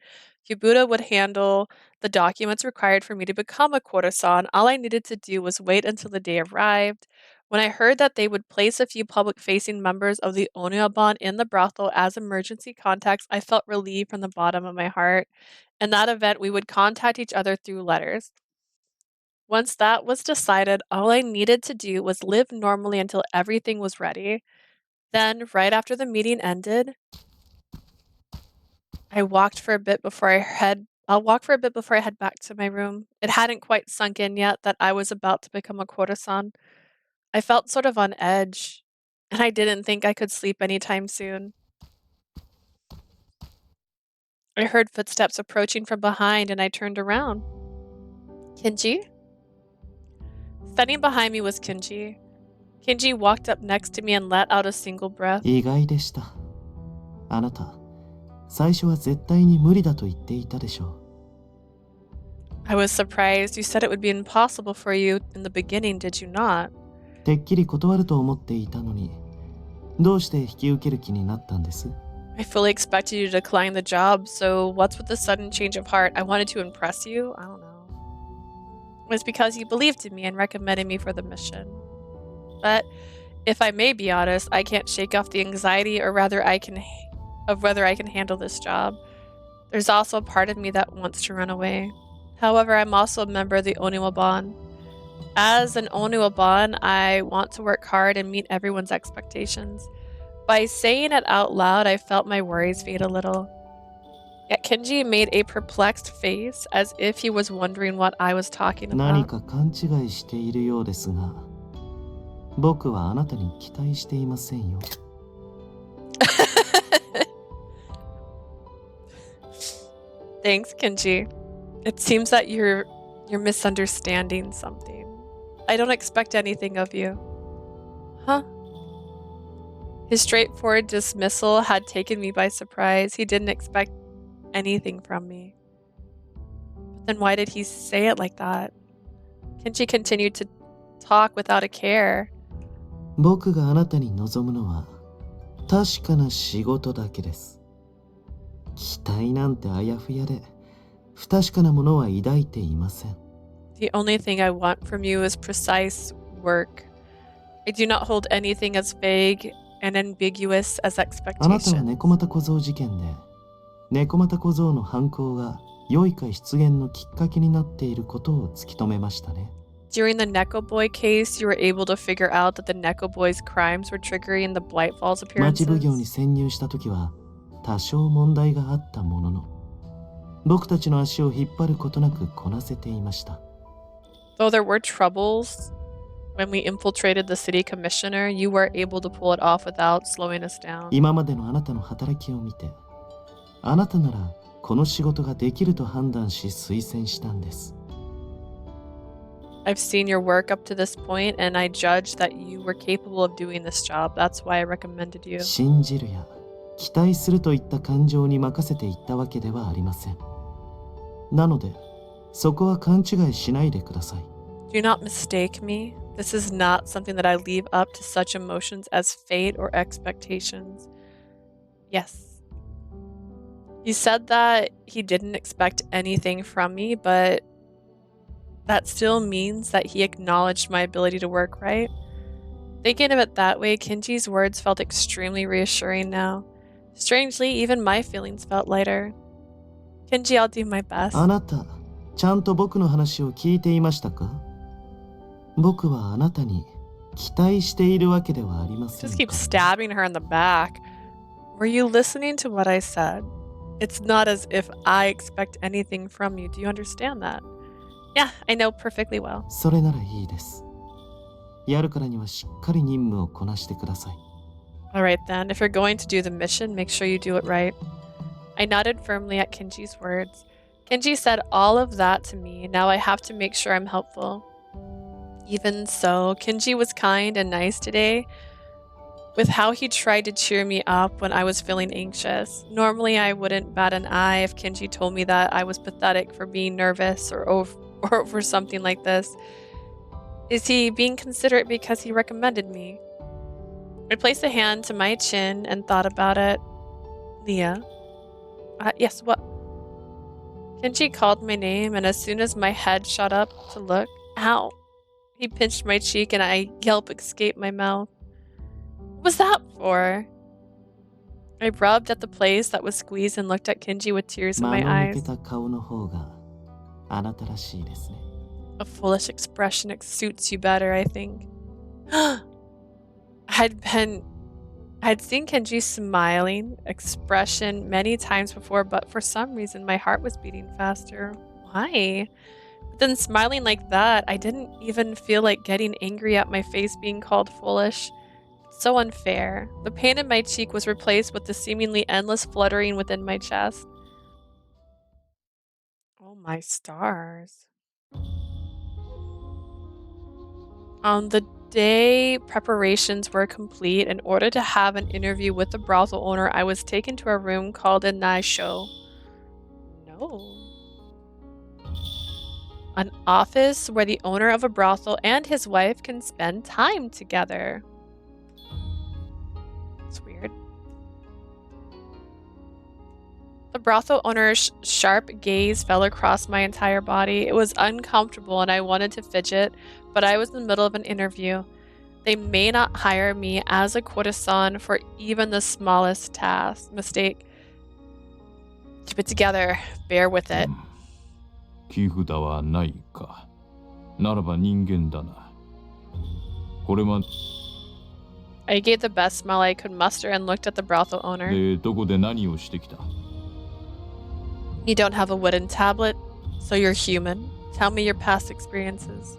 Yubuda would handle the documents required for me to become a courtesan. All I needed to do was wait until the day arrived. When I heard that they would place a few public-facing members of the Onyoban in the brothel as emergency contacts, I felt relieved from the bottom of my heart. In that event, we would contact each other through letters. Once that was decided, all I needed to do was live normally until everything was ready. Then, right after the meeting ended, I'll walk for a bit before I head back to my room. It hadn't quite sunk in yet that I was about to become a courtesan. I felt sort of on edge, and I didn't think I could sleep anytime soon. I heard footsteps approaching from behind, and I turned around. Kinji? Standing behind me was Kinji. Kinji walked up next to me and let out a single breath. 意外でした。あなた、最初は絶対に無理だと言っていたでしょう。I was surprised. You said it would be impossible for you in the beginning, did you not? てっきり断ると思っていたのに、どうして引き受ける気になったんです？ I fully expected you to decline the job, so what's with the sudden change of heart? I wanted to impress you? I don't know. It was because you believed in me and recommended me for the mission. But if I may be honest, I can't shake off the anxiety of whether I can handle this job. There's also a part of me that wants to run away. However, I'm also a member of the Oniwaban. As an Oniwaban, I want to work hard and meet everyone's expectations. By saying it out loud, I felt my worries fade a little. Yet Kenji made a perplexed face as if he was wondering what I was talking 何 about. か勘違いしているようですが、僕はあなたに期待していませんよ。Thanks, Kinji. It seems that you're misunderstanding something. I don't expect anything of you. Huh? His straightforward dismissal had taken me by surprise. He didn't expect anything from me. But then why did he say it like that? Kenji continued to talk without a care. 僕があなたに望むのは確かな仕事だけです。期待なんてあやふやで不確かなものは抱いていません。The only thing I want from you is precise work. I do not hold anything as vague and ambiguous as あなたは expectations. 猫又小僧事件で猫又小僧の犯行が良いか出現のきっかけになっていることを突き止めましたね。During the Neko Boy case, you were able to figure out that the Neko Boy's crimes were triggering the Blightfall's 町奉行に appearances. 潜入した時は多少問題があったものの僕たちの足を引っ張ることなくこなせていました。 Though there were troubles when we infiltrated the city commissioner, you were able to pull it off without slowing us down. 今までのあなたの働きを見てあなたならこの仕事ができると判断し推薦したんです。 I've seen your work up to this point, and I judged that you were capable of doing this job. That's why I recommended you. 信じるや期待するといった感情に任せていったわけではありません。なのでそこは勘違いしないでください。 Do not mistake me. This is not something that I leave up to such emotions as fate or expectations. Yes. He said that he didn't expect anything from me, but that still means that he acknowledged my ability to work, right? Thinking of it that way, Kinji's words felt extremely reassuring now. Strangely, even my feelings felt lighter. Kenji, I'll do my best. あなたちゃんと僕の話を聞いていましたか？僕はあなたに期待しているわけではありません Just か keep stabbing her in the back. Were you listening to what I said? It's not as if I expect anything from you. Do you understand that? Yeah, I know perfectly well. それならいいです。やるからにはしっかり任務をこなしてください。Alright then, if you're going to do the mission, make sure you do it right. I nodded firmly at Kinji's words. Kenji said all of that to me. Now I have to make sure I'm helpful. Even so, Kenji was kind and nice today, with how he tried to cheer me up when I was feeling anxious. Normally, I wouldn't bat an eye if Kenji told me that I was pathetic for being nervous or over something like this. Is he being considerate because he recommended me? I placed a hand to my chin and thought about it. Leah? Yes, what? Kenji called my name, and as soon as my head shot up to look, ow! He pinched my cheek and a yelp escaped my mouth. What was that for? I rubbed at the place that was squeezed and looked at Kenji with tears in my 間の抜け eyes. た顔の方があなたらしいですね。A foolish expression suits you better, I think. I'd seen Kenji's smiling expression many times before, but for some reason my heart was beating faster. Why? But then smiling like that, I didn't even feel like getting angry at my face being called foolish. So unfair. The pain in my cheek was replaced with the seemingly endless fluttering within my chest. Oh my stars. On the day preparations were complete, in order to have an interview with the brothel owner, I was taken to a room called a Naisho. No. An office where the owner of a brothel and his wife can spend time together. It's weird. The brothel owner's sharp gaze fell across my entire body. It was uncomfortable and I wanted to fidget, but I was in the middle of an interview. They may not hire me as a courtesan for even the smallest mistake. Keep it together. Bear with it. 木札はないか。ならば人間だな。これま I gave the best smile I could muster and looked at the brothel owner. でどこで何をしてきた？ You don't have a wooden tablet, so you're human. Tell me your past experiences.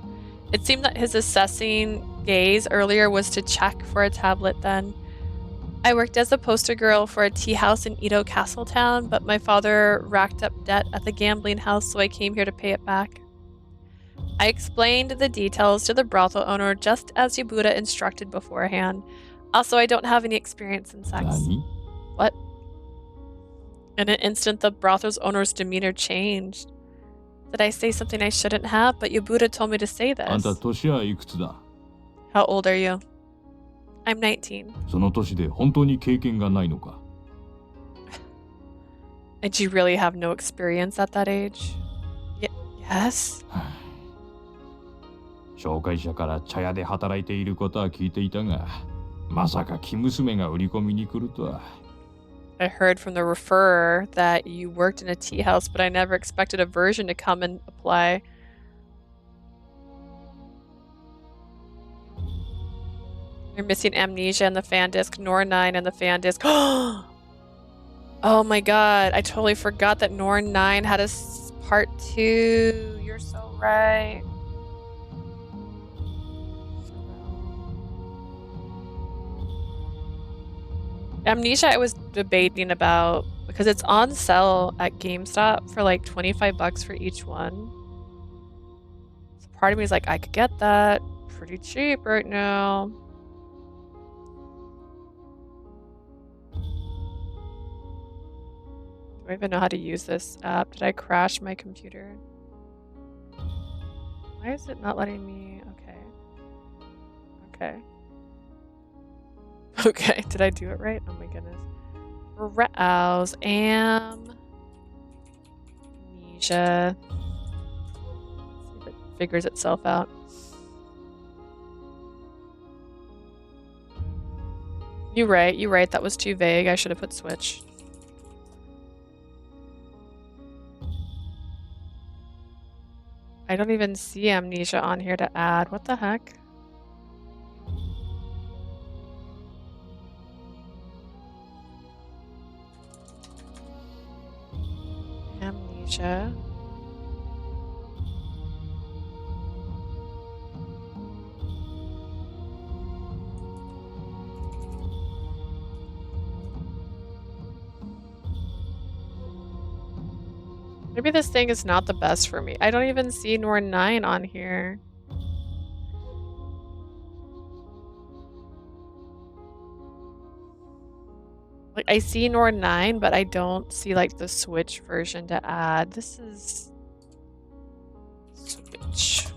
It seemed that his assessing gaze earlier was to check for a tablet then. I worked as a poster girl for a tea house in Edo Castletown, but my father racked up debt at the gambling house, so I came here to pay it back. I explained the details to the brothel owner just as Yabuda instructed beforehand. Also, I don't have any experience in sex. 何？ What? In an instant, the brothel's owner's demeanor changed. Did I say something I shouldn't have? But Yabuda told me to say あん this. た年はいくつだ？ How old are you? I'm 19. その年で本当に経験がないのか？ And you really have no experience at that age? Yes? 紹介者から茶屋で働いていることは聞いていたが、まさか生娘が売り込みに来るとは。I heard from the referrer that you worked in a tea house, but I never expected a version to come and apply. You're missing Amnesia and the fan disc, Nor 9 and the fan disc. Oh my god, I totally forgot that Nor 9 had a part 2. You're so right. Amnesia I was debating about because it's on sale at GameStop for like $25 for each one. So part of me is like, I could get that pretty cheap right now. Do I even know how to use this app? Did I crash my computer? Why is it not letting me? Okay. Okay. Okay, did I do it right? Oh my goodness. Browse. Amnesia. See if it figures itself out. You're right. That was too vague. I should have put Switch. I don't even see Amnesia on here to add. What the heck? Amnesia. Maybe this thing is not the best for me. I don't even see Norn 9 on here. Like, I see Norn 9, but I don't see, like, the Switch version to add. This is... Switch.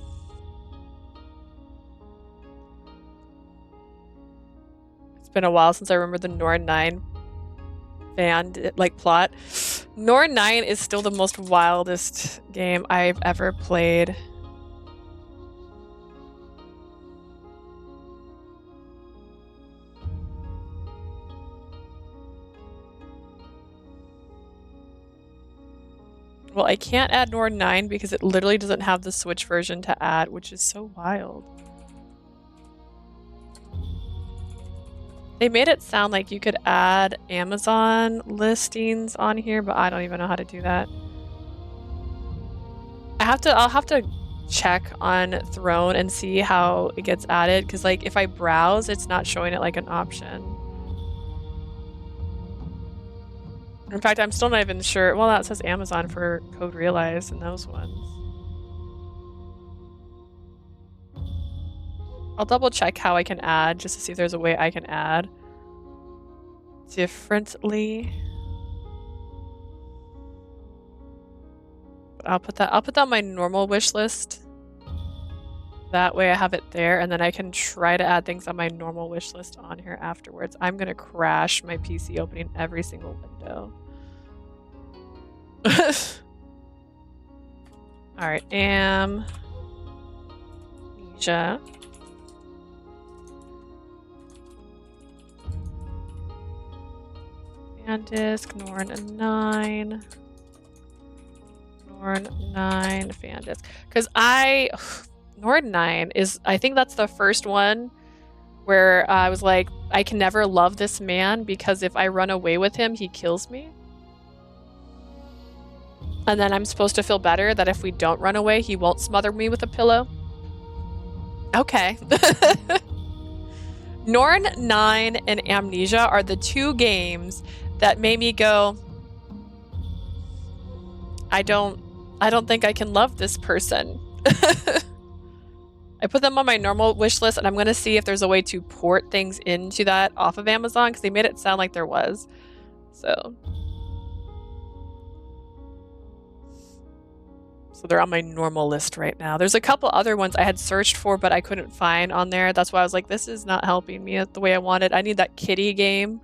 It's been a while since I remember the Norn 9 fan, like, plot. Norn 9 is still the most wildest game I've ever played. Well, I can't add Norn 9 because it literally doesn't have the Switch version to add, which is so wild. They made it sound like you could add Amazon listings on here, but I don't even know how to do that. I'll have to check on Throne and see how it gets added, because like if I browse, it's not showing it like an option. In fact, I'm still not even sure. Well, that says Amazon for Code Realize and those ones. I'll double check how I can add just to see if there's a way I can add differently. But I'll put that on my normal wish list. That way I have it there, and then I can try to add things on my normal wish list on here afterwards. I'm gonna crash my PC opening every single window. Alright, Amnesia. And disk, Norn 9. Norn 9 fan disk. Because Norn 9 is, I think that's the first one where I was like, I can never love this man because if I run away with him, he kills me. And then I'm supposed to feel better that if we don't run away, he won't smother me with a pillow. Okay. Norn 9 and Amnesia are the two games that made me go, I don't think I can love this person. I put them on my normal wish list, and I'm going to see if there's a way to port things into that off of Amazon, because they made it sound like there was. So they're on my normal list right now. There's a couple other ones I had searched for, but I couldn't find on there. That's why I was like, this is not helping me the way I wanted. I need that kitty game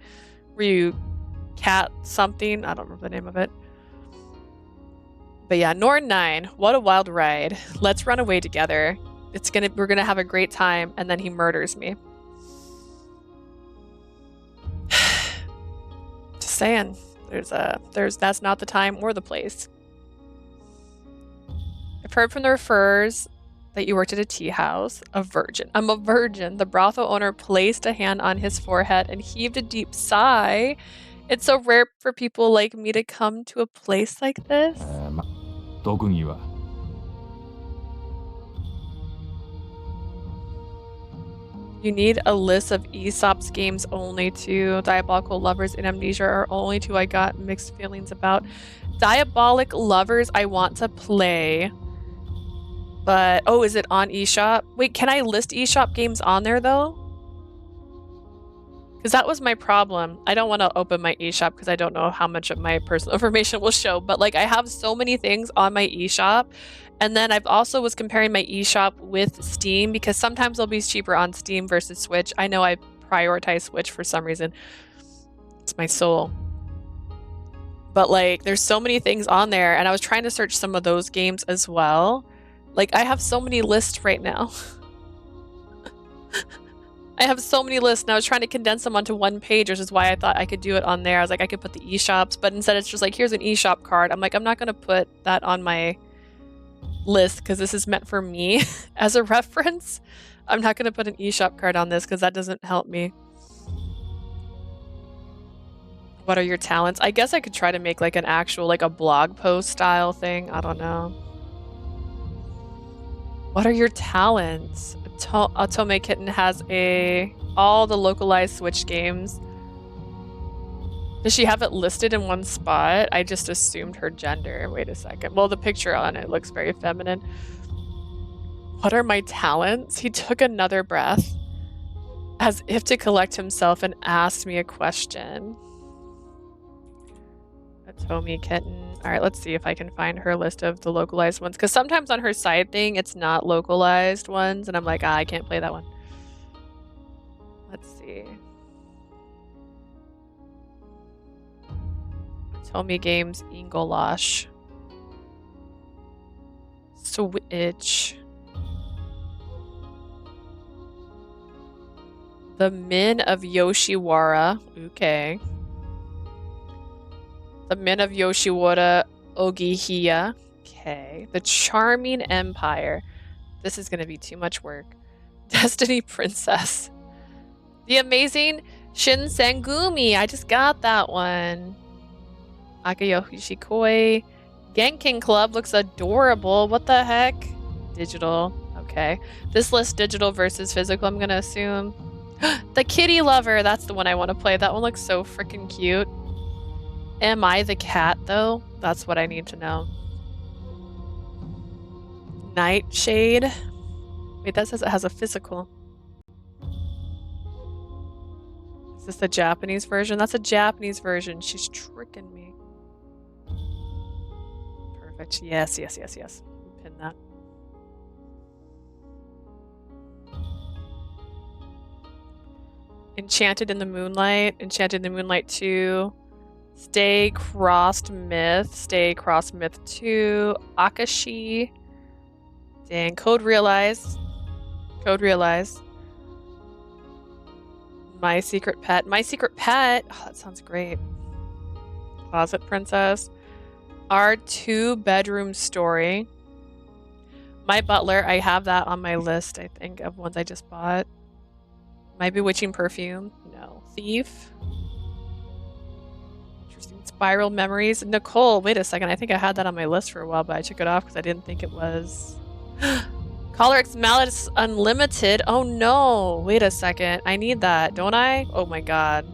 where you cat something. I don't remember the name of it. But yeah, Norn 9, what a wild ride. Let's run away together. We're gonna have a great time, and then he murders me. Just saying, that's not the time or the place. I've heard from the referrers that you worked at a tea house. A virgin. I'm a virgin. The brothel owner placed a hand on his forehead and heaved a deep sigh. It's so rare for people like me to come to a place like this. 特技は You need a list of Aesop's games only to Diabolical Lovers and Amnesia are only two I got mixed feelings about. Diabolic Lovers I want to play. But, oh, is it on eShop? Wait, can I list eShop games on there though? Because that was my problem. I don't want to open my eShop because I don't know how much of my personal information will show. But like I have so many things on my eShop. And then I've also was comparing my eShop with Steam because sometimes they'll be cheaper on Steam versus Switch. I know I prioritize Switch for some reason. It's my soul. But like there's so many things on there and I was trying to search some of those games as well. Like I have so many lists right now. I have so many lists and I was trying to condense them onto one page, which is why I thought I could do it on there. I was like, I could put the eShops, but instead it's just like, here's an eShop card. I'm like, I'm not going to put that on my list because this is meant for me as a reference. I'm not going to put an eShop card on this because that doesn't help me. What are your talents? I guess I could try to make like an actual, like a blog post style thing. I don't know. What are your talents? Otome Kitten has all the localized Switch games. Does she have it listed in one spot? I just assumed her gender. Wait a second. Well, the picture on it looks very feminine. What are my talents? He took another breath, as if to collect himself, and asked me a question. Otome Kitten. All right, let's see if I can find her list of the localized ones. Because sometimes on her side thing, it's not localized ones. And I'm like, I can't play that one. Let's see. Otome Games Ingolash. Switch. The Men of Yoshiwara. Okay. The Men of Yoshiwara Ogihiya. Okay. The Charming Empire. This is going to be too much work. Destiny Princess. The Amazing Shinsengumi. I just got that one. Akayoshi Koi. Genkin Club looks adorable. What the heck? Digital. Okay. This list digital versus physical, I'm going to assume. The Kitty Lover. That's the one I want to play. That one looks so freaking cute. Am I the cat, though? That's what I need to know. Nightshade. Wait, that says it has a physical. Is this the Japanese version? That's a Japanese version. She's tricking me. Perfect. Yes, yes, yes, yes. Pin that. Enchanted in the Moonlight. Enchanted in the Moonlight 2. Stay Crossed Myth. Stay Crossed Myth 2. Akashi. Dang. Code Realize. Code Realize. My Secret Pet. My Secret Pet. Oh, that sounds great. Closet Princess. Our 2-bedroom story. My Butler. I have that on my list, I think, of ones I just bought. My Bewitching Perfume. No. Thief. Interesting. Spiral Memories. Nicole. Wait a second. I think I had that on my list for a while, but I took it off because I didn't think it was. Colorx Malice Unlimited. Oh no. Wait a second. I need that, don't I? Oh my god.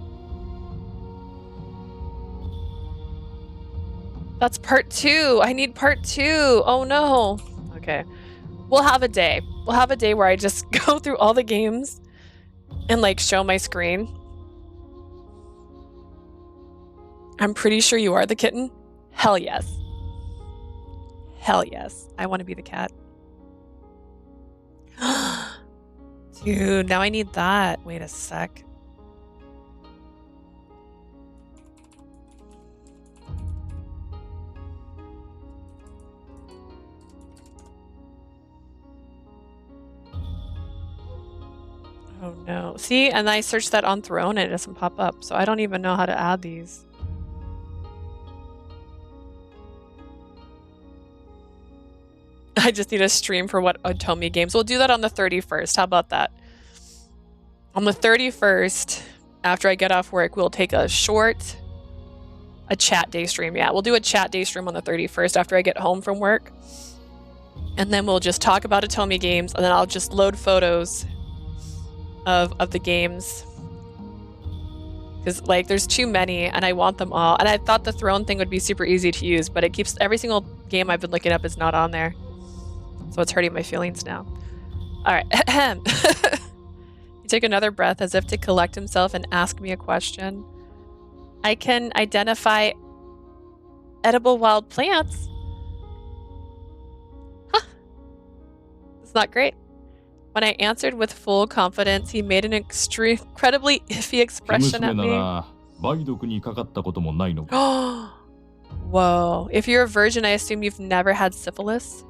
That's part 2. I need part 2. Oh no. Okay. We'll have a day. We'll have a day where I just go through all the games and like show my screen. I'm pretty sure you are the kitten. Hell yes. Hell yes. I want to be the cat. Dude, now I need that. Wait a sec. Oh no. See, and I searched that on Throne and it doesn't pop up, so I don't even know how to add these. I just need a stream for what Otome games. We'll do that on the 31st. How about that? On the 31st, after I get off work, we'll take a chat day stream. Yeah, we'll do a chat day stream on the 31st after I get home from work. And then we'll just talk about Otome games, and then I'll just load photos of the games. Because, like, there's too many, and I want them all. And I thought the Throne thing would be super easy to use, but it keeps... Every single game I've been looking up is not on there. So it's hurting my feelings now. Alright. He took another breath as if to collect himself and ask me a question. I can identify edible wild plants. Huh. It's not great. When I answered with full confidence, he made an incredibly iffy expression at me. Whoa. If you're a virgin, I assume you've never had syphilis?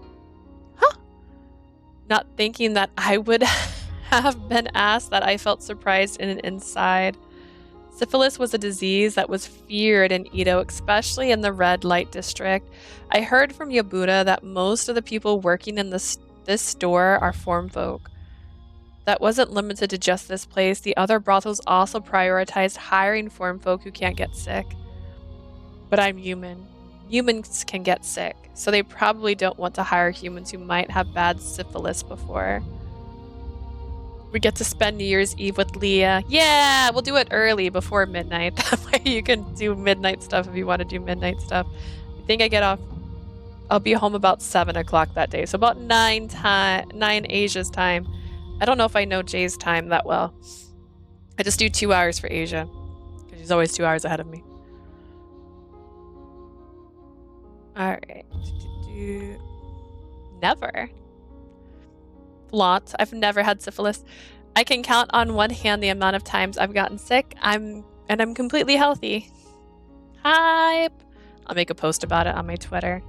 Huh. Not thinking that I would have been asked that, I felt surprised in an inside. Syphilis was a disease that was feared in Edo, especially in the red light district. I heard from Yabuda that most of the people working in this store are form folk. That wasn't limited to just this place. The other brothels also prioritized hiring foreign folk who can't get sick. But I'm human. Humans can get sick, so they probably don't want to hire humans who might have bad syphilis before. We get to spend New Year's Eve with Leah. Yeah, we'll do it early before midnight. That way you can do midnight stuff if you want to do midnight stuff. I think I get off. I'll be home about 7 o'clock that day, so about 9 Asia's time. I don't know if I know Jay's time that well. I just do 2 hours for Asia, because she's always 2 hours ahead of me. Alright. Never. Flaunt. I've never had syphilis. I can count on one hand the amount of times I've gotten sick. I'm completely healthy. Hype. I'll make a post about it on my Twitter.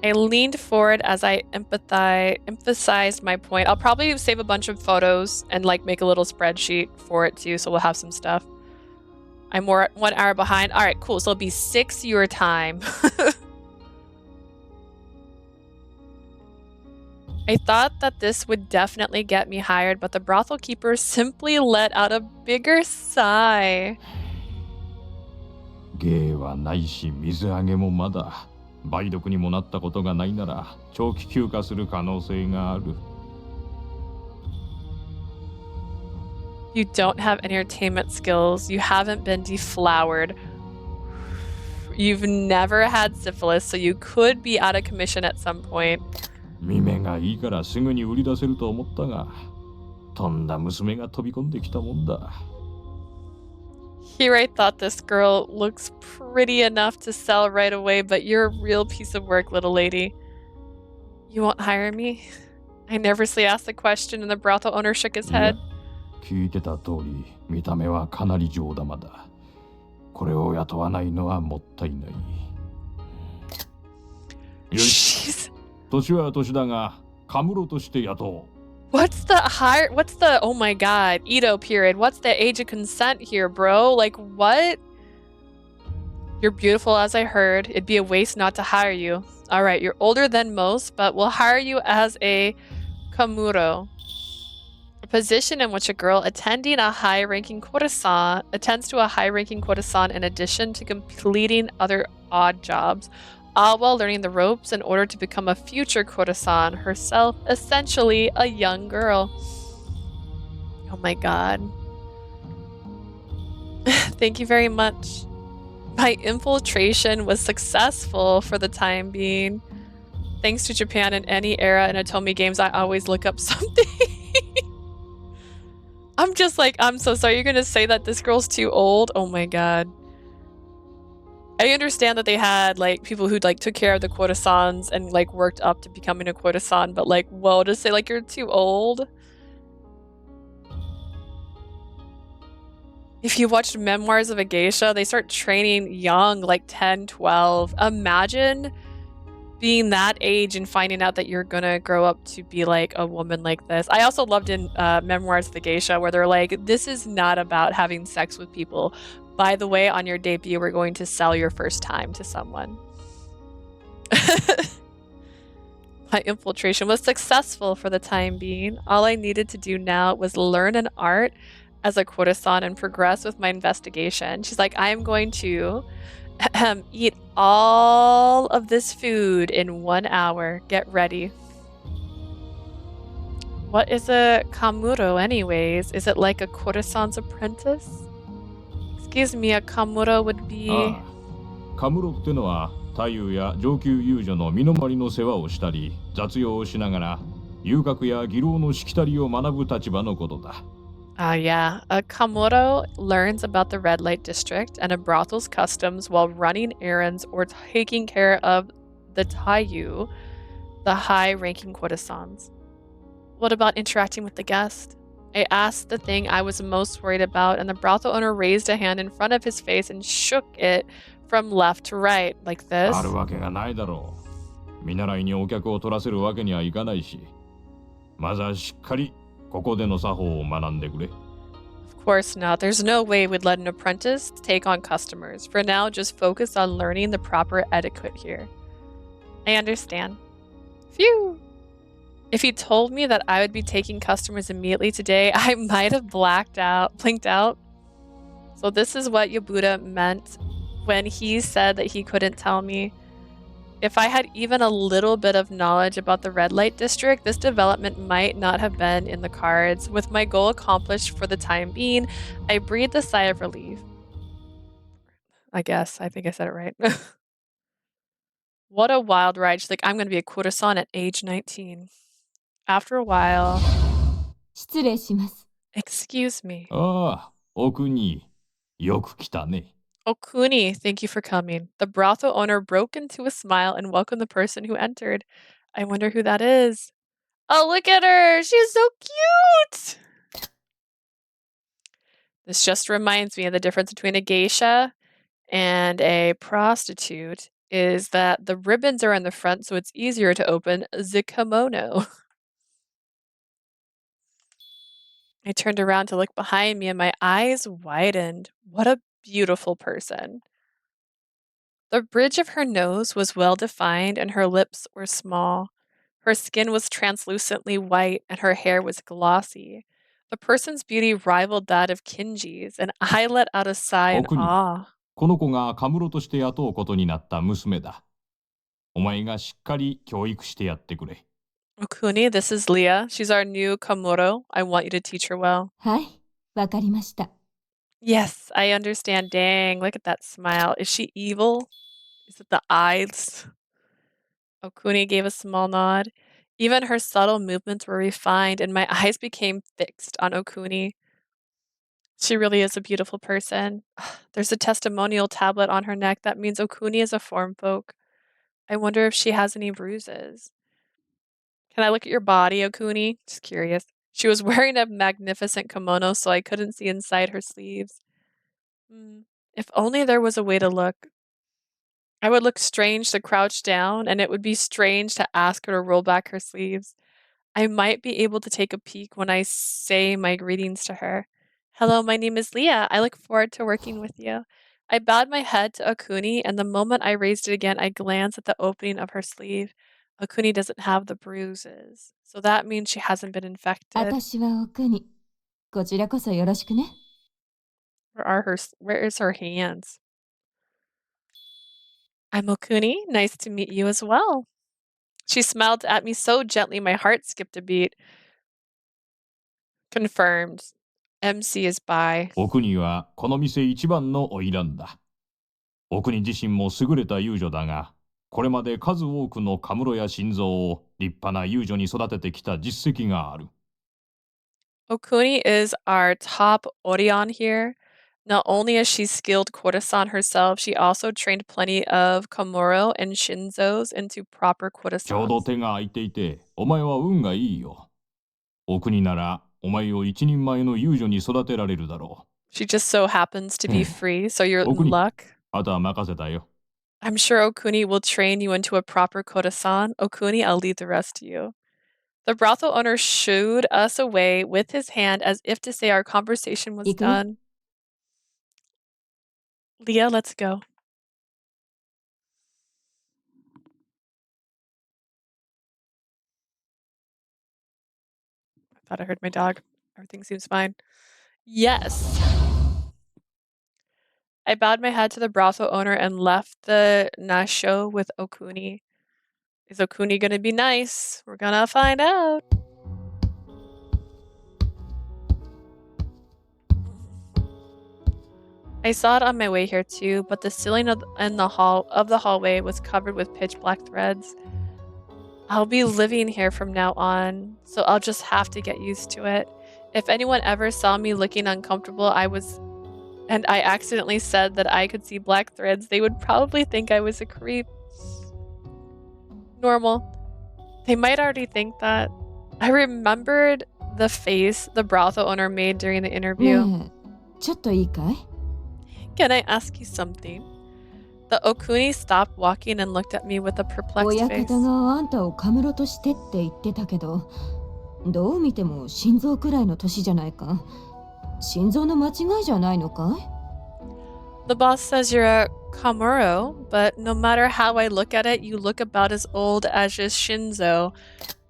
I leaned forward as I emphasized my point. I'll probably save a bunch of photos and like make a little spreadsheet for it too, so we'll have some stuff. I'm 1 hour behind. All right, cool. So it'll be 6 your time. I thought that this would definitely get me hired, but the brothel keeper simply let out a bigger sigh. 芸はないし水揚げもまだ梅毒にもなったことがないなら長期休暇する可能性がある。 You don't have entertainment skills. You haven't been deflowered. You've never had syphilis, so you could be out of commission at some point. 見目がいいからすぐに売り出せると思ったが、とんだ娘が飛び込んできたもんだ。 Here I thought this girl looks pretty enough to sell right away, but you're a real piece of work, little lady. You won't hire me? I nervously asked the question and the brothel owner shook his head. 聞いてた通り、見た目はかなり上玉だ。これを雇わないのはもったいない。よし。年は年だが、カムロとして雇う。What's the oh my god, Edo period. What's the age of consent here, bro? Like, what? You're beautiful as I heard. It'd be a waste not to hire you. Alright, you're older than most, but we'll hire you as a kamuro. A position in which a girl attending a high-ranking courtesan attends to a high-ranking courtesan in addition to completing other odd jobs, all while learning the ropes in order to become a future courtesan herself, essentially a young girl. Oh my god. Thank you very much. My infiltration was successful for the time being. Thanks to Japan in any era in Otome games, I always look up something. I'm just like, I'm so sorry. You're gonna say that this girl's too old? Oh my god. I understand that they had like people who like took care of the courtesans and like worked up to becoming a courtesan, but like, whoa, to say like you're too old. If you watched Memoirs of a Geisha, they start training young, like 10, 12. Imagine being that age and finding out that you're gonna grow up to be like a woman like this. I also loved in Memoirs of the Geisha where they're like, this is not about having sex with people. By the way, on your debut, we're going to sell your first time to someone. My infiltration was successful for the time being. All I needed to do now was learn an art as a courtesan and progress with my investigation. She's like, I am going to eat all of this food in 1 hour. Get ready. What is a kamuro anyways? Is it like a courtesan's apprentice? Excuse me, a kamuro would be... カムロってのは太夫や上級遊女の身の回りの世話をしたり雑用をしながら遊郭や妓楼のしきたりを学ぶ立場のことだ。Yeah. A kamuro learns about the red light district and a brothel's customs while running errands or taking care of the taiyu, the high-ranking courtesans. What about interacting with the guest? I asked the thing I was most worried about, and the brothel owner raised a hand in front of his face and shook it from left to right, like this. あるわけがないだろう。見習いにお客を取らせるわけにはいかないし、まずはしっかりここでの作法を学んでくれ。Of course not. There's no way we'd let an apprentice take on customers. For now, just focus on learning the proper etiquette here. I understand. Phew! If he told me that I would be taking customers immediately today, I might have blinked out. So this is what Yabuda meant when he said that he couldn't tell me. If I had even a little bit of knowledge about the red light district, this development might not have been in the cards. With my goal accomplished for the time being, I breathed a sigh of relief. I think I said it right. What a wild ride. She's like, I'm going to be a courtesan at age 19. After a while, 失礼します。 excuse me. ああ、お国、よく来たね。 Okuni, thank you for coming. The brothel owner broke into a smile and welcomed the person who entered. I wonder who that is. Oh, look at her. She's so cute. This just reminds me of the difference between a geisha and a prostitute is that the ribbons are in the front, so it's easier to open the kimono. I turned around to look behind me and my eyes widened. What a beautiful person. The bridge of her nose was well defined and her lips were small. Her skin was translucently white and her hair was glossy. The person's beauty rivaled that of Kinji's, and I let out a sigh in お国、 awe. この子がカムロとして雇うことになった娘だ。お前がしっかり教育してやってくれ。 Okuni, this is Leah. She's our new Komoro. I want you to teach her well. はい、わかりました。 Yes, I understand. Dang, look at that smile. Is she evil? Is it the eyes? Okuni gave a small nod. Even her subtle movements were refined, and my eyes became fixed on Okuni. She really is a beautiful person. There's a testimonial tablet on her neck that means Okuni is a form folk. I wonder if she has any bruises. Can I look at your body, Okuni? Just curious. She was wearing a magnificent kimono, so I couldn't see inside her sleeves. If only there was a way to look. I would look strange to crouch down, and it would be strange to ask her to roll back her sleeves. I might be able to take a peek when I say my greetings to her. Hello, my name is Leah. I look forward to working with you. I bowed my head to Okuni, and the moment I raised it again, I glanced at the opening of her sleeve. Okuni doesn't have the bruises, so that means she hasn't been infected. 私はお国。こちらこそよろしくね。Where is her hands? I'm Okuni. Nice to meet you as well. She smiled at me so gently my heart skipped a beat. Confirmed. MC is by. お国はこの店一番の花魁だ。お国自身も優れた遊女だが、これまで数多くのカムロや心臓を立派な遊女に育ててきた実績がある。 Okuni is our top Orion here. Not only is she skilled courtesan herself, she also trained plenty of Komoro and Shinzos into proper ちょうど courtesans. 手が空いていて、お前は運がいいよ。お国なら、お前を一人前の遊女に育てられるだろう。 She just so happens to be free, so you're in Okuni. luck. あとは任せたよ。 I'm sure Okuni will train you into a proper courtesan. Okuni, I'll leave the rest to you. The brothel owner shooed us away with his hand as if to say our conversation was 行くよ。 done. Leah, let's go. I thought I heard my dog. Everything seems fine. Yes. I bowed my head to the brothel owner and left the Nasho with Okuni. Is Okuni gonna be nice? We're gonna find out. I saw it on my way here too, but the ceiling of the hallway was covered with pitch black threads. I'll be living here from now on, so I'll just have to get used to it. If anyone ever saw me looking uncomfortable, I accidentally said that I could see black threads, they would probably think I was a creep. Normal. They might already think that. I remembered the face the brothel owner made during the interview. ねえ、ちょっといいかい？ Can I ask you something? The Okuni stopped walking and looked at me with a perplexed 親 face. 方があんたをカムロとしてって言ってたけど、どう見ても心臓くらいの年じゃないか。心臓の間違いじゃないのかい？ The boss says you're a Kamuro, but no matter how I look at it, you look about as old as your Shinzo.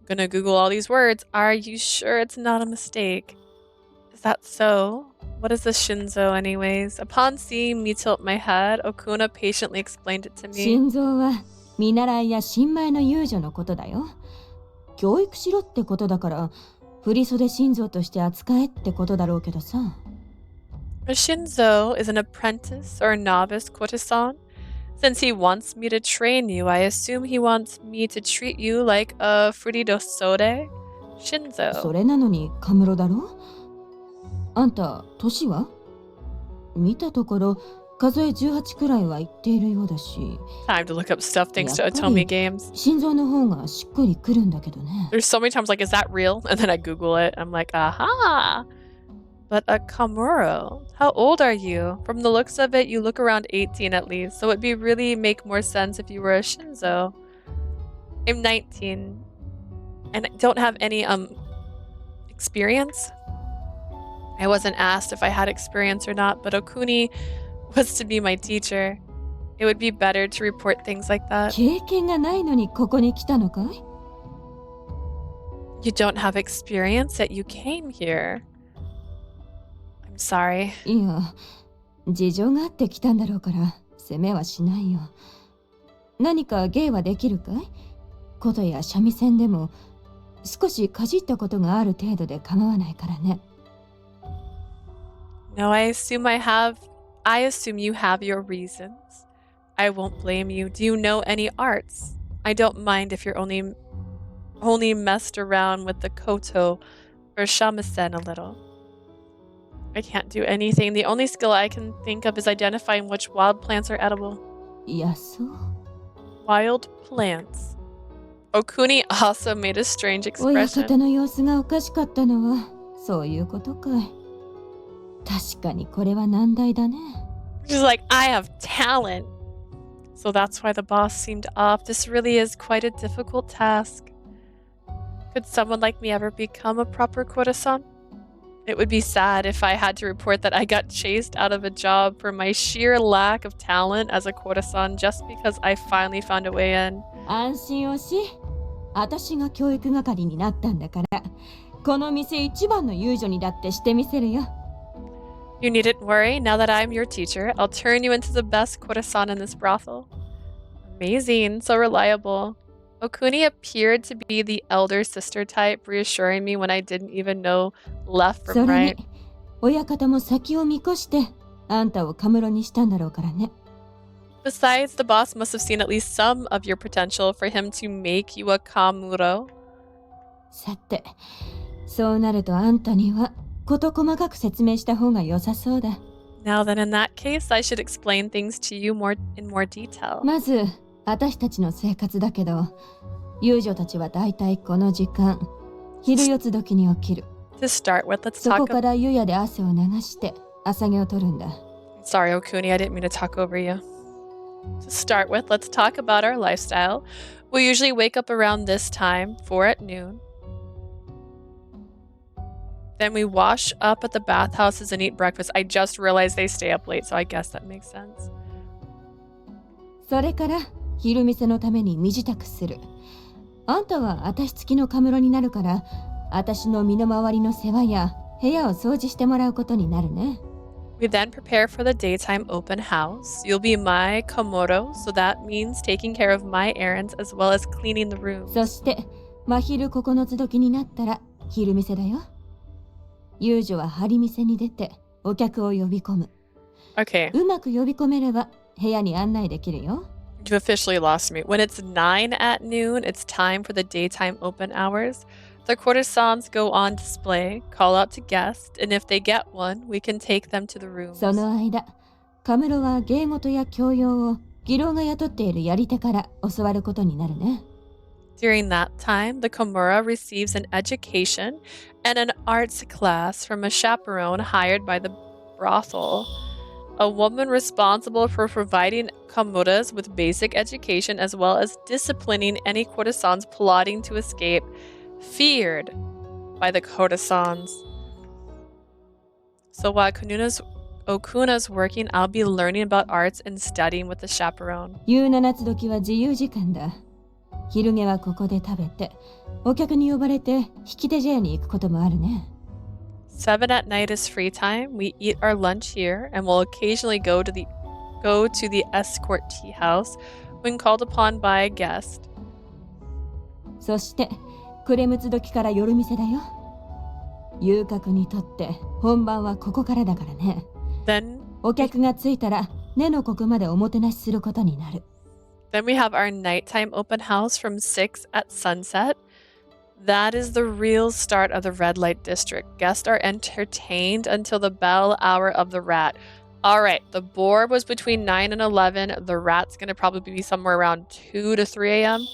gonna Google all these words. Are you sure it's not a mistake? Is that so? What is a shinzo, anyways? Upon seeing me tilt my head, Okuna patiently explained it to me. 心臓は見習いや新米の遊女のことだよ。教育しろってことだから、振袖心臓として扱えってことだろうけどさ。A shinzo is an apprentice or a novice courtesan. Since he wants me to train you, I assume he wants me to treat you like a furidosode shinzo. それなのにカムロだろ？あんた、年は？見たところ、数え18くらいは言っているようだし。Time to look up stuff thanks to Otome Games. 心臓の方がしっくりくるんだけどね。There's so many times like, is that real? And then I Google it. I'm like, aha! But a Kamuro. How old are you? From the looks of it, you look around 18 at least. So it'd be really make more sense if you were a Shinzo. I'm 19. And I don't have any experience. I wasn't asked if I had experience or not, but Okuni was to be my teacher. It would be better to report things like that. 経験がないのにここに来たのかい？ You don't have experience, yet you came here. I'm sorry. いや、事情があって来たんだろうから責めはしないよ。何か芸はできるかい？琴や三味線でも少しかじったことがある程度で構わないからね。No, I assume you have your reasons. I won't blame you. Do you know any arts? I don't mind if you're only messed around with the koto or shamisen a little. I can't do anything. The only skill I can think of is identifying which wild plants are edible. いや、そう。 Wild plants. Okuni also made a strange 親 expression. 方の様子がおかしかったのはそういうことかい。確かにこれは難題だね。 She's like, I have talent. So that's why the boss seemed off. This really is quite a difficult task. Could someone like me ever become a proper courtesan? It would be sad if I had to report that I got chased out of a job for my sheer lack of talent as a courtesan just because I finally found a way in. 安心をし、私が教育係になったんだから、この店一番の遊女にだってしてみせるよ。You needn't worry. Now that I'm your teacher, I'll turn you into the best courtesan in this brothel. Amazing. So reliable. Okuni appeared to be the elder sister type, reassuring me when I didn't even know left そ from れ right. に、親方も先を見越して、あんたをカムロにしたんだろうからね。Besides, the boss must have seen at least some of your potential for him to make you a kamuro. さて、そうなるとあんたには事細かく説明した方が良さそうだ。 Now then, in that case, I should explain things to you in more detail. まず、私たちの生活だけど、遊女たちはだいたいこの時間、昼四つ時に起きる。 To start with, let's そこ talk から湯屋で汗を流して朝毛を取るんだ。 Sorry, Okuni, I didn't mean to talk over you. To start with, let's talk about our lifestyle. We usually wake up around this time, 4 at noon. Then we wash up at the bathhouses and eat breakfast. I just realized they stay up late, so I guess that makes sense. それから昼店のために身支度する。あんたは私付きのカムロになるから、私の身の回りの世話や部屋を掃除してもらうことになるね。We then prepare for the daytime open house. You'll be my komoro, so that means taking care of my errands as well as cleaning the rooms. そして真昼9つ時になったら昼店だよ。遊女は張り店に出てお客を呼び込む。Okay, うまく呼び込めれば部屋に案内できるよ。you officially lost me. When it's 9 at noon, it's time for the daytime open hours. The courtesans go on display, call out to guests, and if they get one, we can take them to the rooms. その間、カムロは芸事や教養を技能が雇っているやり手から教わることになるね。During that time, the Komura receives an education and an arts class from a chaperone hired by the brothel. A woman responsible for providing Komuras with basic education as well as disciplining any courtesans plotting to escape, feared by the courtesans. So while Okuna's working, I'll be learning about arts and studying with the chaperone. 夕七つ時は自由時間だ。昼寝はここで食べて、お客に呼ばれて引き手茶屋に行くこともあるね。7 at night is free time. We eat our lunch here and will occasionally go to the escort tea house when called upon by a guest. そして暮れむつ時から夜店だよ。遊郭にとって本番はここからだからね。Then お客が着いたら根の国までおもてなしすることになる。we have our nighttime open house from 6 at sunset. That is the real start of the red light district. Guests are entertained until the bell hour of the rat. All right, the board was between 9 and 11. The rat's going to probably be somewhere around 2 to 3 a.m.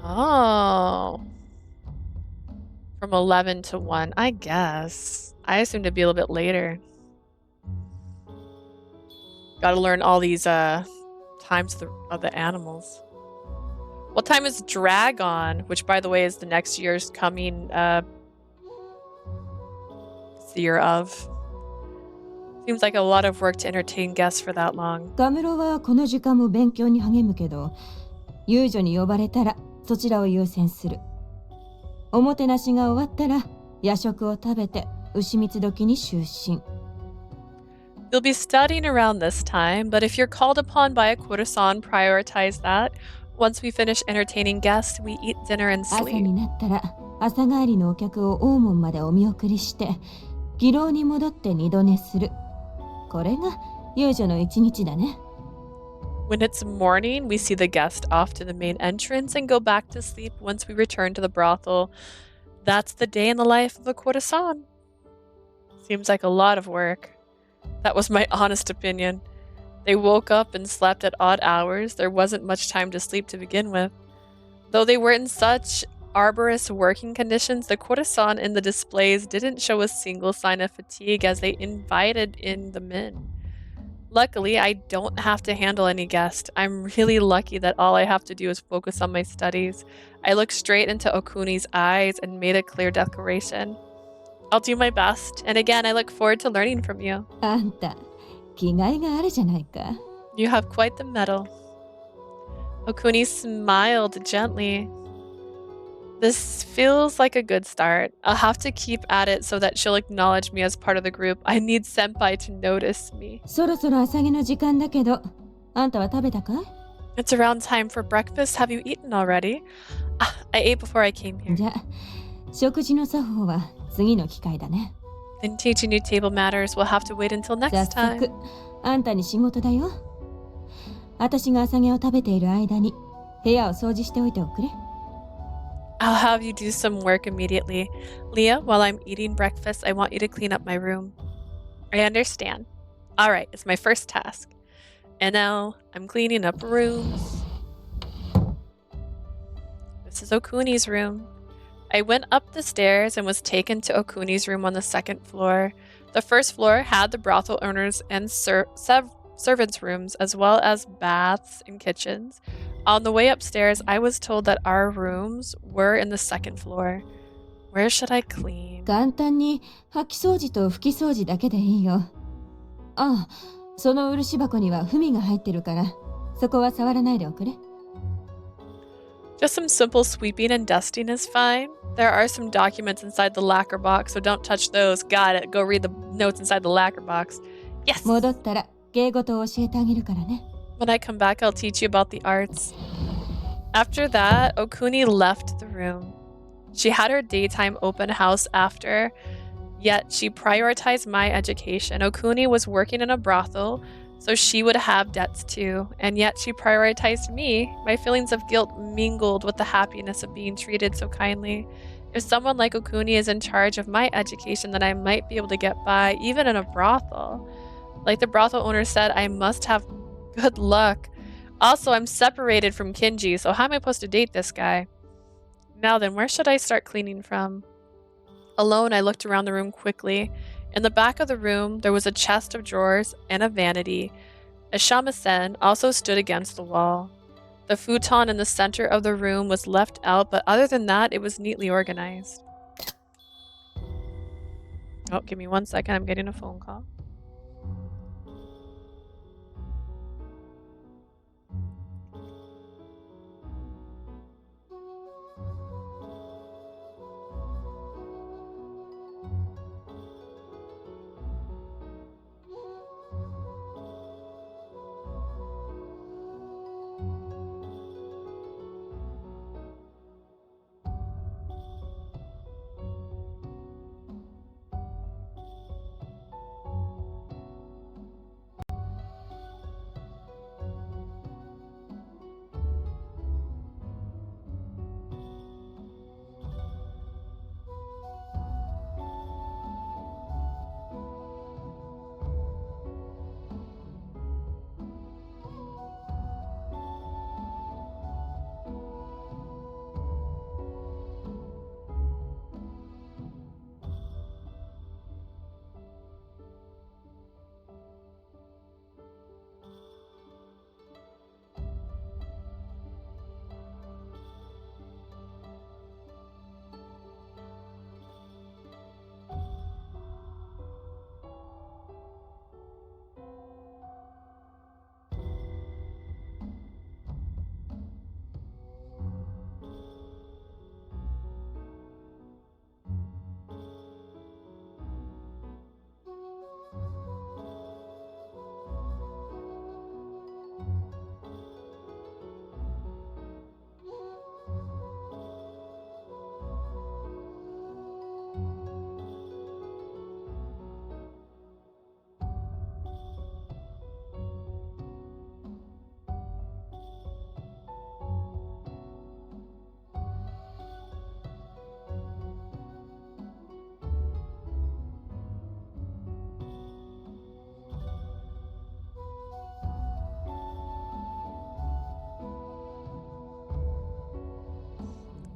Oh. From 11 to 1, I guess. I assumed it'd be a little bit later. Gotta learn all these times of the animals. What time is Dragon? Which, by the way, is the next year's coming year of. Seems like a lot of work to entertain guests for that long. ガムロはこの時間も勉強に励むけど、遊女に呼ばれたらそちらを優先する。おもてなしが終わったら夜食を食べて牛蜜時に就寝。You'll be studying around this time, but if you're called upon by a courtesan, prioritize that. Once we finish entertaining guests, we eat dinner and 朝 sleep. になったら朝帰りのお客を大門までお見送りして議廊に戻って二度寝する。これが遊女の一日だね。When it's morning, we see the guest off to the main entrance and go back to sleep once we return to the brothel. That's the day in the life of a courtesan. Seems like a lot of work. That was my honest opinion. They woke up and slept at odd hours. There wasn't much time to sleep to begin with. Though they were in such arduous working conditions, the courtesan in the displays didn't show a single sign of fatigue as they invited in the men. Luckily, I don't have to handle any guests. I'm really lucky that all I have to do is focus on my studies. I looked straight into Okuni's eyes and made a clear declaration. I'll do my best, and again, I look forward to learning from you. あんた気概があるじゃないか。You have quite the mettle. Okuni smiled gently. This feels like a good start. I'll have to keep at it so that she'll acknowledge me as part of the group. I need senpai to notice me. そろそろ朝げの時間だけど、あんたは食べたかい？ It's around time for breakfast. Have you eaten already? I ate before I came here. じゃあ、食事の作法は次の機会だね。In teaching you table matters, we'll have to wait until 早 next time. 速、あんたに仕事だよ。私が朝げを食べている間に部屋を掃除しておいておくれ。I'll have you do some work immediately. Leah, while I'm eating breakfast, I want you to clean up my room. I understand. All right, it's my first task. And now I'm cleaning up rooms. This is Okuni's room. I went up the stairs and was taken to Okuni's room on the second floor. The first floor had the brothel owners and servants' rooms, as well as baths and kitchens. On the way upstairs, I was told that our rooms were in the second floor. Where should I clean? 簡単に掃き掃除と拭き掃除だけでいいよ。ああ、その漆箱には文が入ってるから、そこは触らないでおくれ。Just some simple sweeping and dusting is fine. There are some documents inside the lacquer box, so don't touch those. Got it. Go read the notes inside the lacquer box. Yes! 戻ったら芸事を教えてあげるからね。When I come back, I'll teach you about the arts. After that, Okuni left the room. She had her daytime open house after, yet she prioritized my education. Okuni was working in a brothel, so she would have debts too, and yet she prioritized me. My feelings of guilt mingled with the happiness of being treated so kindly. If someone like Okuni is in charge of my education, then I might be able to get by, even in a brothel. Like the brothel owner said, I must have good luck. Also, I'm separated from Kinji, so how am I supposed to date this guy? Now then, where should I start cleaning from? Alone, I looked around the room quickly. In the back of the room, there was a chest of drawers and a vanity. A shamisen also stood against the wall. The futon in the center of the room was left out, but other than that, it was neatly organized. Oh, give me 1 second. I'm getting a phone call.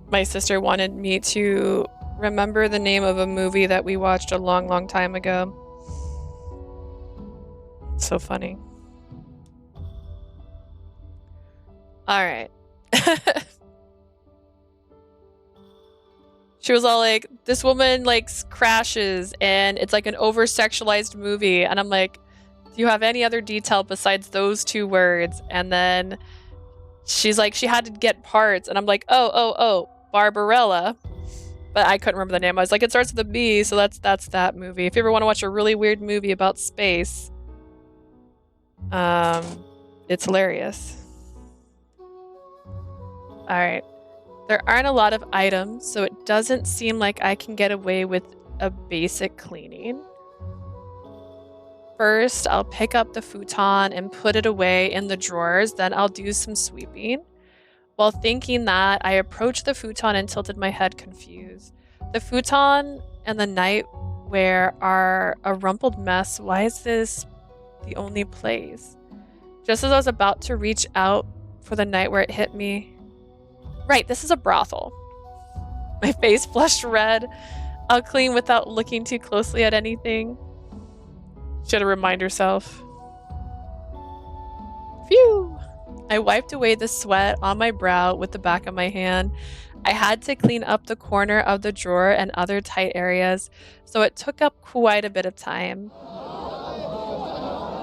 My sister wanted me to remember the name of a movie that we watched a long, long time ago. So funny. All right. She was all like, this woman like crashes and it's like an over-sexualized movie. And I'm like, do you have any other detail besides those two words? And then she's like, she had to get parts. And I'm like, oh, Barbarella. But I couldn't remember the name. I was like, it starts with a B, so that's that movie. If you ever want to watch a really weird movie about space, it's hilarious. All right. There aren't a lot of items, so it doesn't seem like I can get away with a basic cleaning. First, I'll pick up the futon and put it away in the drawers, then I'll do some sweeping. While thinking that, I approached the futon and tilted my head confused. The futon and the nightwear are a rumpled mess. Why is this the only place? Just as I was about to reach out for the nightwear, it hit me. Right, this is a brothel. My face flushed red. I'll clean without looking too closely at anything. She had to remind herself. Phew! I wiped away the sweat on my brow with the back of my hand. I had to clean up the corner of the drawer and other tight areas, so it took up quite a bit of time.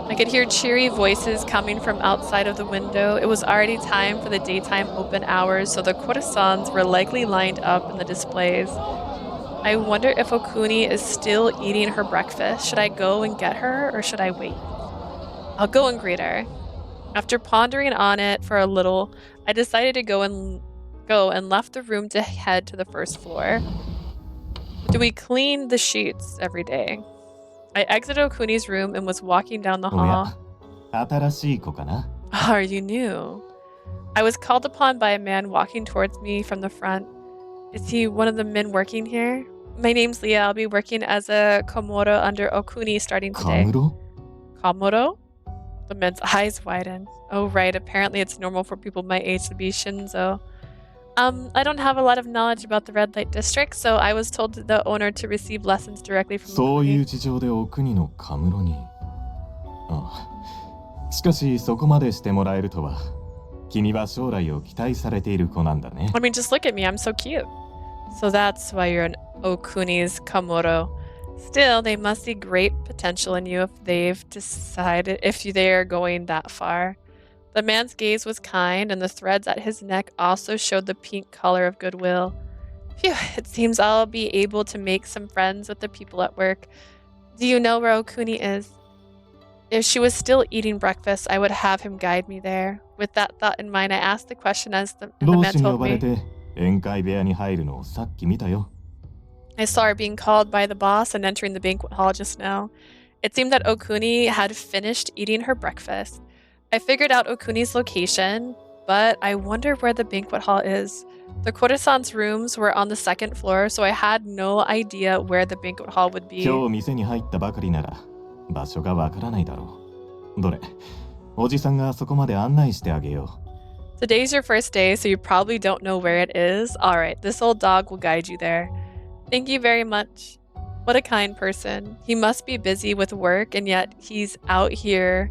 I could hear cheery voices coming from outside of the window. It was already time for the daytime open hours, so the courtesans were likely lined up in the displays. I wonder if Okuni is still eating her breakfast. Should I go and get her, or should I wait? I'll go and greet her. After pondering on it for a little, I decided to go and left the room to head to the first floor. Do we clean the sheets every day? I exited Okuni's room and was walking down the hall. Are you new? I was called upon by a man walking towards me from the front. Is he one of the men working here? My name's Leah. I'll be working as a Komoro under Okuni starting today. Komoro? The man's eyes widened. Oh, right. Apparently it's normal for people my age to be Shinzo. I don't have a lot of knowledge about the red light district, so I was told the owner to receive lessons directly from Okuni. しかしそこまでしてもらえるとは君は将来を期待されている子なんだね I mean, just look at me, I'm so cute. So that's why you're an Okuni's Komoro. Still, they must see great potential in you if they're going that far. The man's gaze was kind, and the threads at his neck also showed the pink color of goodwill. Phew, it seems I'll be able to make some friends with the people at work. Do you know where Okuni is? If she was still eating breakfast, I would have him guide me there. With that thought in mind, I asked the question and the man told me. I saw her being called by the boss and entering the banquet hall just now. It seemed that Okuni had finished eating her breakfast. I figured out Okuni's location, but I wonder where the banquet hall is. The courtesan's rooms were on the second floor, so I had no idea where the banquet hall would be. Today's your first day, so you probably don't know where it is. Alright, this old dog will guide you there. Thank you very much. What a kind person. He must be busy with work, and yet he's out here.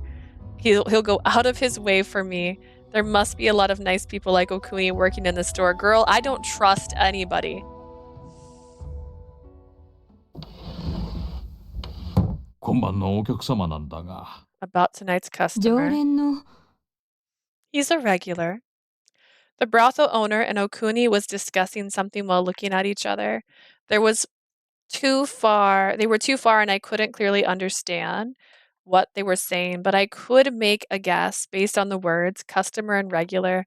He'll go out of his way for me. There must be a lot of nice people like Okuni working in the store. Girl, I don't trust anybody. About tonight's customer. He's a regular. The brothel owner and Okuni was discussing something while looking at each other. They were too far and I couldn't clearly understand what they were saying, but I could make a guess based on the words customer and regular.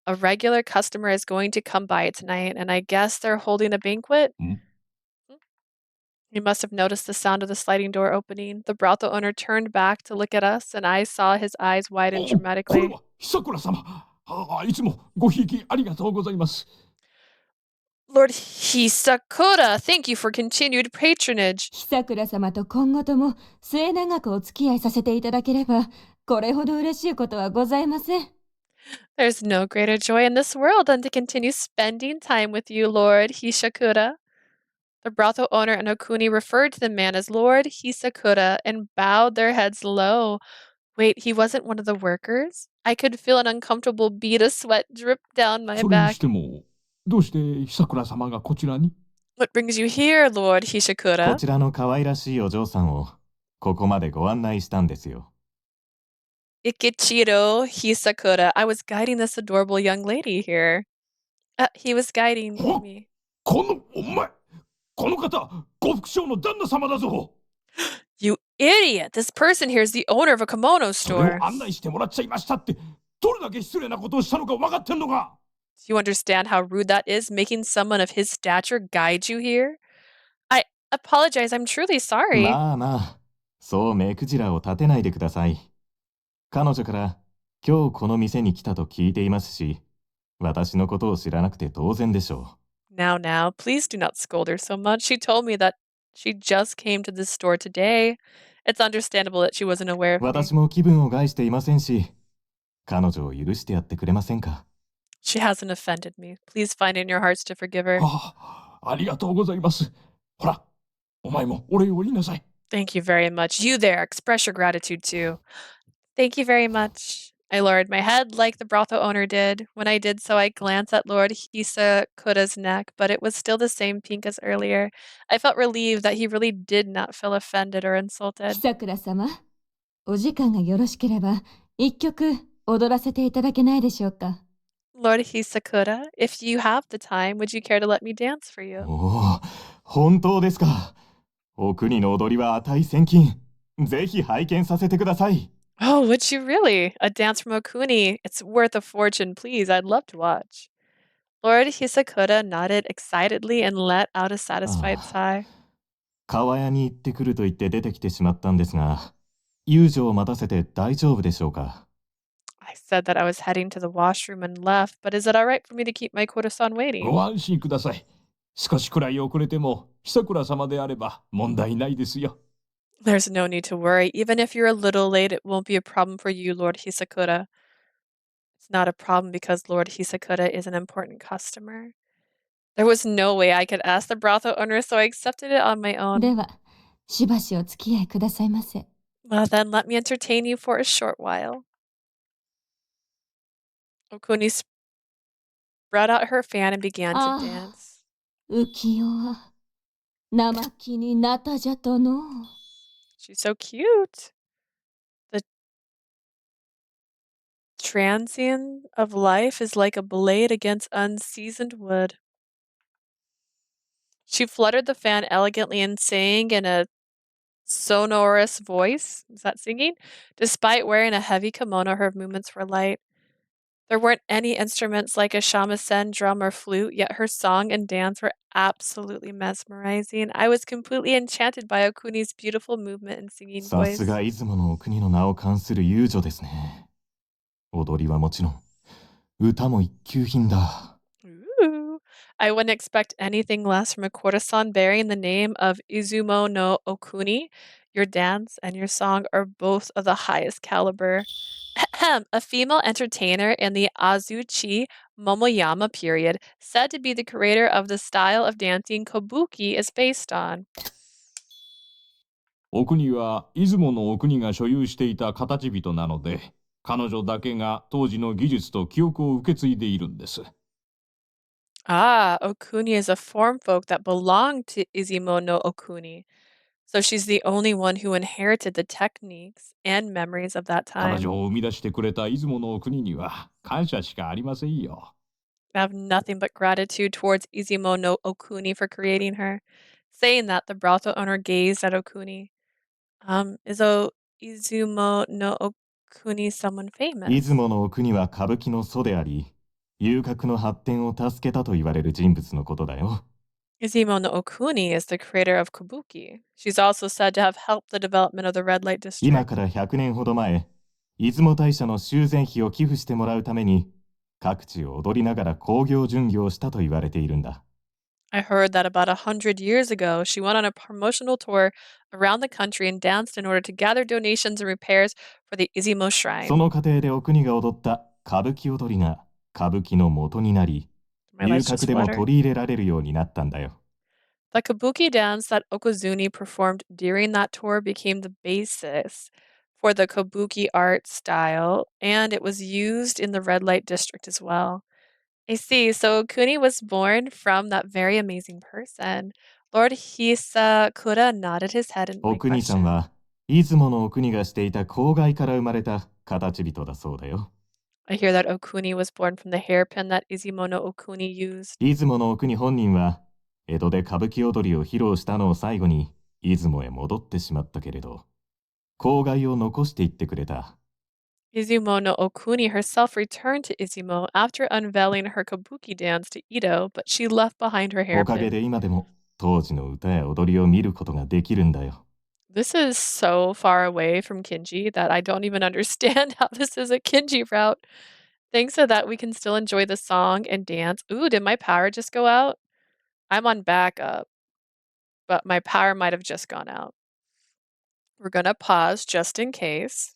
A regular customer is going to come by tonight, and I guess they're holding a banquet? You must have noticed the sound of the sliding door opening. The brothel owner turned back to look at us, and I saw his eyes widen dramatically. Lord Hisakura, thank you for continued patronage. 久倉様と今後とも末永くお付き合いさせていただければこれほど嬉しいことはございません。There's no greater joy in this world than to continue spending time with you, Lord Hisakura. The brothel owner and Okuni referred to the man as Lord Hisakura and bowed their heads low. Wait, he wasn't one of the workers? I could feel an uncomfortable bead of sweat drip down my それに back. しても、どうして久倉様がこちらに What brings you here, Lord こ Hisakura? ちらの可愛らしいお嬢さんをここまでご案内したんですよ。Ikichiro Hisakura. I was guiding this adorable young lady here. He was guiding ほ me. このお前この方呉服商の旦那様だぞ You idiot! This person here is the owner of a kimono それ store. を案内してもらっちゃいましたってどれだけ失礼なことをしたのか分かってんのか Do you understand how rude that is, making someone of his stature guide you here? I apologize. I'm truly sorry. まあまあ、そう目くじらを立てないでください。彼女から今日この店に来たと聞いていますし、私のことを知らなくて当然でしょ Now, please do not scold her so much. She told me that she just came to this store today. It's understandable that she wasn't aware う。 of me. 私も気分を害していませんし、彼女を許してやってくれませんか。 She hasn't offended me. Please find in your hearts to forgive her. ありがとうございますほらお前もお礼を言いなさい Thank you very much. You there, express your gratitude too. Thank you very much. I lowered my head like the brothel owner did. When I did so, I glanced at Lord Hisakura's neck, but it was still the same pink as earlier. I felt relieved that he really did not feel offended or insulted. 久倉様、お時間がよろしければ一曲踊らせていただけないでしょうか。 Lord Hisakura, if you have the time, would you care to let me dance for you? おお、本当ですか。お国の踊りは値千金。ぜひ拝見させてください。 Oh, would you really? A dance from Okuni. It's worth a fortune, please. I'd love to watch. Lord Hisakura nodded excitedly and let out a satisfied sigh. 川屋に行ってくると言って出てきてしまったんですが、遊女を待たせて大丈夫でしょうか。 I said that I was heading to the washroom and left, but is it all right for me to keep my Koda-san waiting? ご安心ください少しくらい遅れても久倉様であれば問題ないですよ There's no need to worry. Even if you're a little late, it won't be a problem for you, Lord Hisakura. It's not a problem because Lord Hisakura is an important customer. There was no way I could ask the brothel owner, so I accepted it on my で own. は、しばしお付き合いくださいませ。 Well, then let me entertain you for a short while. Okuni spread out her fan and began to Ah. dance. 浮世は生木になったじゃとの。 She's so cute. The transient of life is like a blade against unseasoned wood. She fluttered the fan elegantly and sang in a sonorous voice. Is that singing? Despite wearing a heavy kimono, her movements were light. There weren't any instruments like a shamisen, drum, or flute, yet her song and dance were absolutely mesmerizing. I was completely enchanted by Okuni's beautiful movement and singing さ voice. すが出雲のお国の名を冠する遊女ですね。踊りはもちろん、歌も一級品だ。 Ooh. I wouldn't expect anything less from a courtesan bearing the name of Izumo no Okuni. Your dance and your song are both of the highest caliber. A female entertainer in the Azuchi Momoyama period, said to be the creator of the style of dancing Kabuki, is based on. お国は出雲のお国が所有していた形人なので彼女だけが当時の技術と記憶を受け継いでいるんです Ah, Okuni is a form folk that belonged to Izumo no Okuni. So she's the only one who inherited the techniques and memories of that 彼 time. 女を生み出してくれた出雲のお国には感謝しかありませんよ I have nothing but gratitude towards Izumo no Okuni for creating her. Saying that, the brothel owner gazed at Okuni. Is Izumo no Okuni someone 出 famous? 雲のお国は歌舞伎の祖であり、遊郭の発展を助けたと言われる人物のことだよ。 Izumo no Okuni is the creator of Kabuki. She's also said to have helped the development of the red light 今 district. から100年ほど前、出雲大社の修繕費を寄付してもらうために、各地を踊りながら興行巡業をしたと言われているんだ。 I heard that about 100 years ago, she went on a promotional tour around the country and danced in order to gather donations and repairs for the Izumo そ shrine. の過程でお国が踊った歌舞伎踊りが歌舞伎の元になり、 My 遊 light's 郭 just でも water. 取り入れられるようになったんだよ。 The kabuki dance that Okuzuni performed during that tour became the basis for the kabuki art style, and it was used in the red light district as well. I see. So Okuni was born from that very amazing person. Lord Hisakura nodded his head in お my 国さん question. は出雲のお国がしていた公害から生まれた形人だそうだよ。 I hear that Okuni was born from the hairpin that Izumono Okuni used. 出雲のお国本人は江戸で歌舞伎踊りを披露したのを最後に出雲へ戻ってしまったけれど、公害を残していってくれた。 Izumono Okuni herself returned to Izumo after unveiling her kabuki dance to Ito, but she left behind her おかげ hairpin. で今でも当時の歌や踊りを見ることができるんだよ。 This is so far away from Kinji that I don't even understand how this is a Kinji route. Thanks so that we can still enjoy the song and dance. Ooh, did my power just go out? I'm on backup, but my power might have just gone out. We're gonna pause just in case.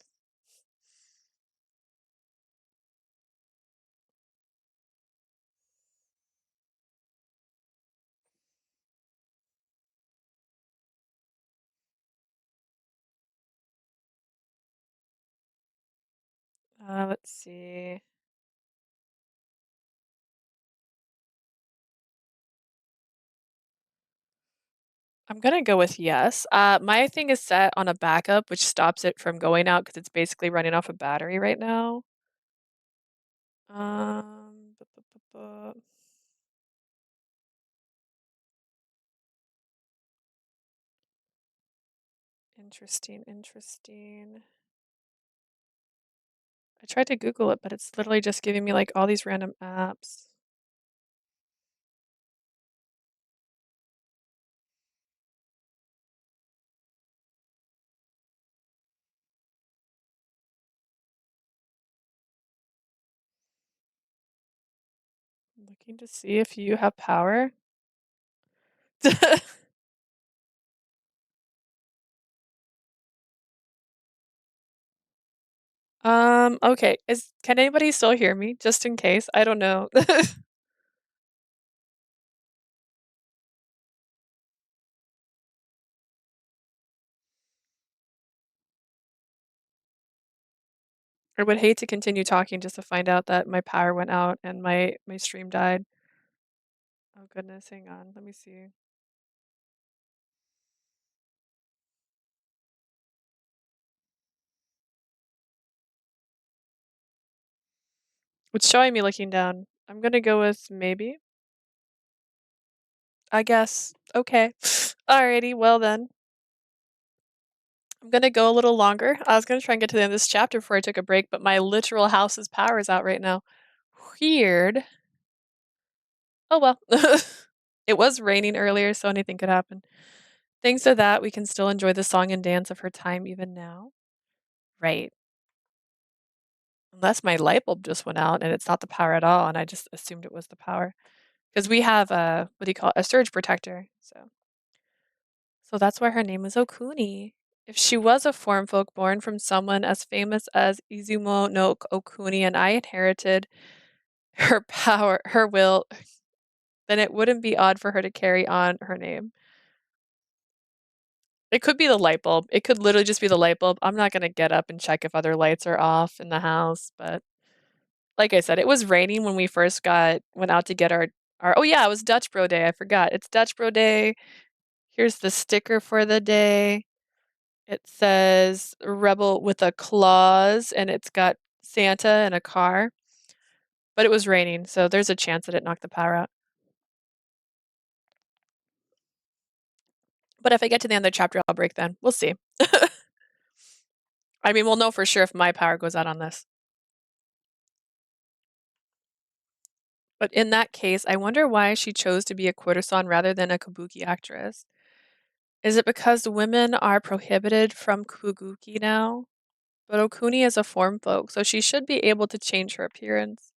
Let's see. I'm gonna go with yes. My thing is set on a backup, which stops it from going out because it's basically running off a battery right now. Bu- bu- bu- bu- Interesting, interesting. I tried to Google it, but it's literally just giving me like all these random apps. Looking to see if you have power. Okay. Can anybody still hear me? Just in case. I don't know. I would hate to continue talking just to find out that my power went out and my stream died. Oh goodness, hang on. Let me see. It's showing me looking down. I'm gonna go with maybe. I guess. Okay. Alrighty, well then. I'm gonna go a little longer. I was gonna try and get to the end of this chapter before I took a break, but my literal house's power is out right now. Weird. Oh well. It was raining earlier, so anything could happen. Thanks to that, we can still enjoy the song and dance of her time even now. Right. Unless my light bulb just went out and it's not the power at all, and I just assumed it was the power. Because we have a what do you call it? A surge protector. So that's why her name is Okuni. If she was a form folk born from someone as famous as Izumo no Okuni and I inherited her power, her will, then it wouldn't be odd for her to carry on her name. It could be the light bulb. It could literally just be the light bulb. I'm not gonna get up and check if other lights are off in the house, but like I said, it was raining when we first went out to get our oh yeah, it was Dutch Bro Day. I forgot. It's Dutch Bro Day. Here's the sticker for the day. It says Rebel with a clause and it's got Santa and a car. But it was raining, so there's a chance that it knocked the power out. But if I get to the end of the chapter, I'll break then. We'll see. I mean, we'll know for sure if my power goes out on this. But in that case, I wonder why she chose to be a courtesan rather than a kabuki actress. Is it because women are prohibited from kabuki now? But Okuni is a form folk, so she should be able to change her appearance.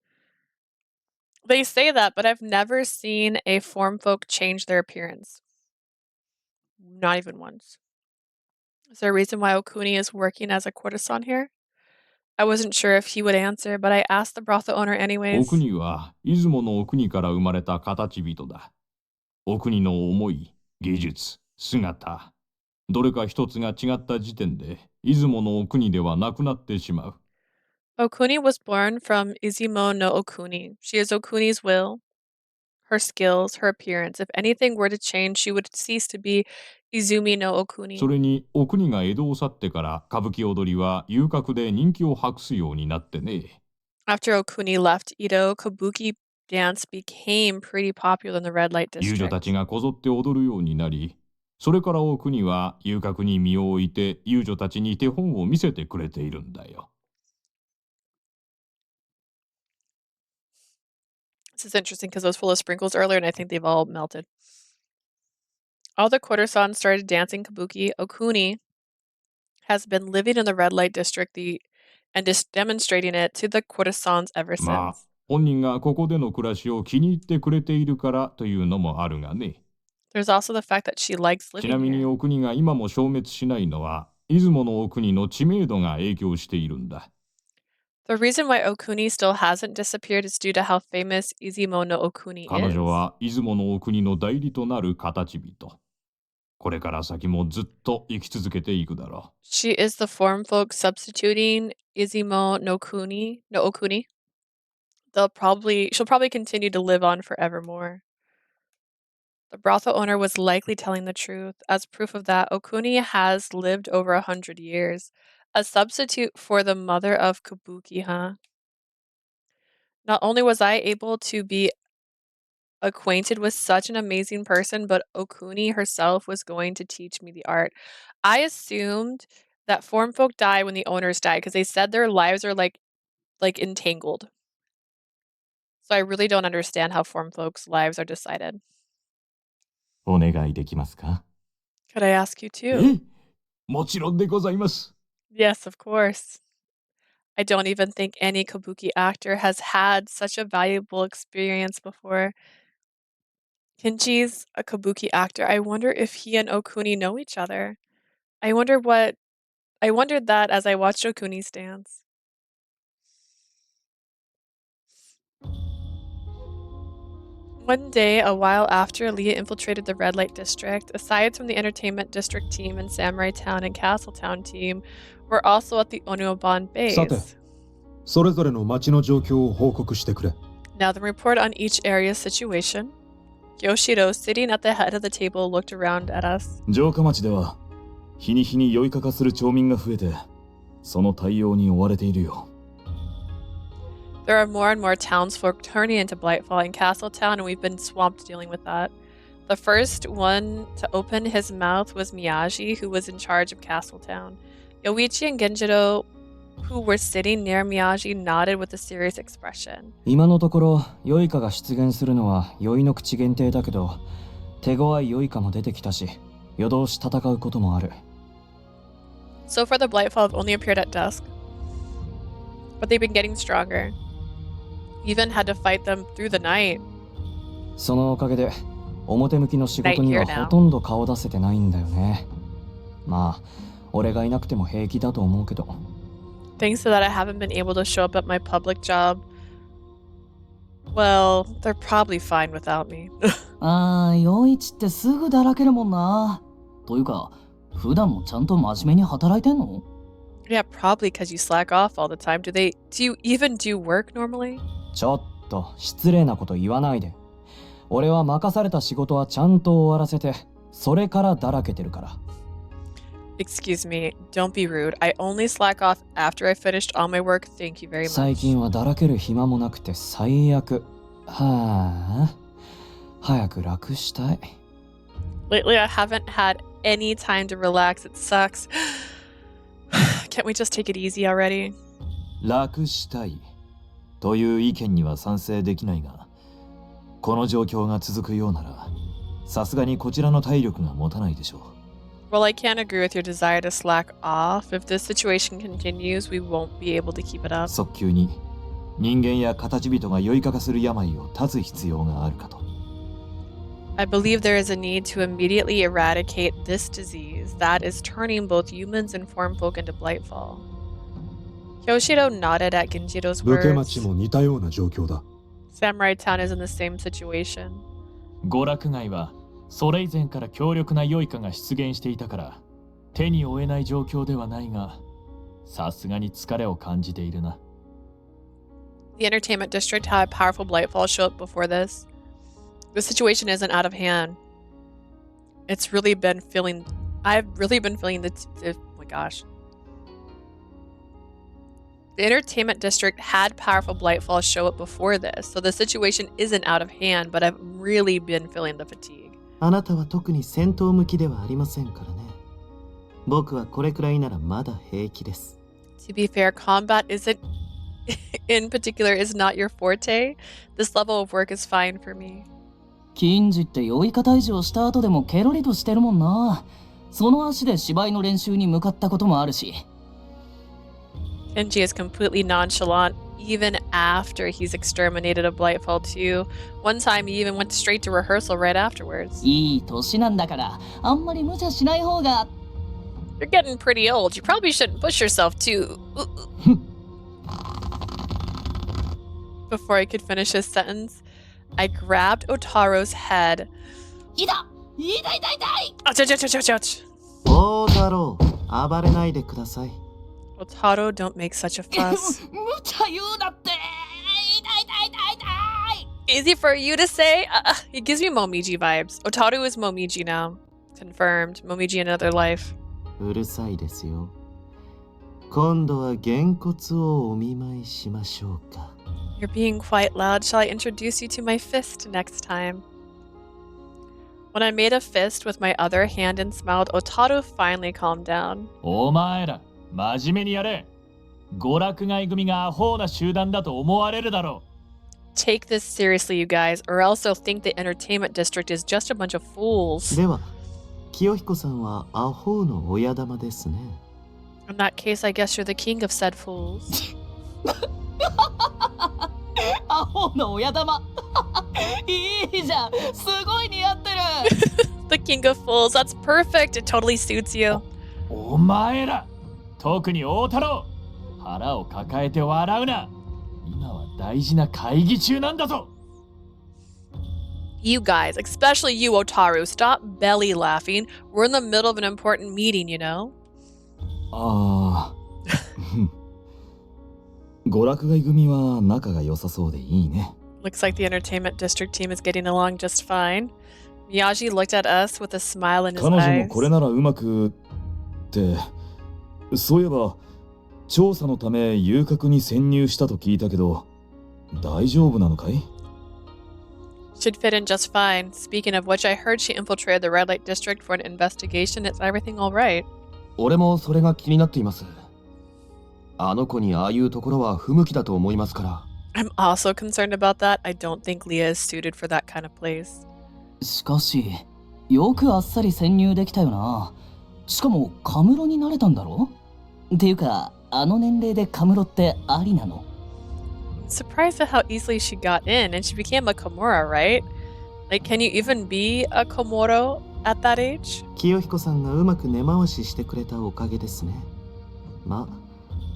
They say that, but I've never seen a form folk change their appearance. Not even once. Is there a reason why Okuni is working as a courtesan here? I wasn't sure if he would answer, but I asked the brothel owner お anyways. 国は出雲のお国から生まれた形人だ。お国の思い、技術、姿、どれか一つが違った時点で出雲のお国ではなくなってしまう。Okuni was born from Izumo no Okuni. She is Okuni's will, her skills, her appearance. If anything were to change, she would cease to be Izumi no そ Okuni. れにお国が江戸を去ってから歌舞伎踊りは遊郭で人気を博すようになってね。After Okuni left Edo, kabuki dance became pretty popular in the red light 遊女た district. ちがこぞって踊るようになり、それからお国は遊郭に身を置いて遊女たちに手本を見せてくれているんだよ。This is interesting because I was full of sprinkles earlier and I think they've all melted. All the courtesans started dancing kabuki. Okuni has been living in the red light district and is demonstrating it to the courtesans ever まあ since. 本人がここでの暮らしを気に入ってくれているからというのもあるがね。 There's also the fact that she likes ちな living みに here. お国が今も消滅しないのは出雲のお国の知名度が影響しているんだ。 The reason why Okuni still hasn't disappeared is due to how famous Izumo no Okuni 彼 is. 女は出雲のお国の代理となる形人。これから先もずっと生き続けていくだろ She is the form folk substituting Izumo no Okuni. She'll probably continue to live on forevermore. The brothel owner was likely telling the truth. As proof of that, Okuni has lived over 100 years. A substitute for the mother of Kabuki, huh? Not only was I able to be acquainted with such an amazing person, but Okuni herself was going to teach me the art. I assumed that form folk die when the owners die because they said their lives are like entangled. So I really don't understand how form folks' lives are decided. お願いできますか？ Could I ask you う。 too? もちろんでございます。 Yes, of course. I don't even think any kabuki actor has had such a valuable experience before. Kinji's a kabuki actor. I wonder if he and Okuni know each other. I wondered that as I watched Okuni's dance. One day, a while after Leah infiltrated the red light district, aside from the entertainment district team and Samurai Town and Castle Town team, were also at the Onuoban さて base. それぞれの町の状況を報告してくれ。 Now the report on each area's situation. Yoshiro, sitting at the head of the table, looked around at us. 城下町では日に日に酔いかかする町民が増えてその対応に追われているよ。 There are more and more townsfolk turning into Blightfall in Castletown, and we've been swamped dealing with that. The first one to open his mouth was Miyagi, who was in charge of Castletown. Yoichi and Genjiro, who were sitting near Miyagi, nodded with a serious expression. 今のところ良いかが出現するのは酔いの口限定だけど、手強い良いかも出てきたし、夜通し戦うこともある。 So far, the Blightfall have only appeared at dusk, but they've been getting stronger. Even had to fight them through the night. そのおかげで表向きの仕事にはほとんど顔出せてないんだよね。まあ、俺がいなくても平気だと思うけど。 Thanks to that, I haven't been able to show up at my public job. Well, they're probably fine without me. ああ、陽一ってすぐだらけるもんな。というか、普段もちゃんと真面目に働いてんの？ Yeah, probably because you slack off all the time. Do you even do work normally? ちょっと失礼なこと言わないで。俺は任された仕事はちゃんと終わらせて、それからだらけてるから。 Excuse me, don't be rude. I only slack off after I finished all my work. Thank you very much. 最近はだらける暇もなくて最悪。はあ、早く楽したい。 Lately, I haven't had any time to relax. It sucks. Can't we just take it easy already? 楽したいという意見には賛成できないが、この状況が続くようなら、さすがにこちらの体力が持たないでしょう。 Well, I can't agree with your desire to slack off. If this situation continues, we won't be able to keep it up. 早急に人間や形人が酔いかかする病を断つ必要があるかと。 I believe there is a need to immediately eradicate this disease that is turning both humans and form folk into Blightfall. Kyoshiro nodded at Genjiro's 武家 words. 町も似たような状況だ。 Samurai Town is in the same situation. 娯楽街はそれ以前から強力な良いかが出現していたから手に負えない状況ではないが、さすがに疲れを感じているな。The entertainment district had powerful Blightfall show up before this. The situation isn't out of hand. I've really been feeling oh my gosh. The entertainment district had powerful Blightfall show up before this, so the situation isn't out of hand, but I've really been feeling the fatigue. あなたは特に戦闘向きではありませんからね。僕はこれくらいならまだ平気です。To be fair, combat isn't in particular is not your forte. This level of work is fine for me. キンジって酔い方以上した後でもケロリとしてるもんな。その足で芝居の練習に向かったこともあるし。Kenji is completely nonchalant even after he's exterminated a Blightfall too. One time he even went straight to rehearsal right afterwards. いい年なんだから、あんまり無茶しない方が。You're getting pretty old. You probably shouldn't push yourself too. Before I could finish his sentence, I grabbed Otaro's head. 痛い痛い痛い痛い Ouch, ouch, ouch, ouch, ouch. 大太郎、暴れないでください。Otaro, don't make such a fuss. 無茶言うなって痛い痛い痛い痛い Easy for you to say? It gives me Momiji vibes. Otaru is Momiji now. Confirmed. Momiji in another life. うるさいですよ。今度はげんこつをお見舞いしましょうか。You're being quite loud. Shall I introduce you to my fist next time? When I made a fist with my other hand and smiled, Otaru finally calmed down. お前ら真面目にやれ。娯楽街組がアホな集団だと思われるだろう。Take this seriously, you guys, or else they'll think the entertainment district is just a bunch of fools. では、清彦さんはアホの親玉ですね。In that case, I guess you're the king of said fools. アホの親玉いいじゃんすごい似合ってる The king of fools, that's perfect. It totally suits you. お前ら特に大太郎腹を抱えて笑うな。今は大事な会議中なんだぞ。 You guys, especially you, Otaru, stop belly laughing. We're in the middle of an important meeting, you know? ああ。娯楽街組は仲が良さそうでいいね。Looks like the entertainment district team is getting along just fine. Miyagi looked at us with a smile in his 彼女 eyes. もこれならうまくって、そういえば調査のため遊郭に潜入したと聞いたけど、大丈夫なのかい？ Should fit in just fine. Speaking of which, I heard she infiltrated the red light district for an investigation. Is everything all right? 俺もそれが気になっています。あの子にああいうところは不向きだと思いますから。I'm also concerned about that. I don't think Leah is suited for that kind of place. しかしよくあっさり潜入できたよな。しかもカムロになれたんだろっていうかあの年齢でカムロってありなの？ Surprised at how easily she got in and she became a Komura, right? Like, can you even be a Komoro at that age? 清彦さんがうまく根回ししてくれたおかげですね。まあ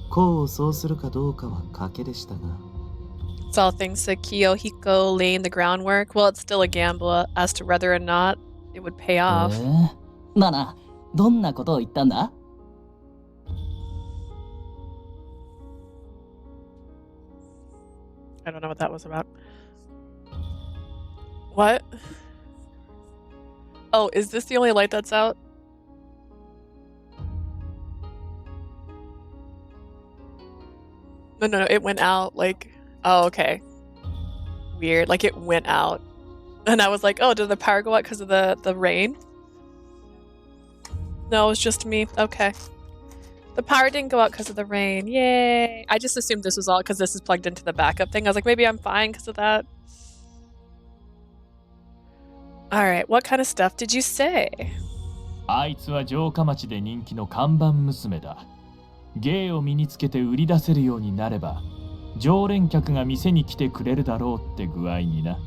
功を奏するかどうかは賭けでしたが。It's all thanks to Kiyohiko laying the groundwork. Well, it's still a gamble as to whether or not it would pay off. なあなあ、どんなことを言ったんだ？ I don't know what that was about. What? Oh, is this the only light that's out? No, it went out, like, oh, okay. Weird, like it went out. And I was like, oh, did the power go out because of the rain? No, it was just me, okay. The power didn't go out because of the rain, yay! I just assumed this was all because this is plugged into the backup thing. I was like, maybe I'm fine because of that. Alright, what kind of stuff did you say? あいつは城下町で人気の看板娘だ。芸を身につけて売り出せるようになれば、常連客が店に来てくれるだろうって具合にな。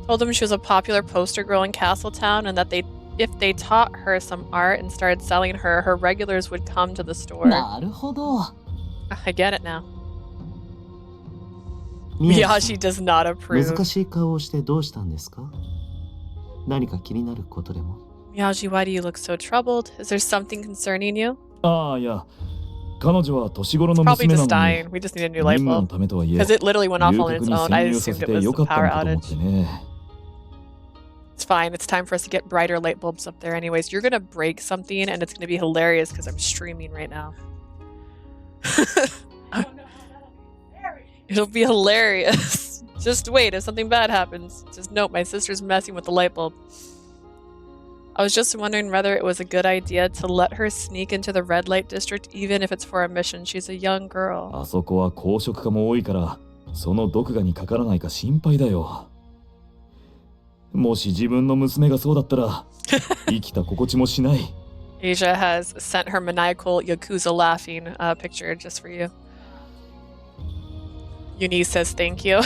Told him she was a popular poster girl in Castletown and that if they taught her some art and started selling her, her regulars would come to the store. なるほど。I get it now. 宮地 Miyashi does not さん approve. 難しい顔をしてどうしたんですか？何か気になることでも？ Miyaji, why do you look so troubled? Is there something concerning you? ああ、いや、彼女は年頃の Probably 娘 just なのに dying. We just need a new 任 light 務の bulb. ためとはいえ Because it literally went off 遊 on 郭 its に own. 潜 I 入さ assumed せ it て was よ the かった power のかと思っ outage. てね。 It's fine. It's time for us to get brighter light bulbs up there anyways. You're gonna break something and it's gonna be hilarious because I'm streaming right now. It'll be hilarious. Just wait if something bad happens. Just note my sister's messing with the light bulb. I was just wondering whether it was a good idea to let her sneak into the red light district even if it's for a mission. She's a young girl. あそこは公職家も多いから、その毒牙にかからないか心配だよ。もし自分の娘がそうだったら、生きた心地もしない。Asia has sent her maniacal Yakuza laughing picture just for you. Eunice says thank you.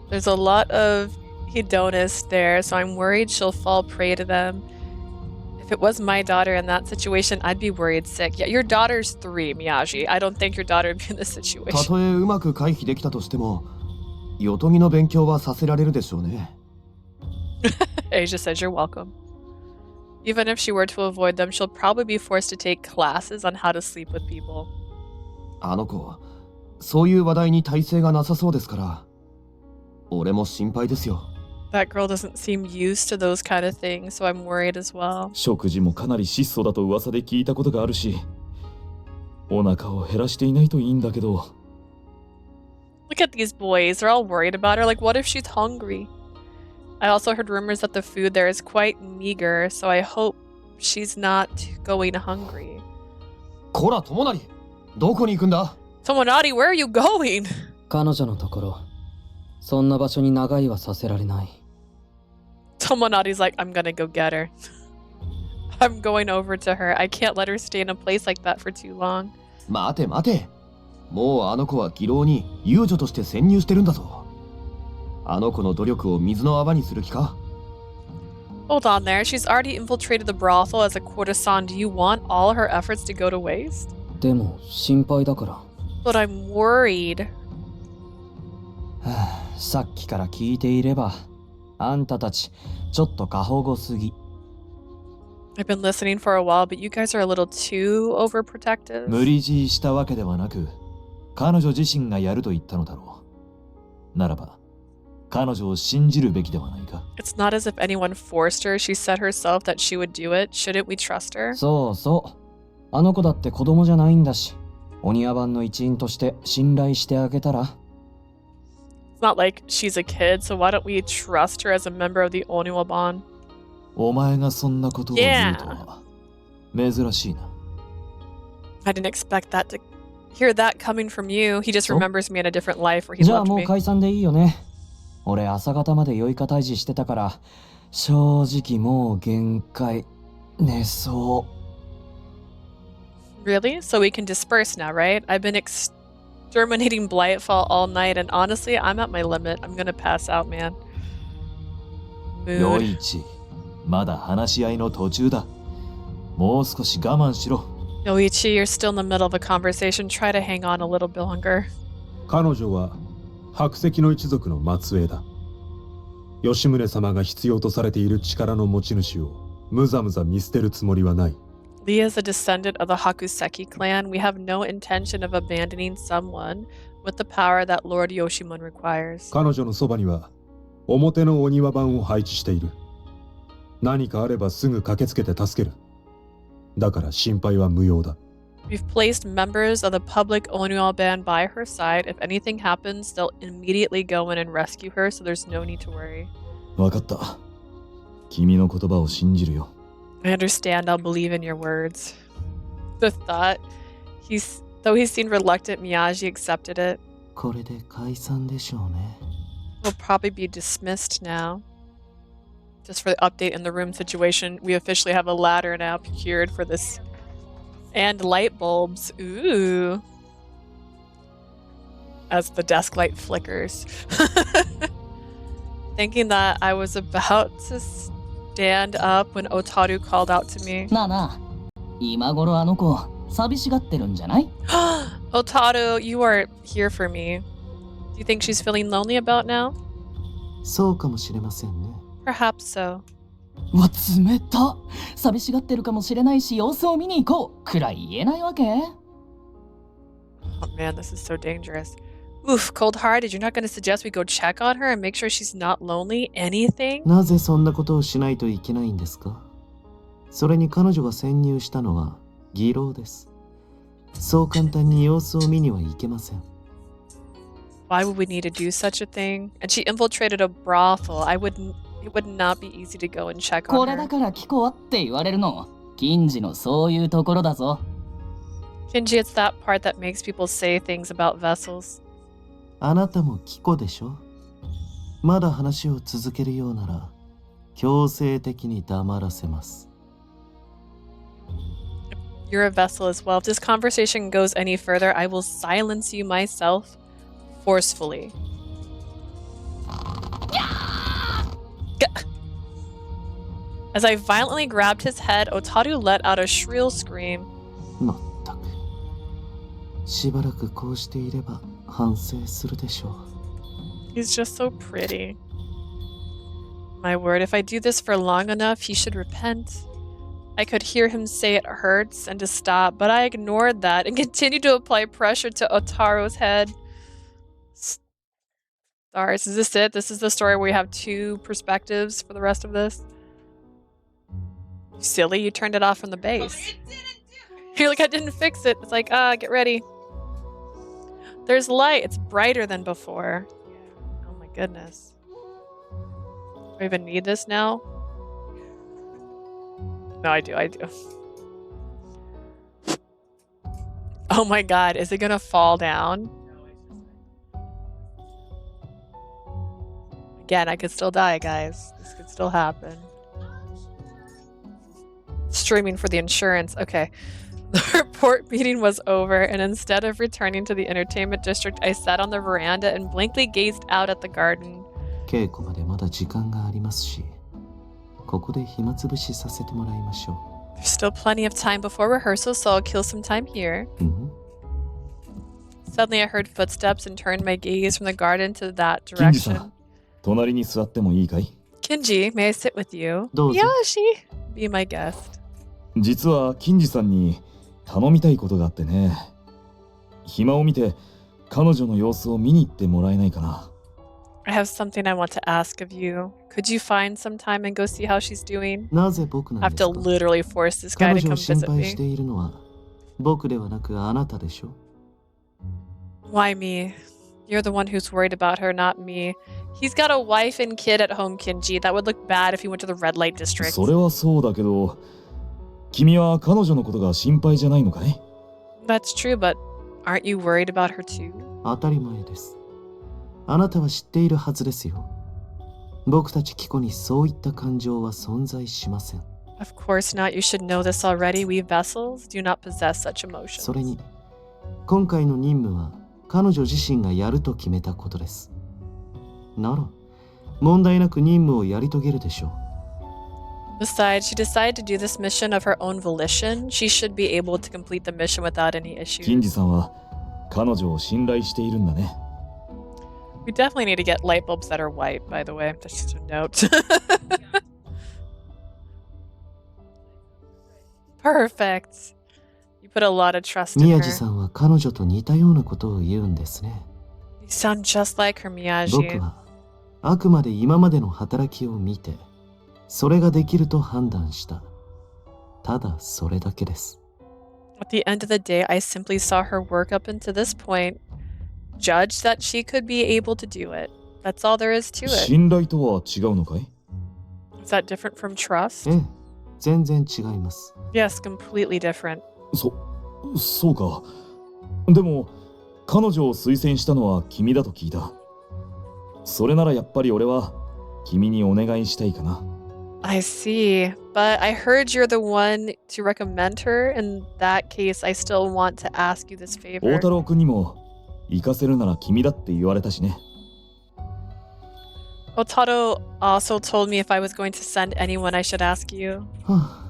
There's a lot of hedonists there, so I'm worried she'll fall prey to them. If it was my daughter in that situation, I'd be worried sick. Yeah, your daughter's 3, Miyagi. I don't think your daughter would be in this た situation. とえうまく回避できたとしても、よとぎの勉強はさせられるでしょうね。Asia says you're welcome. Even if she were to avoid them, she'll probably be forced to take classes on how to sleep with people. あの子、そういう話題に耐性がなさそうですから、俺も心配ですよ。That girl doesn't seem used to those kind of things, so I'm worried as well. 食事もかなり質素だと噂で聞いたことがあるし、お腹を減らしていないといいんだけど。Look at these boys. They're all worried about her. Like, what if she's hungry? I also heard rumors that the food there is quite meager, so I hope she's not going hungry. こら、友成、どこに行くんだ？ Tomonari, where are you going? 彼女のところ、そんな場所に長居はさせられない。Tomonari's like, I'm gonna go get her. I'm going over to her. I can't let her stay in a place like that for too long. 待て待て。もうあの子は義郎に遊女として潜入してるんだぞ。あの子の努力を水の泡にする気か？ Hold on there. She's already infiltrated the brothel as a courtesan. Do you want all her efforts to go to waste? でも心配だから。But I'm worried. さっきから聞いていれば、あんたたちちょっと過保護すぎ。I've been listening for a while, but you guys are a little too overprotective. 無理強いしたわけではなく、彼女自身がやると言ったのだろう。ならば、彼女を信じるべきではないか。It's not as if anyone forced her. She said herself that she would do it. Shouldn't we trust her? そうそう。あの子だって子供じゃないんだし、お庭番の一員として信頼してあげたら。It's not like she's a kid, so why don't we trust her as a member of the Oniwaban? お前がそんなことを言うとは、珍しいな。I didn't expect that to hear that coming from you. He just remembers me in a different life where he じゃあ loved もう me. 解散でいいよね。俺朝方まで酔い方維持してたから、正直もう限界。寝そう。 Really? So we can disperse now, right? I've been exterminating Blightfall all night, and honestly, I'm at my limit. I'm gonna pass out, man. よ Mood. いち、まだ話し合いの途中だ。もう少し我慢しろ。Yoichi, you're still in the middle of a conversation. Try to hang on a little bit longer. 彼女は白石の一族の末裔だ。吉宗様が必要とされている力の持ち主をむざむざ見捨てるつもりはない。Lee is a descendant of the Hakuseki clan. We have no intention of abandoning someone with the power that Lord Yoshimon requires. 彼女のそばには表のお庭番を配置している。何かあればすぐ駆けつけて助ける。だから心配は無用だ。We've placed members of the public Onual band by her side. If anything happens, they'll immediately go in and rescue her, so there's no need to worry. わかった。君の言葉を信じるよ。I understand. I'll believe in your words. The thought, though he seemed reluctant, Miyagi accepted it. これで解散でしょうね。We'll probably be dismissed now. Just for the update in the room situation, we officially have a ladder now procured for this. And light bulbs. Ooh. As the desk light flickers. Thinking that I was about to stand up when Otaru called out to me. なあなあ、今頃あの子寂しがってるんじゃない？ Otaru, you are here for me. Do you think she's feeling lonely about now? そうかもしれませんね。 Perhaps so. うわ、冷た。寂しがってるかもしれないし、様子を見に行こうくらい言えないわけ？ Oh man, this is so dangerous. Oof, cold-hearted. You're not going to suggest we go check on her and make sure she's not lonely? Anything? なぜそんなことをしないといけないんですか？それに彼女が潜入したのは偽装です。そう簡単に様子を見には行けません。Why would we need to do such a thing? And she infiltrated a brothel. It would not be easy to go and check こ on れだ her. から聞こうって言われるの。キンジのそういうところだぞ。Kinji, it's that part that makes people say things about vessels. あなたもキコでしょ？まだ話を続けるようなら強制的に黙らせます。 You're a vessel as well. If this conversation goes any further, I will silence you myself forcefully. As I violently grabbed his head, Otaru let out a shrill scream. まったく。しばらくこうしていれば反省するでしょう。 He's just so pretty. My word, if I do this for long enough, he should repent. I could hear him say it hurts and to stop, but I ignored that and continued to apply pressure to Otaru's head. Stars, is this it? This is the story where we have two perspectives for the rest of this? Silly, you turned it off from the base. You're like, I didn't fix it. It's like, get ready. There's light. It's brighter than before. Oh my goodness. Do I even need this now? No, I do. Oh my god, is it gonna fall down? Again, I could still die, guys. This could still happen. Streaming for the insurance. Okay. The report meeting was over, and instead of returning to the entertainment district, I sat on the veranda and blankly gazed out at the garden. 稽古までまだ時間がありますし、ここで暇つぶしさせてもらいましょう。 There's still plenty of time before rehearsal, so I'll kill some time here. Suddenly, I heard footsteps and turned my gaze from the garden to that キンジさ direction. ん、隣に座ってもいいかい？ Kinji, may I sit with you? どうぞ。 Yoshi, be my guest. 実はキンジさんに頼みたいことがあってね。暇を見て彼女の様子を見に行ってもらえないかな。 I have something I want to ask of you. Could you find some time and go see how she's doing? なぜ僕な I ん have です to か？ literally force this guy 彼 to 女 come を心 visit 配して me. いるのは僕ではなくあなたでしょ？ Why me? You're the one who's worried about her, not me. He's got a wife and kid at home, Kinji. That would look bad if he went to the red light district. それはそうだけど、君は彼女のことが心配じゃないのかい？ That's true, but aren't you worried about her too? 当たり前です。あなたは知っているはずですよ。僕たちキコにそういった感情は存在しません。 Of course not. You should know this already. We vessels do not possess such emotions. それに、今回の任務は彼女自身がやると決めたことです。なら、問題なく任務をやり遂げるでしょう。 Besides, she decided to do this mission of her own volition. She should be able to complete the mission without any キン issue. ジさんは彼女を信頼しているんだね。 We definitely need to get light bulbs that are white, by the way. That's just a note. Perfect. You put a lot of trust in 宮 her. 地さんは彼女と似たようなことを言うんですね。 You sound just like her, 僕 Miyaji. はあくまで今までの働きを見て、それができると判断した。ただそれだけです。 At the end of the day, I simply saw her work up until this point, judged that she could be able to do it. That's all there is to it. 信頼とは違うのかい？ Is that different from trust? ええ、全然違います。 Yes, completely different. そうか。でも彼女を推薦したのは君だと聞いた。それならやっぱり俺は君にお願いしたいかな。 I see. But I heard you're the one to recommend her. In that case, I still want to ask you this 大 favor. 太郎くんにも行かせるなら君だって言われたしね。 Otaru also told me if I was going to send anyone, I should ask you. はあ、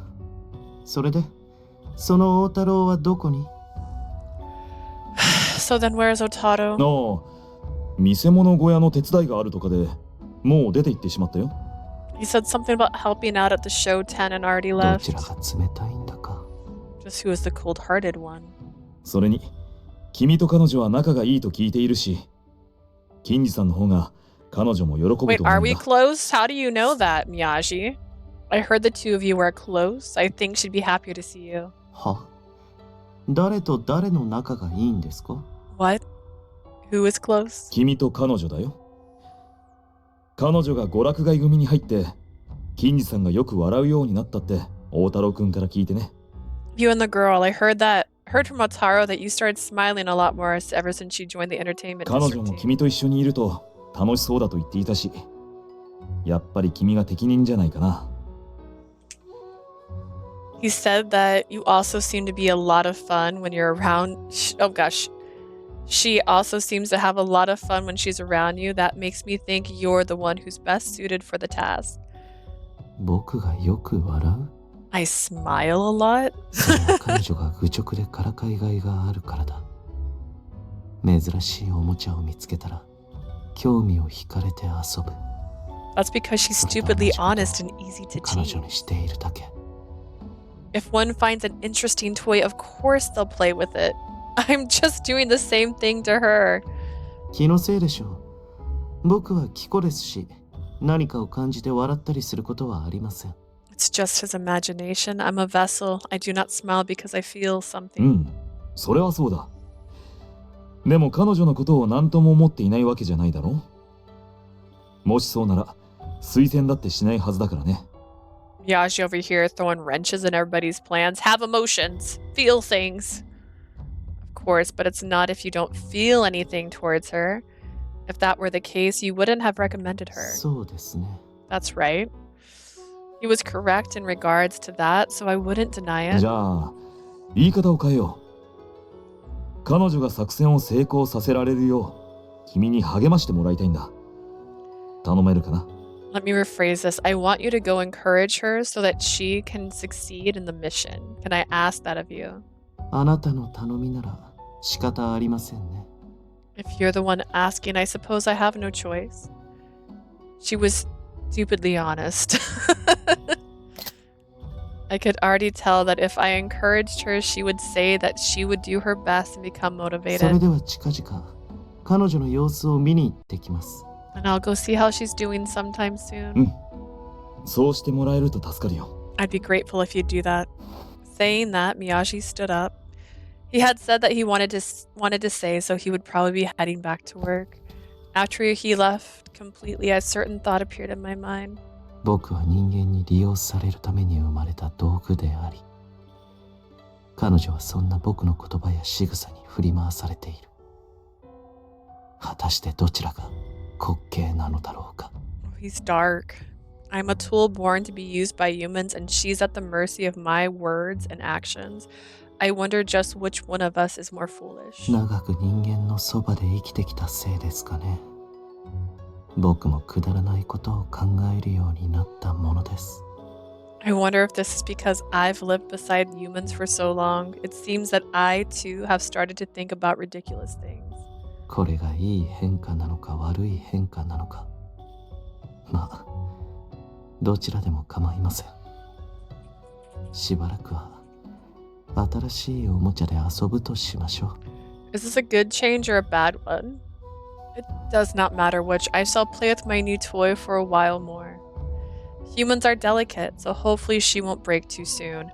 それで、その大太郎はどこに？ So then where's Otaru? ああ、見せ物小屋の手伝いがあるとかでもう出て行ってしまったよ。 He said something about helping out at the show tent and already ど left. ちらが冷たいんだか。 Just who is the cold-hearted one? それに君と彼女は仲がいいと聞いているし、金次さんの方が彼女も喜ぶと思 Wait, うんだ。 are we close? How do you know that, Miyagi? I heard the two of you were close. I think she'd be happier to see you. は？誰と誰の仲がいいんですか？ What? Who is close? 君と彼女だよ。彼女が娯楽街組に入って金次さんがよく笑うようになったって大太郎くんから聞いてね。 You and the girl. I heard from Otaru that you started smiling a lot more ever since she joined the entertainment 彼女 district も team. 君と一緒にいると楽しそうだと言っていたし、やっぱり君が適任じゃないかな。 He said that you also seem to be a lot of fun when you're around. Oh gosh. She also seems to have a lot of fun when she's around you. That makes me think you're the one who's best suited for the task. 僕がよく笑う？ I smile a lot? それは彼女が愚直でからかいがいがあるからだ。珍しいおもちゃを見つけたら興味を惹かれて遊ぶ。 That's because she's それと同じ stupidly こと honest and easy to 彼女 cheat. にしているだけ。 If one finds an interesting toy, of course they'll play with it. I'm just doing the same thing to her. 気のせいでしょう。僕はキコですし、何かを感じて笑ったりすることはありません。 It's just his imagination. I'm a vessel. I do not smile because I feel う something. ん、それはそうだ。でも彼女のことを何とも思っていないわけじゃないだろう。もしそうなら推薦だってしないはずだからね。 Miyagi over here throwing wrenches in everybody's plans. Have emotions. Feel things. Of course, but it's not if you don't feel anything towards her. If that were the case, you wouldn't have recommended her. そうですね。 That's right. He was correct in regards to that, so I wouldn't deny it. じゃあ言い方を変えよう。彼女が作戦を成功させられるよう君に励ましてもらいたいんだ。頼めるかな？ Let me rephrase this. I want you to go encourage her so that she can succeed in the mission. Can I ask that of you? あなたの頼みなら仕方ありませんね。 If you're the one asking, I suppose I have no choice. She was stupidly honest. I could already tell that if I encouraged her, she would say that she would do her best and become それ motivated. では近々彼女の様子を見に行ってきます。 And I'll go see how she's doing sometime soon. うん。そうしてもらえると助かるよ。 I'd be grateful if you'd do that. Saying that, Miyagi stood up. He had said that he wanted to say, so he would probably be heading back to work. After he left completely, a certain thought appeared in my mind. 僕は人間に利用されるために生まれた道具であり、彼女はそんな僕の言葉や仕草に振り回されている。果たしてどちらが滑稽なのだろうか。 He's dark. I'm a tool born to be used by humans, and she's at the mercy of my words and actions. I wonder just which one of us is more foolish. 長く人間のそばで生きてきたせいですかね。僕もくだらないことを考えるようになったものです。 I wonder if this is because I've lived beside humans for so long. It seems that I, too, have started to think about ridiculous things. これがいい変化なのか悪い変化なのか。まあ、どちらでも構いません。しばらくは新しいおもちゃで遊ぶとしましょう。 Is this a good change or a bad one? It does not matter which. I shall play with my new toy for a while more. Humans are delicate, so hopefully she won't break too soon.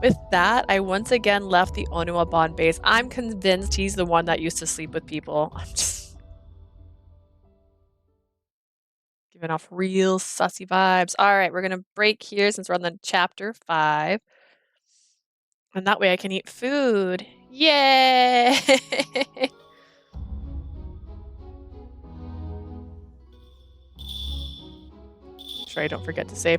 With that, I once again left the Onuaban base. I'm convinced he's the one that used to sleep with people. I'm just giving off real sussy vibes. All right, we're going to break here since we're on the chapter 5. And that way I can eat food. Yay! Sure, I don't forget to save.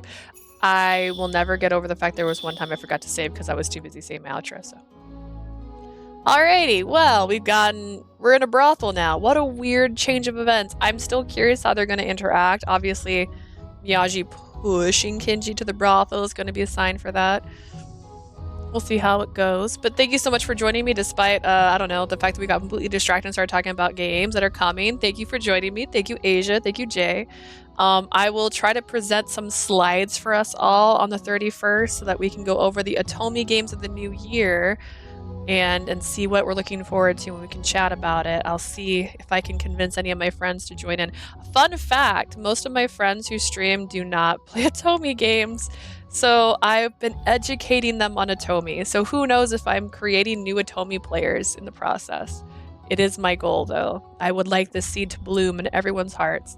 I will never get over the fact there was one time I forgot to save because I was too busy saving my outro, so. Alrighty, well, we're in a brothel now. What a weird change of events. I'm still curious how they're going to interact. Obviously, Miyagi pushing Kinji to the brothel is going to be a sign for that. We'll see how it goes. But thank you so much for joining me despite, I don't know, the fact that we got completely distracted and started talking about games that are coming. Thank you for joining me. Thank you, Asia. Thank you, Jay. I will try to present some slides for us all on the 31st so that we can go over the Atomi games of the new year and see what we're looking forward to, and we can chat about it. I'll see if I can convince any of my friends to join in. Fun fact, most of my friends who stream do not play Atomi games, so I've been educating them on Atomi. So who knows if I'm creating new Atomi players in the process. It is my goal, though. I would like this seed to bloom in everyone's hearts.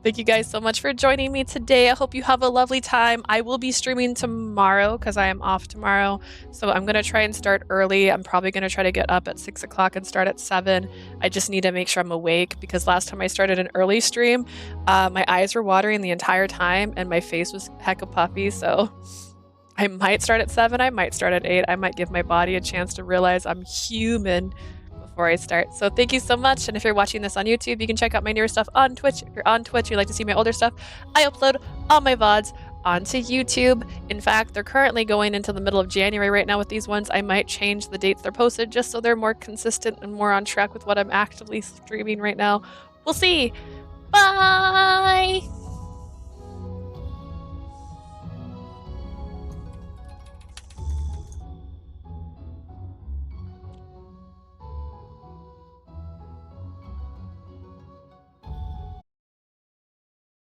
Thank you guys so much for joining me today. I hope you have a lovely time. I will be streaming tomorrow because I am off tomorrow. So I'm going to try and start early. I'm probably going to try to get up at 6 o'clock and start at 7. I just need to make sure I'm awake because last time I started an early stream, my eyes were watering the entire time and my face was hecka puffy. So I might start at 7. I might start at 8. I might give my body a chance to realize I'm human before I start. So thank you so much. And if you're watching this on YouTube, you can check out my newer stuff on Twitch. If you're on Twitch, you'd like to see my older stuff, I upload all my VODs onto YouTube. In fact, they're currently going into the middle of January right now with these ones. I might change the dates they're posted just so they're more consistent and more on track with what I'm actively streaming right now. We'll see. Bye!